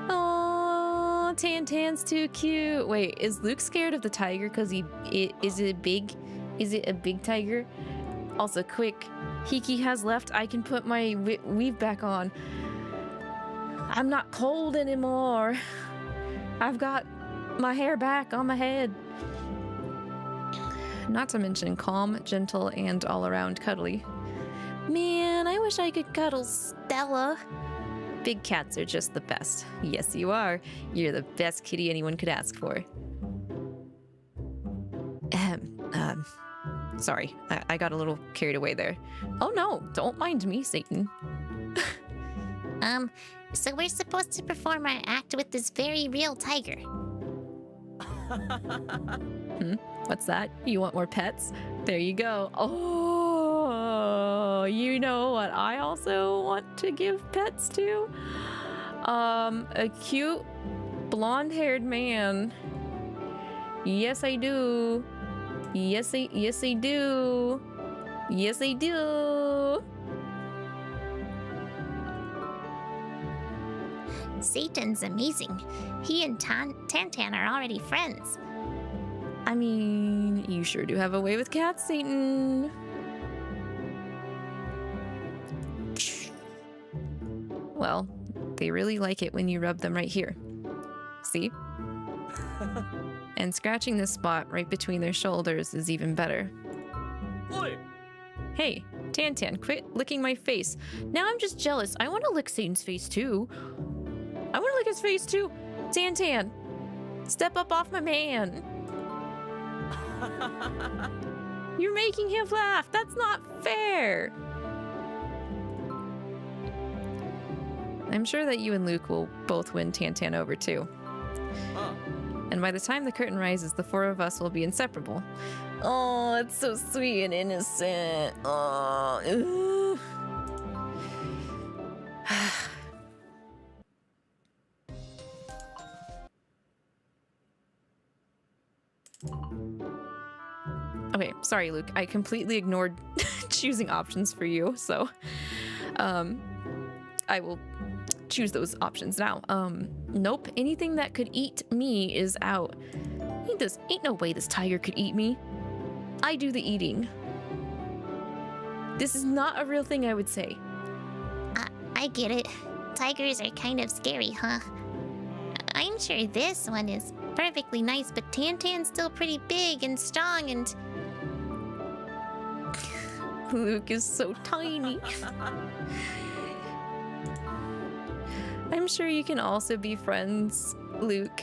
Oh, Tantan's too cute. Wait, is Luke scared of the tiger because is it big? Is it a big tiger? Also, quick, Hiki has left. I can put my weave back on. I'm not cold anymore. I've got my hair back on my head. Not to mention calm, gentle, and all around cuddly. Man, I wish I could cuddle Stella. Big cats are just the best. Yes, you are. You're the best kitty anyone could ask for. Sorry, I got a little carried away there. Oh no, don't mind me, Satan. So we're supposed to perform our act with this very real tiger. What's that? You want more pets? There you go. Oh, you know what I also want to give pets to? A cute blonde-haired man. Yes, I do. Yes, I do. Yes, I do. Satan's amazing. He and Tantan are already friends. I mean, you sure do have a way with cats, Satan. Well, they really like it when you rub them right here. See? And scratching this spot right between their shoulders is even better. Oi! Hey, Tantan, quit licking my face. Now I'm just jealous. I want to lick Satan's face too. I want to lick his face too. Tantan. Step up off my man. You're making him laugh. That's not fair. I'm sure that you and Luke will both win Tantan over too. And by the time the curtain rises, the four of us will be inseparable. Oh, it's so sweet and innocent. Oh, okay, sorry, Luke. I completely ignored choosing options for you, so I will choose those options now. Nope. Anything that could eat me is out. Ain't no way this tiger could eat me. I do the eating. This is not a real thing, I would say. I get it. Tigers are kind of scary, huh? I'm sure this one is perfectly nice, but Tantan's still pretty big and strong and... Luke is so tiny. I'm sure you can also be friends, Luke.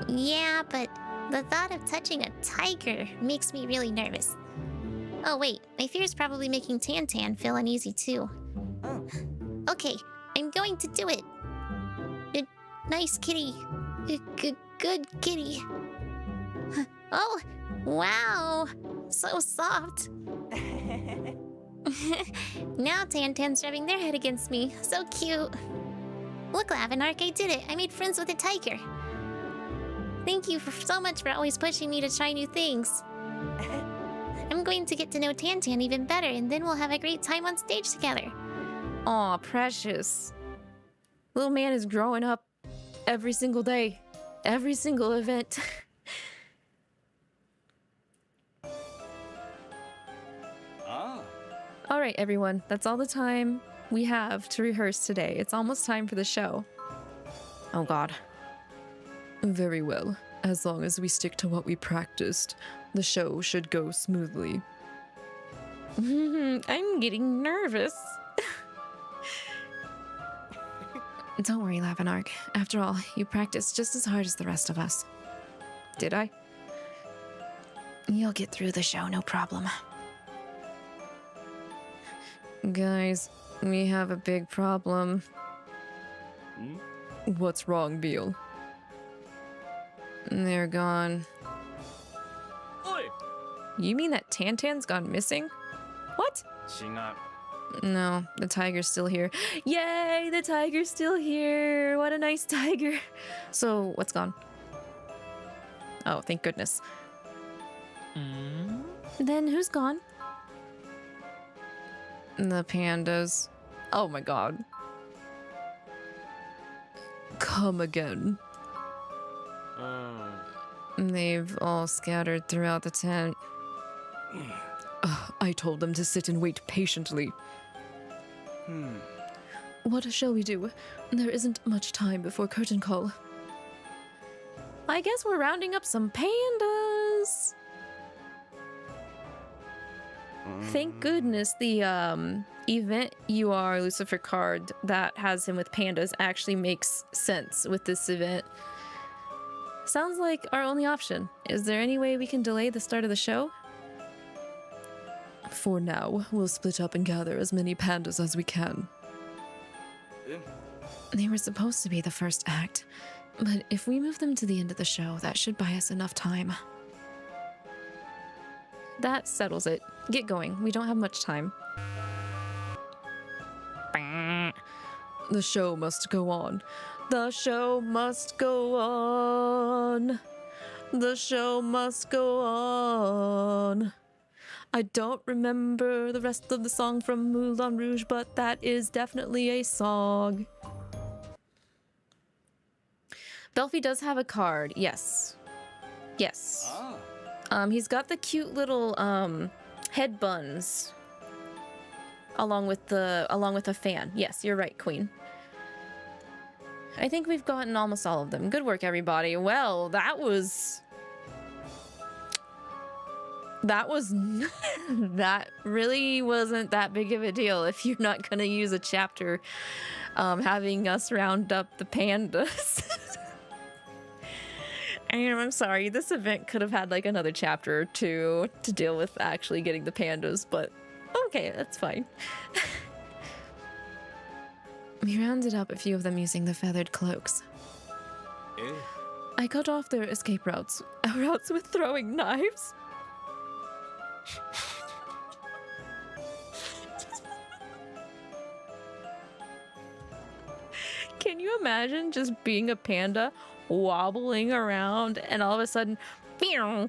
Yeah, but the thought of touching a tiger makes me really nervous. Oh wait, my fear is probably making Tantan feel uneasy too. Okay, I'm going to do it. Nice kitty. Good kitty. Oh, wow. So soft. Now Tantan's rubbing their head against me. So cute. Look, VTuber, I did it. I made friends with a tiger. Thank you so much for always pushing me to try new things. I'm going to get to know Tantan even better, and then we'll have a great time on stage together. Aw, precious. Little man is growing up every single day. Every single event. All right, everyone. That's all the time we have to rehearse today. It's almost time for the show. Oh, God. Very well. As long as we stick to what we practiced, the show should go smoothly. I'm getting nervous. Don't worry, VTuber. After all, you practiced just as hard as the rest of us. Did I? You'll get through the show, no problem. Guys, we have a big problem. What's wrong, Beal? They're gone. Oi! You mean that Tantan's gone missing? What? No, the tiger's still here. Yay, the tiger's still here. What a nice tiger. So, what's gone? Oh, thank goodness. Then who's gone? The pandas. Oh my god. Come again. They've all scattered throughout the tent. I told them to sit and wait patiently. What shall we do? There isn't much time before curtain call. I guess we're rounding up some pandas. Thank goodness the event you are Lucifer card that has him with pandas actually makes sense with this event. Sounds like our only option. Is there any way we can delay the start of the show? For now, we'll split up and gather as many pandas as we can. They were supposed to be the first act, but if we move them to the end of the show, that should buy us enough time. That settles it. Get going. We don't have much time. The show must go on. The show must go on. The show must go on. I don't remember the rest of the song from Moulin Rouge, but that is definitely a song. Belfie does have a card. Yes. Yes. He's got the cute little head buns along with a fan. Yes, you're right, Queen. I think we've gotten almost all of them. Good work, everybody. Well, that was That was that really wasn't that big of a deal if you're not gonna use a chapter having us round up the pandas. And I'm sorry, this event could have had like another chapter or two to deal with actually getting the pandas, but okay, that's fine. We rounded up a few of them using the feathered cloaks. I cut off their escape routes with throwing knives. Can you imagine just being a panda wobbling around and all of a sudden a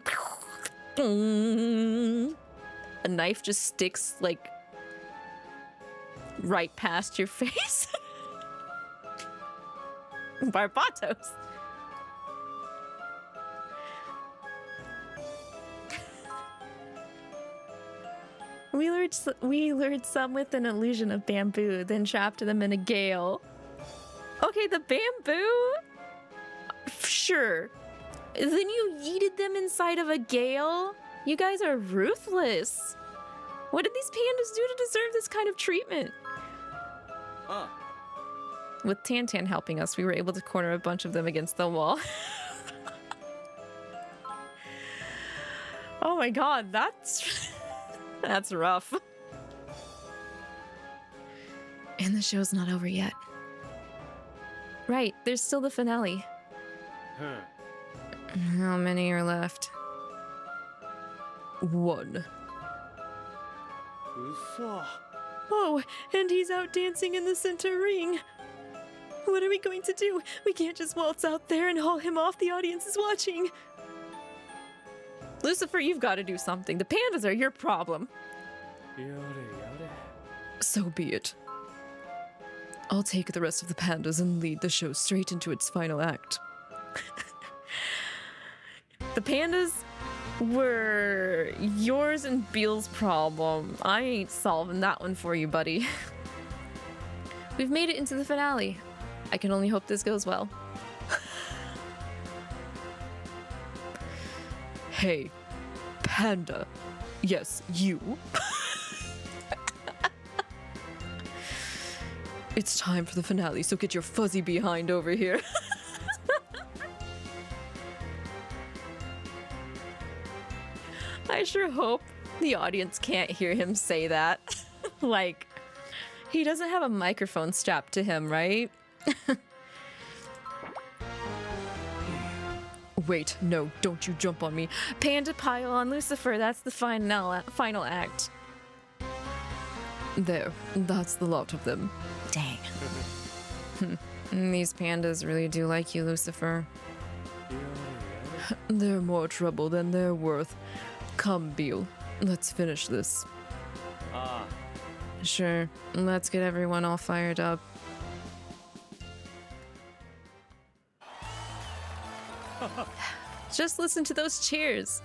knife just sticks like right past your face? Barbatos. We lured some with an illusion of bamboo, then trapped them in a gale. Okay, the bamboo? Sure. Then you yeeted them inside of a gale? You guys are ruthless. What did these pandas do to deserve this kind of treatment? With Tantan helping us, we were able to corner a bunch of them against the wall. Oh my god, that's rough. And the show's not over yet. Right, there's still the finale. How many are left? 1. Oh, and he's out dancing in the center ring. What are we going to do? We can't just waltz out there and haul him off. The audience is watching. Lucifer, you've got to do something. The pandas are your problem. So be it. I'll take the rest of the pandas and lead the show straight into its final act. The pandas were yours and Beal's problem. I ain't solving that one for you, buddy. We've made it into the finale. I can only hope this goes well. Hey, panda. Yes, you. It's time for the finale, so get your fuzzy behind over here. I sure hope the audience can't hear him say that. Like, he doesn't have a microphone strapped to him, right? Wait, no, don't you jump on me. Panda pile on Lucifer, that's the final act. There, that's the lot of them. Dang. These pandas really do like you, Lucifer. They're more trouble than they're worth. Come, Beal, let's finish this. Sure, let's get everyone all fired up. Just listen to those cheers.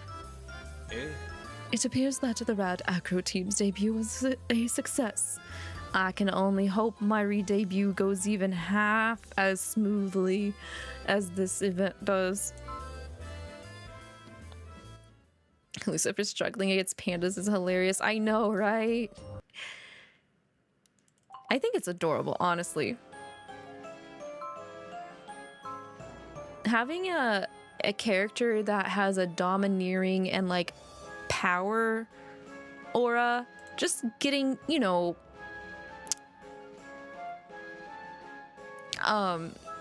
It appears that the RAD Acro team's debut was a success. I can only hope my re-debut goes even half as smoothly as this event does. Lucifer struggling against pandas is hilarious. I know, right? I think it's adorable, honestly. Having a character that has a domineering and like power aura, just getting, you know,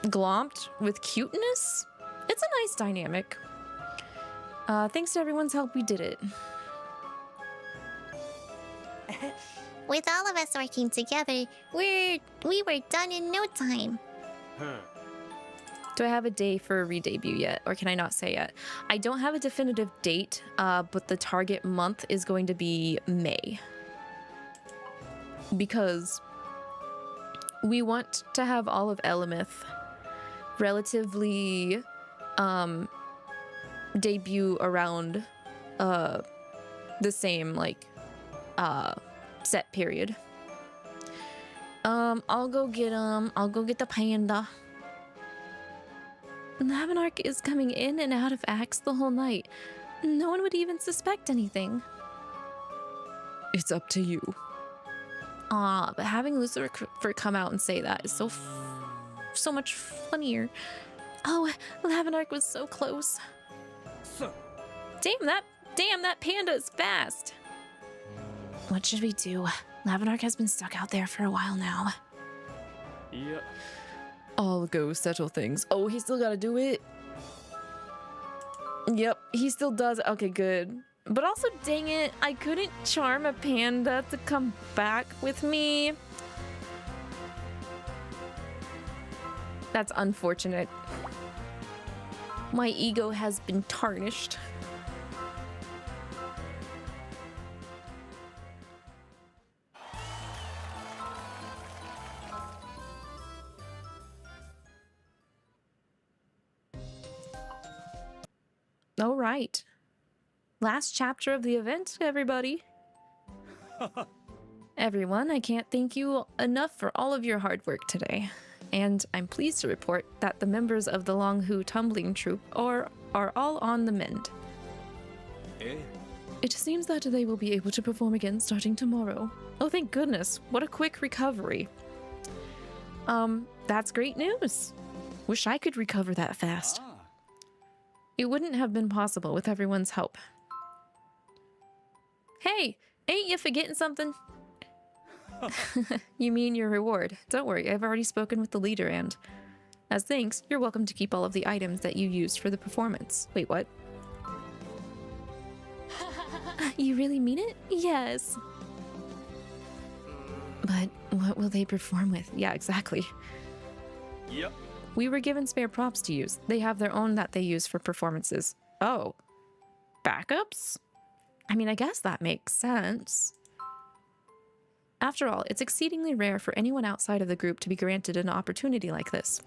glomped with cuteness. It's a nice dynamic. Thanks to everyone's help, we did it. With all of us working together, we were done in no time. Do I have a day for a re-debut yet, or can I not say yet? I don't have a definitive date, but the target month is going to be May. Because we want to have all of 𝐿𝐿 relatively debut around the same like set period. I'll go get the panda. Lavinark is coming in and out of acts the whole night. No one would even suspect anything. It's up to you. But having Lucifer come out and say that is so much funnier. Oh, Lavinark was so close. Damn, that panda is fast. What should we do? Lavinark has been stuck out there for a while now. Yeah. I'll go settle things. Oh, he still gotta do it? Yep, he still does. Okay, good. But also, dang it, I couldn't charm a panda to come back with me. That's unfortunate. My ego has been tarnished. All right. Last chapter of the event, everybody. Everyone, I can't thank you enough for all of your hard work today. And I'm pleased to report that the members of the Longhu Tumbling Troupe are all on the mend. It seems that they will be able to perform again starting tomorrow. Oh, thank goodness. What a quick recovery. That's great news. Wish I could recover that fast. It wouldn't have been possible with everyone's help. Hey, ain't you forgetting something? You mean your reward. Don't worry, I've already spoken with the leader and, as thanks, you're welcome to keep all of the items that you used for the performance. Wait, what? You really mean it? Yes. But what will they perform with? Yeah, exactly. Yep. We were given spare props to use. They have their own that they use for performances. Oh. Backups? I mean, I guess that makes sense. After all, it's exceedingly rare for anyone outside of the group to be granted an opportunity like this.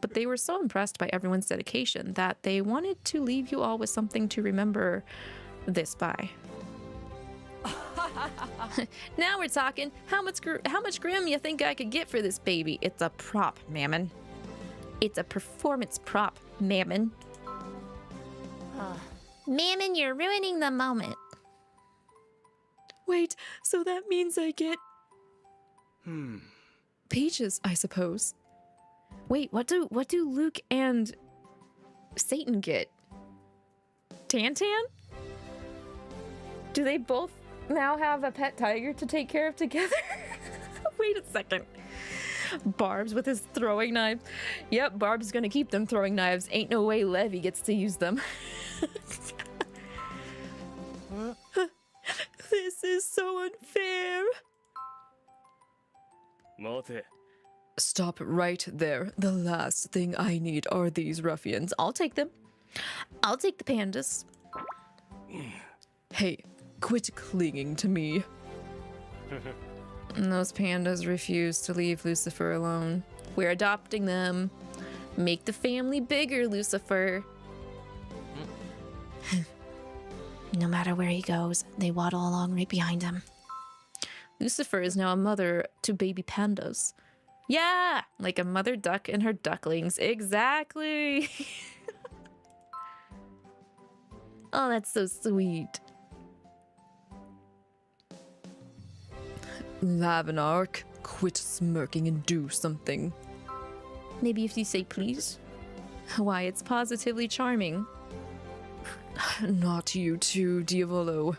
But they were so impressed by everyone's dedication that they wanted to leave you all with something to remember this by. Now we're talking. How much grim you think I could get for this baby? It's a prop, Mammon. It's a performance prop, Mammon. Mammon, you're ruining the moment. Wait, so that means I get... pages, I suppose. Wait, what do Luke and Satan get? Tantan? Do they both now have a pet tiger to take care of together? Wait a second. Barbs with his throwing knife. Yep, Barb's gonna keep them throwing knives. Ain't no way Lavi gets to use them. This is so unfair. Mate. Stop right there. The last thing I need are these ruffians. I'll take them. I'll take the pandas. Hey, quit clinging to me. And those pandas refuse to leave Lucifer alone. We're adopting them. Make the family bigger, Lucifer. No matter where he goes, they waddle along right behind him. Lucifer is now a mother to baby pandas. Yeah, like a mother duck and her ducklings. Exactly. Oh, that's so sweet. Lavinark, quit smirking and do something. Maybe if you say please. Why, it's positively charming. Not you too, Devildom.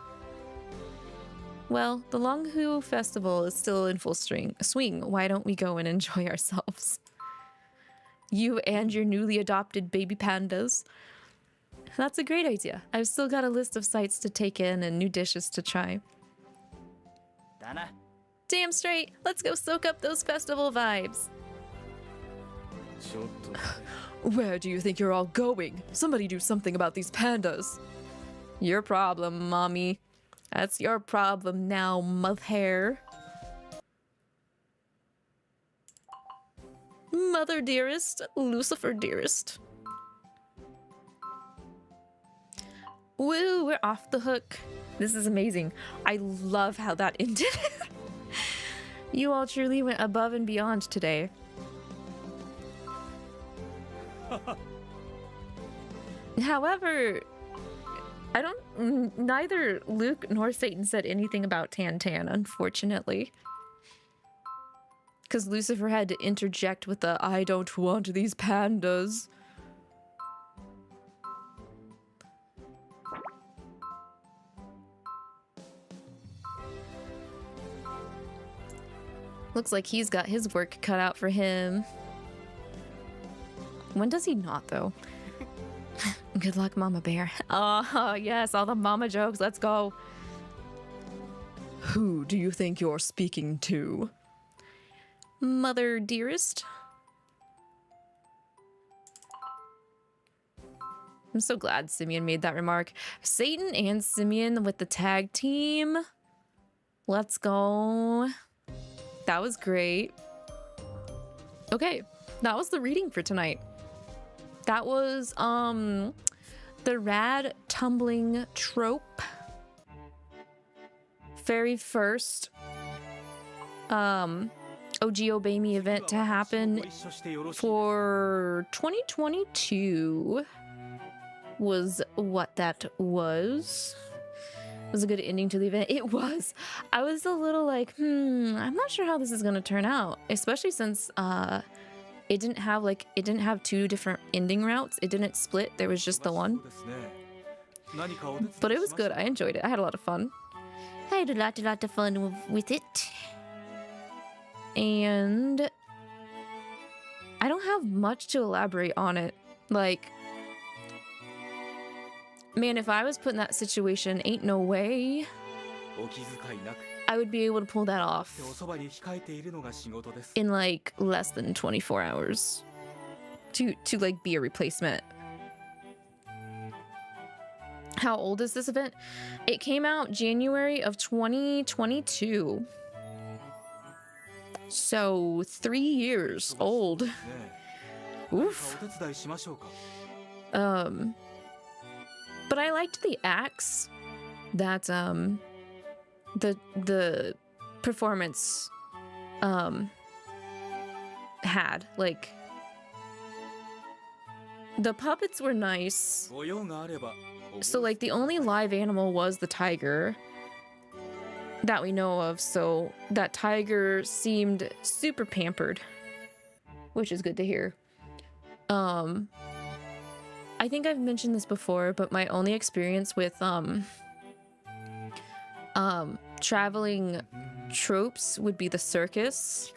Well, the Longhu Festival is still in full swing. Why don't we go and enjoy ourselves? You and your newly adopted baby pandas. That's a great idea. I've still got a list of sights to take in and new dishes to try. Dana. Damn straight. Let's go soak up those festival vibes. Where do you think you're all going? Somebody do something about these pandas. Your problem, mommy. That's your problem now, mother. Mother dearest, Lucifer dearest. Woo, we're off the hook. This is amazing. I love how that ended. You all truly went above and beyond today. However, I don't. Neither Luke nor Satan said anything about Tan, unfortunately. Because Lucifer had to interject with the "I don't want these pandas." Looks like he's got his work cut out for him. When does he not, though? Good luck, Mama Bear. Oh, yes, all the mama jokes. Let's go. Who do you think you're speaking to? Mother dearest. I'm so glad Simeon made that remark. Satan and Simeon with the tag team. Let's go. That was great. Okay, that was the reading for tonight. That was the RAD Tumbling Troupe. Very first OG Obey Me event to happen for 2022 was what that was. It was a good ending to the event. It was. I was a little like, I'm not sure how this is gonna turn out, especially since it didn't have two different ending routes. It didn't split. There was just the one. But it was good. I enjoyed it. I had a lot of fun. I had a lot of fun with it. And I don't have much to elaborate on it. Like, man, if I was put in that situation, ain't no way I would be able to pull that off in like less than 24 hours to like be a replacement. How old is this event? It came out January of 2022. So 3 years old. Oof. But I liked the acts that the performance had. Like, the puppets were nice. So like the only live animal was the tiger that we know of, so that tiger seemed super pampered, which is good to hear. I think I've mentioned this before, but my only experience with traveling tropes would be the circus.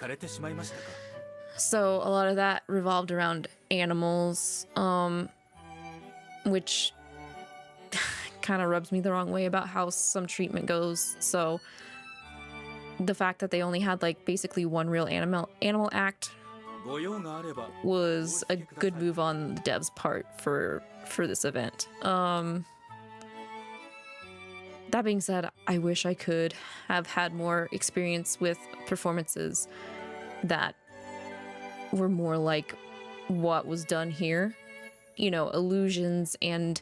So a lot of that revolved around animals, which kind of rubs me the wrong way about how some treatment goes. So the fact that they only had like basically one real animal act was a good move on the devs' part for this event. That being said, I wish I could have had more experience with performances that were more like what was done here. You know, illusions and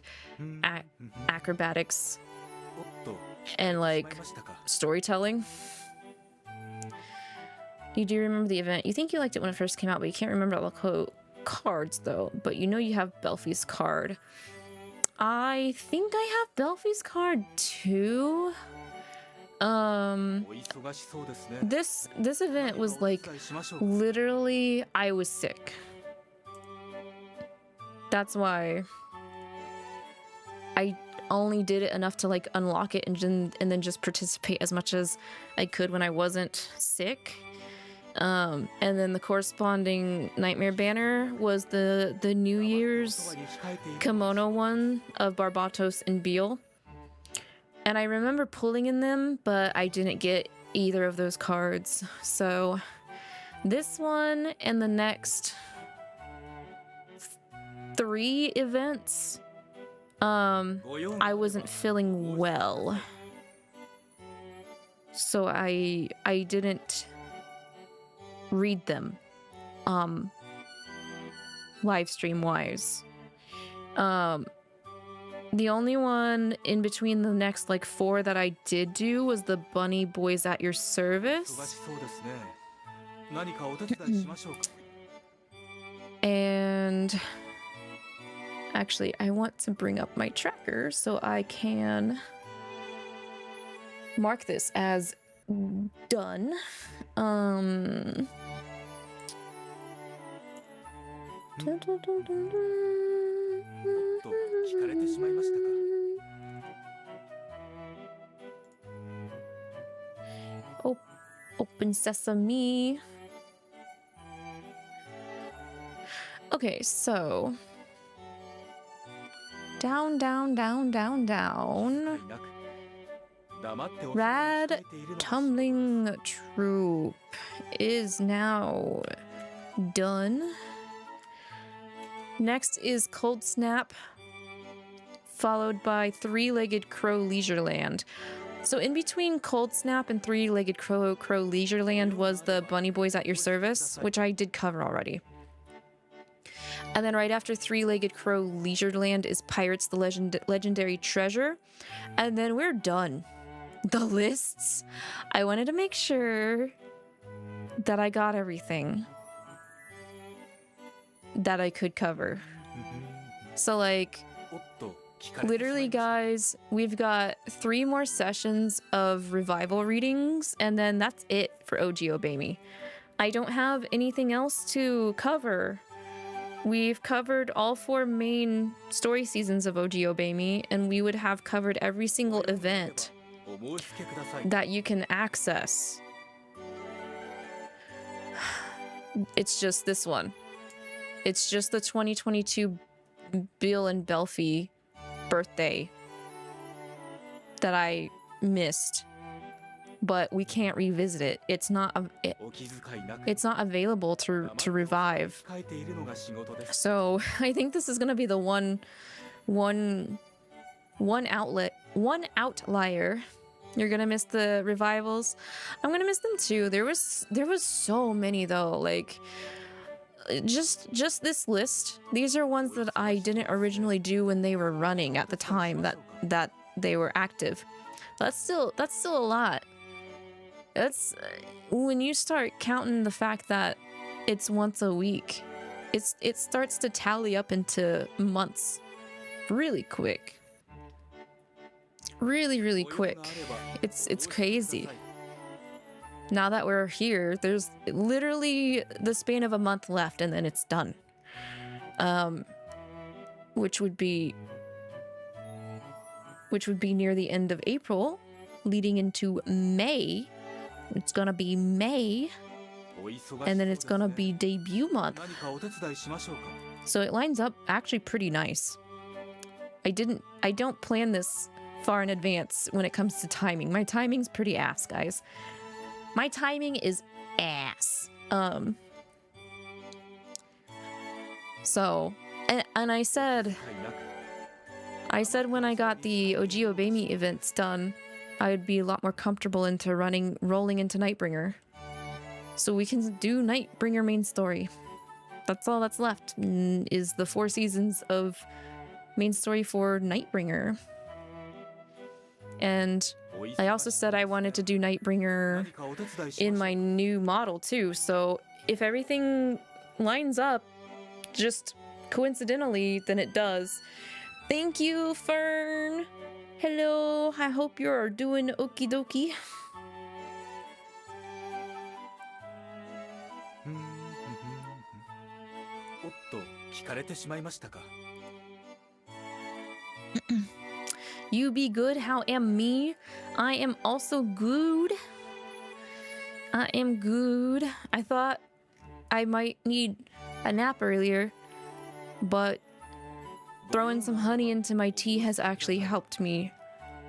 acrobatics and like storytelling. You do remember the event. You think you liked it when it first came out, but you can't remember all the cards though. But you know you have Belfi's card. I think I have Belfi's card too. This event was like literally I was sick. That's why I only did it enough to like unlock it and then just participate as much as I could when I wasn't sick. And then the corresponding Nightmare banner was the New Year's kimono one of Barbatos and Beale. And I remember pulling in them, but I didn't get either of those cards. So this one and the next 3 events, I wasn't feeling well. So I didn't read them live stream wise. The only one in between the next like 4 that I did do was the Bunny Boys at Your Service. And Actually, I want to bring up my tracker so I can mark this as done. 聞かれてしまいましたか。 Open sesame. Okay, so down, down, down, down, down. RAD Tumbling Troupe is now done. Next is Cold Snap, followed by Three-Legged Crow Leisureland. So in between Cold Snap and Three-Legged Crow Leisureland was the Bunny Boys at Your Service, which I did cover already. And then right after Three-Legged Crow Leisureland is Pirates the Legendary Treasure. And then we're done. The lists. I wanted to make sure that I got everything that I could cover. So like, literally guys, we've got 3 more sessions of revival readings and then that's it for 𝐒𝐒𝐕𝐈. I don't have anything else to cover. We've covered all 4 main story seasons of 𝐒𝐒𝐕𝐈 and we would have covered every single event that you can access. It's just this one. It's just the 2022 Bill and Belfie birthday that I missed, but we can't revisit it. It's not available to revive. So I think this is gonna be the one outlier. You're gonna miss the revivals. I'm gonna miss them too. There was so many though. Like just this list. These are ones that I didn't originally do when they were running at the time that they were active. That's still a lot. That's when you start counting the fact that it's once a week. It starts to tally up into months really quick. Really quick. It's crazy. Now that we're here, there's literally the span of a month left and then it's done. Which would be near the end of April, leading into May. It's gonna be May, and then it's gonna be debut month. So it lines up actually pretty nice. I don't plan this far in advance when it comes to timing. My timing's pretty ass, guys. My timing is ass. So, and I said when I got the 𝐒𝐒𝐕𝐈 events done, I would be a lot more comfortable into rolling into Nightbringer. So we can do Nightbringer main story. That's all that's left, is the 4 seasons of main story for Nightbringer. And I also said I wanted to do Nightbringer in my new model too, so if everything lines up just coincidentally, then it does. Thank you, Fern! Hello, I hope you're doing okie dokie. You be good, how am me? I am also good. I am good. I thought I might need a nap earlier, but throwing some honey into my tea has actually helped me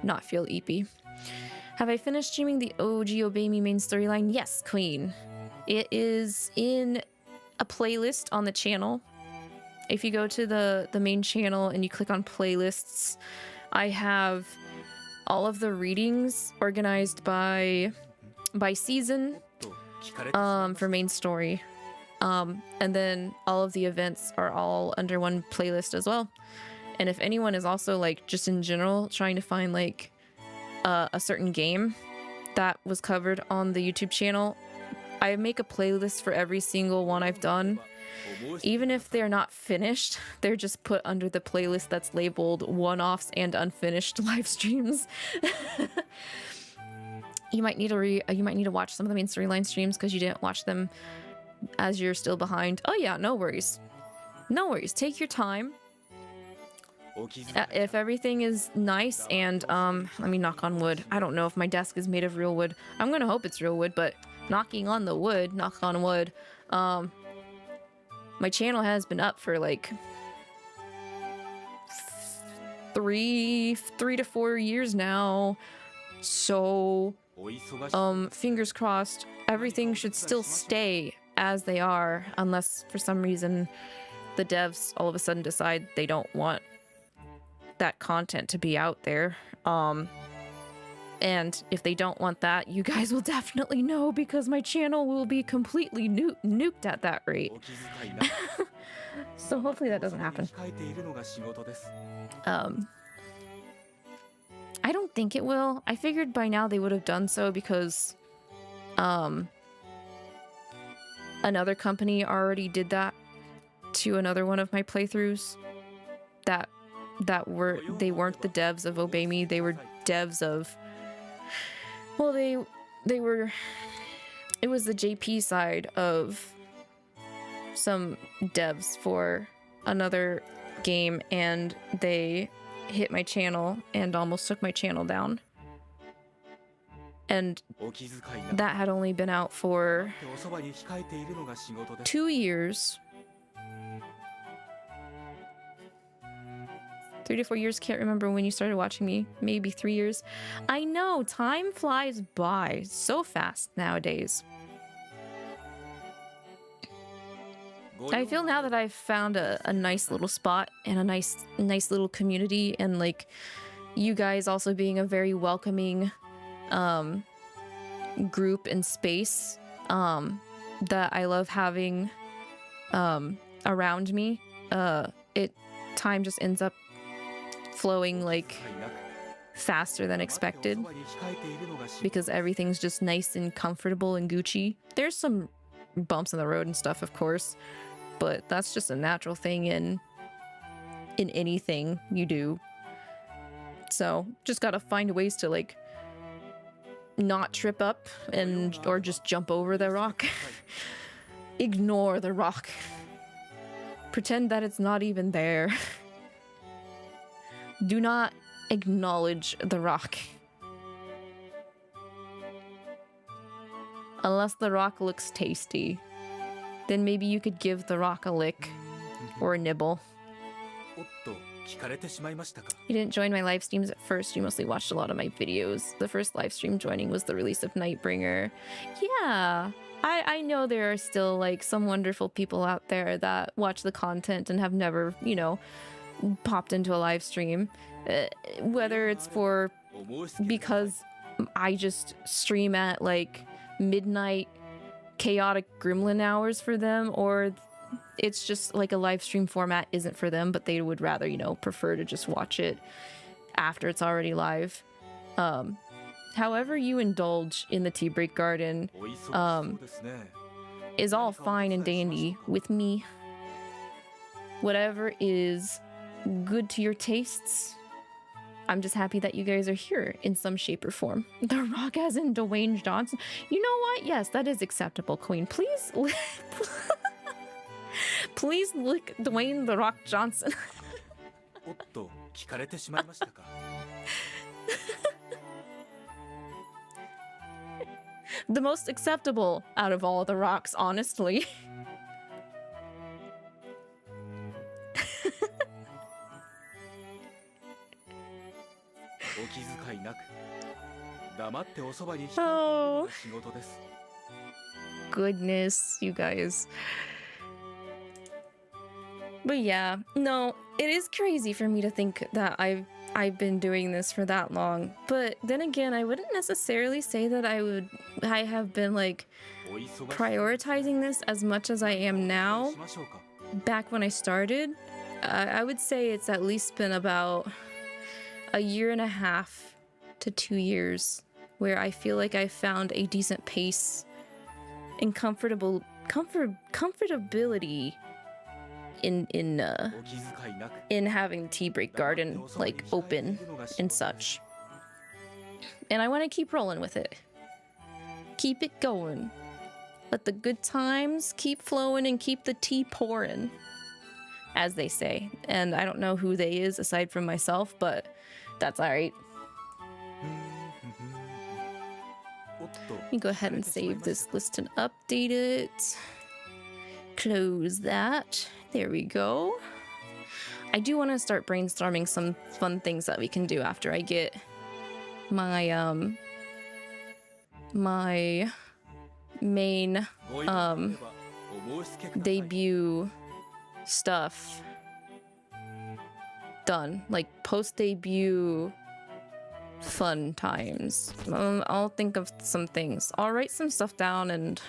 not feel eepy. Have I finished streaming the 𝐒𝐒𝐕𝐈 main storyline? Yes, queen. It is in a playlist on the channel. If you go to the main channel and you click on playlists, I have all of the readings organized by season for main story. And then all of the events are all under one playlist as well. And if anyone is also like just in general trying to find like a certain game that was covered on the YouTube channel, I make a playlist for every single one I've done. Even if they're not finished, they're just put under the playlist that's labeled one-offs and unfinished live streams. You might need to watch some of the main storyline streams because you didn't watch them as you're still behind. Oh yeah, no worries. No worries. Take your time. If everything is nice and let me knock on wood. I don't know if my desk is made of real wood. I'm gonna hope it's real wood, but knocking on the wood, knock on wood. My channel has been up for like 3 to 4 years now. So fingers crossed, everything should still stay as they are, unless for some reason the devs all of a sudden decide they don't want that content to be out there. And if they don't want that, you guys will definitely know because my channel will be completely nuked at that rate. So hopefully that doesn't happen. I don't think it will. I figured by now they would have done so because another company already did that to another one of my playthroughs. They weren't the devs of Obey Me, they were devs of, well, it was the JP side of some devs for another game, and they hit my channel and almost took my channel down. And that had only been out for 2 years. 3 to 4 years, can't remember when you started watching me. Maybe 3 years. I know, time flies by so fast nowadays. I feel now that I've found a nice little spot and a nice little community, and like you guys also being a very welcoming group and space that I love having around me. Time just ends up flowing like faster than expected because everything's just nice and comfortable and Gucci. There's some bumps in the road and stuff, of course, but that's just a natural thing in anything you do. So just gotta find ways to like not trip up or just jump over the rock. Ignore the rock. Pretend that it's not even there. Do not acknowledge the rock. Unless the rock looks tasty. Then maybe you could give the rock a lick. Or a nibble. You didn't join my live streams at first, you mostly watched a lot of my videos. The first live stream joining was the release of Nightbringer. Yeah, I know there are still like some wonderful people out there that watch the content and have never, you know, popped into a live stream. Whether it's because I just stream at like midnight chaotic gremlin hours for them, or it's just like a live stream format isn't for them, but they would rather, you know, prefer to just watch it after it's already live. However you indulge in the tea break garden is all fine and dandy with me. Whatever is good to your tastes, I'm just happy that you guys are here in some shape or form. The Rock as in Dwayne Johnson. You know what? Yes, that is acceptable, Queen. Please please lick Dwayne The Rock Johnson. The most acceptable out of all the rocks, honestly. Oh. Goodness, you guys. But yeah, no, it is crazy for me to think that I've been doing this for that long. But then again, I wouldn't necessarily say that I have been like prioritizing this as much as I am now. Back when I started, I would say it's at least been about 1.5 to 2 years where I feel like I found a decent pace and comfortability in having the tea break garden like open and such. And I want to keep rolling with it. Keep it going. Let the good times keep flowing and keep the tea pouring, as they say. And I don't know who they is aside from myself, but that's all right. Let me go ahead and save this list and update it. Close that. There we go. I do want to start brainstorming some fun things that we can do after I get my my main debut stuff done, like post debut fun times. I'll think of some things. I'll write some stuff down and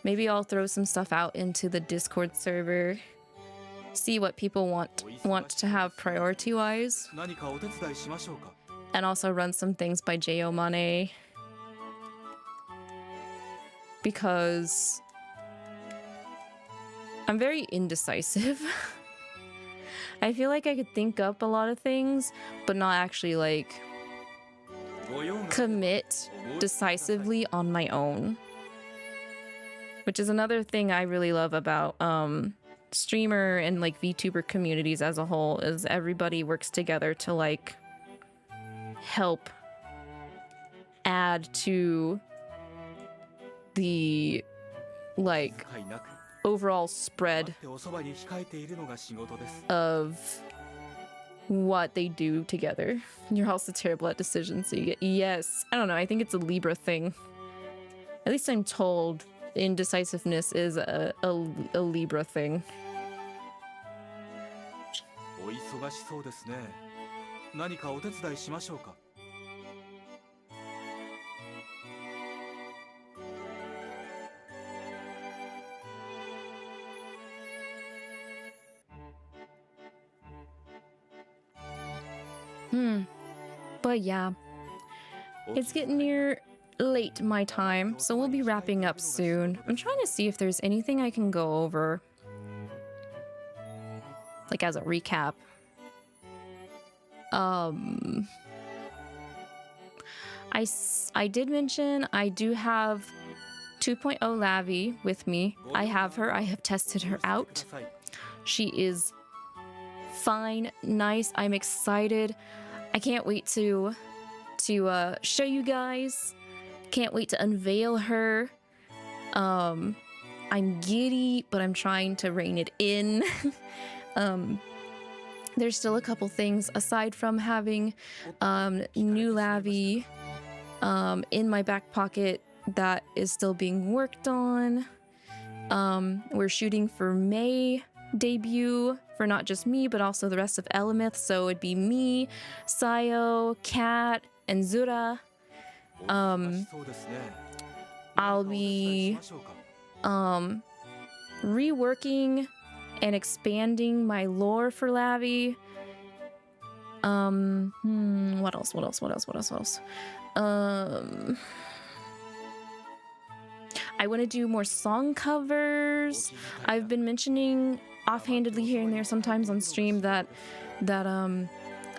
maybe I'll throw some stuff out into the Discord server. See what people want to have priority wise. And also run some things by J.O. because I'm very indecisive. I feel like I could think up a lot of things, but not actually like commit decisively on my own. Which is another thing I really love about streamer and like VTuber communities as a whole, is everybody works together to like help add to the like overall spread of what they do together. You're also terrible at decisions, so you get yes. I don't know, I think it's a Libra thing. At least I'm told indecisiveness is a Libra thing. But yeah, it's getting near late my time, so we'll be wrapping up soon. I'm trying to see if there's anything I can go over, like as a recap. I did mention I do have 2.0 Lavi with me. I have her. I have tested her out. She is fine, nice. I'm excited. I can't wait to show you guys. Can't wait to unveil her. I'm giddy, but I'm trying to rein it in. There's still a couple things aside from having new Lavi in my back pocket that is still being worked on. We're shooting for May debut for not just me, but also the rest of Elements. So it'd be me, Sayo, Kat, and Zura. I'll be reworking and expanding my lore for Lavi. What else? I want to do more song covers. I've been mentioning offhandedly here and there sometimes on stream that I'm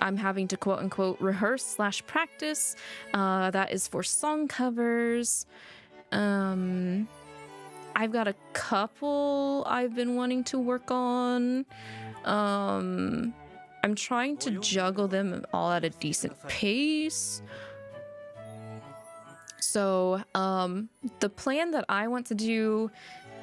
having to quote unquote rehearse / practice. That is for song covers. I've got a couple I've been wanting to work on. I'm trying to juggle them all at a decent pace. So the plan that I want to do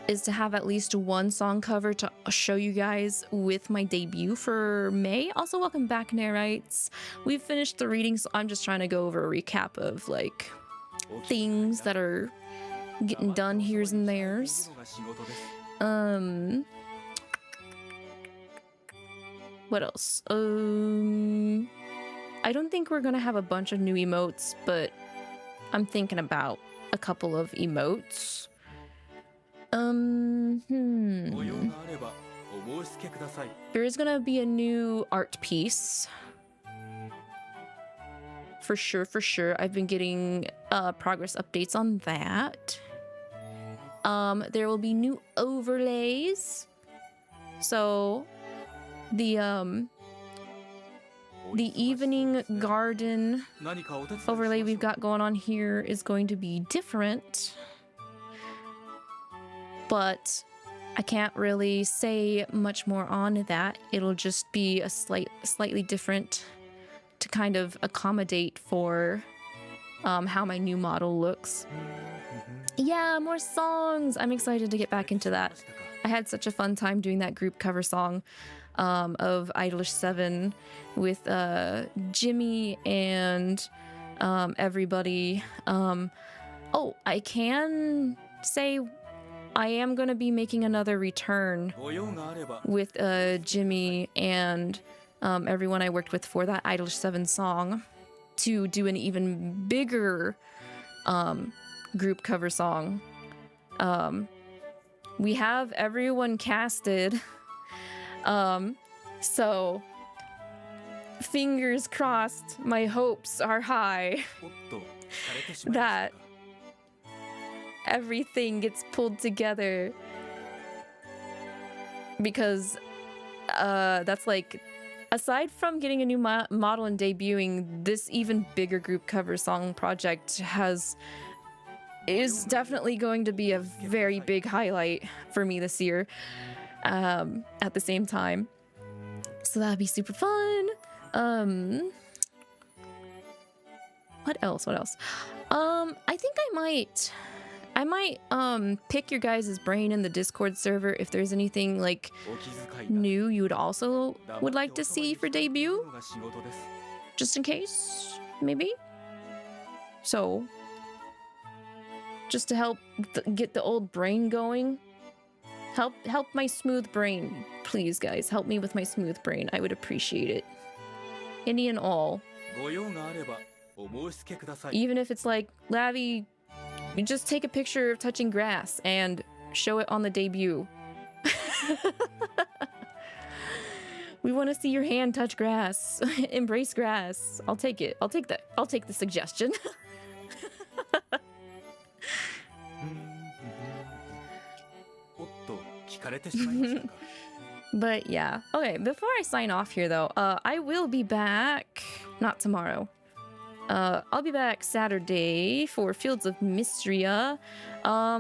is to have at least one song cover to show you guys with my debut for May. Also, welcome back, Narites. We've finished the reading, so I'm just trying to go over a recap of like things that are getting done here's and there's. What else? I don't think we're gonna have a bunch of new emotes, but I'm thinking about a couple of emotes. There is gonna be a new art piece. For sure. I've been getting progress updates on that. There will be new overlays. So the evening garden overlay we've got going on here is going to be different, but I can't really say much more on that. It'll just be a slightly different to kind of accommodate for how my new model looks. Yeah, more songs! I'm excited to get back into that. I had such a fun time doing that group cover song of Idolish 7 with Jimmy and everybody. Oh, I can say I am going to be making another return with Jimmy and everyone I worked with for that Idolish 7 song to do an even bigger group cover song. We have everyone casted, so fingers crossed, my hopes are high that everything gets pulled together, because that's like, aside from getting a new model and debuting, this even bigger group cover song project is definitely going to be a very big highlight for me this year at the same time. So that'd be super fun. What else? I think I might pick your guys' brain in the Discord server if there's anything like new you would like to see for debut, just in case, maybe. So just to help get the old brain going. Help my smooth brain, please, guys. Help me with my smooth brain. I would appreciate it. Any and all. Even if it's like, Lavi, you just take a picture of touching grass and show it on the debut. We want to see your hand touch grass. Embrace grass. I'll take it. I'll take that. I'll take the suggestion. But yeah. Okay, before I sign off here though, I will be back, not tomorrow. I'll be back Saturday for Fields of Mystria.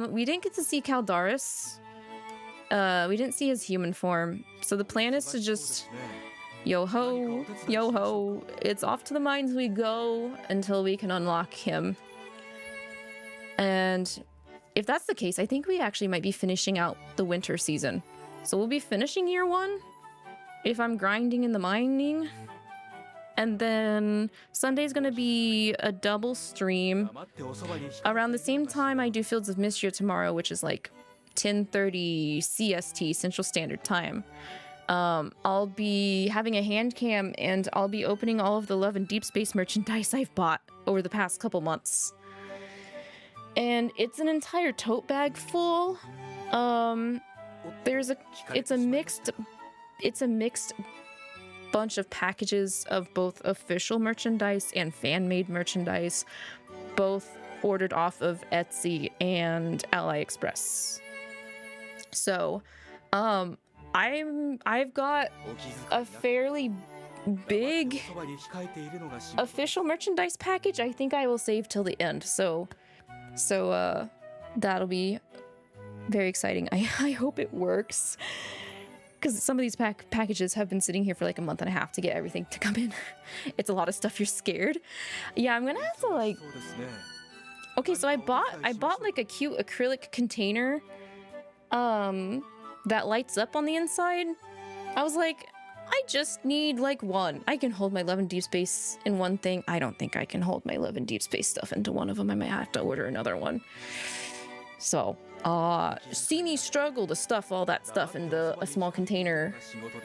We didn't get to see Caldaris. We didn't see his human form. So the plan is to just yo-ho, yo-ho. It's off to the mines we go until we can unlock him. And if that's the case, I think we actually might be finishing out the winter season. So we'll be finishing year 1 if I'm grinding in the mining. And then Sunday's gonna be a double stream. Around the same time I do Fields of Mystria tomorrow, which is like 10:30 CST, Central Standard Time. I'll be having a hand cam and I'll be opening all of the Love and Deep Space merchandise I've bought over the past couple months. And it's an entire tote bag full. It's a mixed bunch of packages of both official merchandise and fan-made merchandise, both ordered off of Etsy and AliExpress. So, I've got a fairly big official merchandise package. I think I will save till the end. So that'll be very exciting. I hope it works, because some of these packages have been sitting here for like a month and a half to get everything to come in. It's a lot of stuff. You're scared. Yeah, I'm gonna have to like. Okay, so I bought like a cute acrylic container, that lights up on the inside. I was like, I just need like one. I can hold my Love and Deep Space in one thing. I don't think I can hold my Love and Deep Space stuff into one of them. I might have to order another one. So, see me struggle to stuff all that stuff into a small container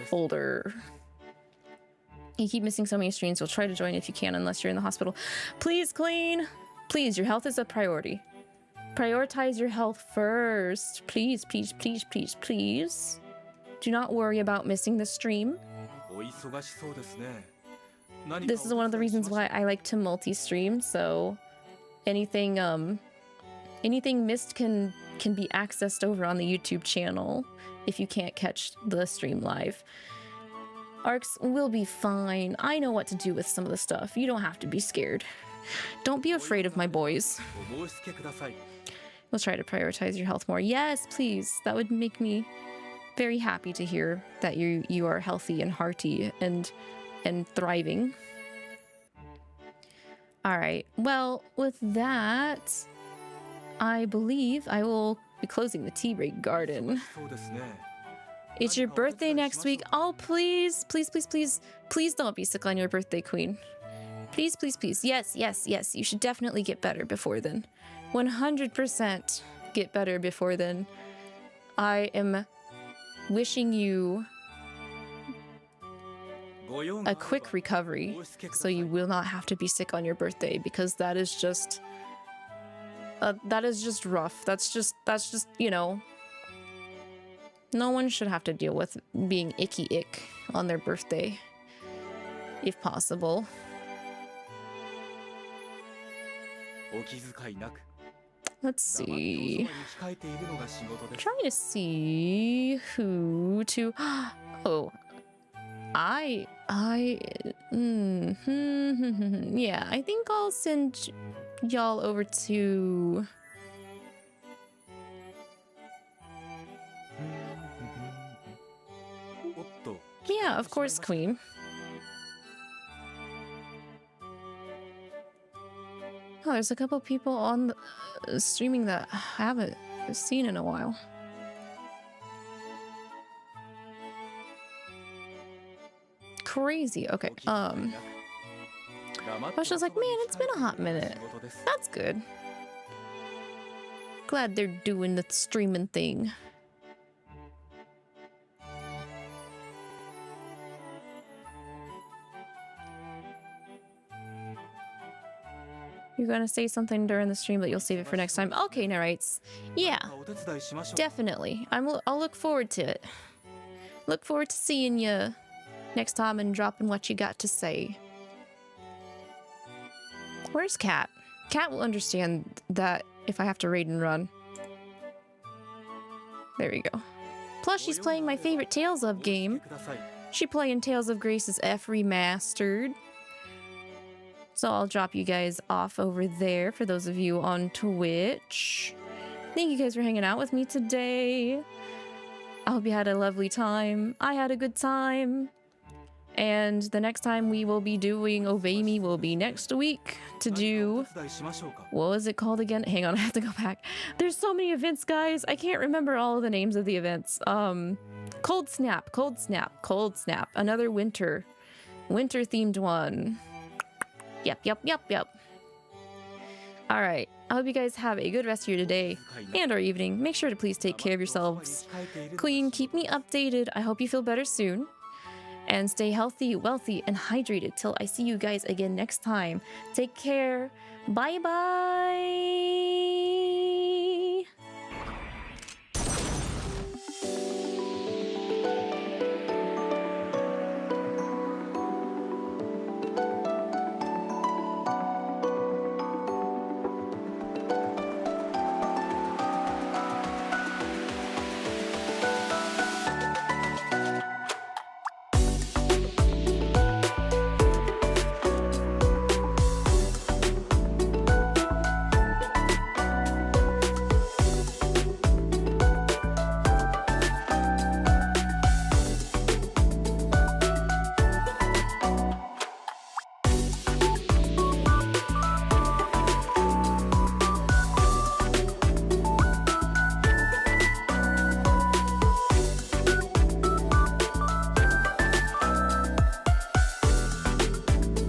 folder. You keep missing so many streams. We'll try to join if you can, unless you're in the hospital. Please, Clean. Please, your health is a priority. Prioritize your health first. Please, please, please, please, please. Do not worry about missing the stream. This is one of the reasons why I like to multi-stream, so anything missed can can be accessed over on the YouTube channel if you can't catch the stream live. Arcs will be fine. I know what to do with some of the stuff. You don't have to be scared. Don't be afraid of my boys. We'll try to prioritize your health more. Yes, please. That would make me very happy to hear that you are healthy and hearty and thriving. All right. Well, with that, I believe I will be closing the tea break garden. It's your birthday next week. Oh, please, please, please, please, please don't be sick on your birthday, Queen. Please, please, please. Yes, yes, yes. You should definitely get better before then. 100% get better before then. I am wishing you a quick recovery so you will not have to be sick on your birthday, because that is just rough. That's just, you know, no one should have to deal with being icky on their birthday, if possible. Let's see. Trying to see who to. Oh, yeah, I think I'll send y'all over to. Yeah, of course, Queen. Oh, there's a couple people on the, streaming that I haven't seen in a while. Crazy. Okay. I was just like, man, it's been a hot minute. That's good. Glad they're doing the streaming thing. You're gonna say something during the stream, but you'll save it for next time. Okay, Narites. Yeah, definitely. I'll look forward to it. Look forward to seeing you next time and dropping what you got to say. Where's Cat? Cat will understand that if I have to raid and run. There we go. Plus, she's playing my favorite Tales of game. She playing Tales of Grace's F Remastered. So I'll drop you guys off over there for those of you on Twitch. Thank you guys for hanging out with me today. I hope you had a lovely time. I had a good time. And the next time we will be doing Obey Me will be next week to do... What was it called again? Hang on, I have to go back. There's so many events, guys. I can't remember all of the names of the events. Cold Snap, Cold Snap, Cold Snap. Another winter-themed one. Yep. All right. I hope you guys have a good rest of your day and or evening. Make sure to please take care of yourselves. Queen, keep me updated. I hope you feel better soon. And stay healthy, wealthy, and hydrated till I see you guys again next time. Take care. Bye-bye.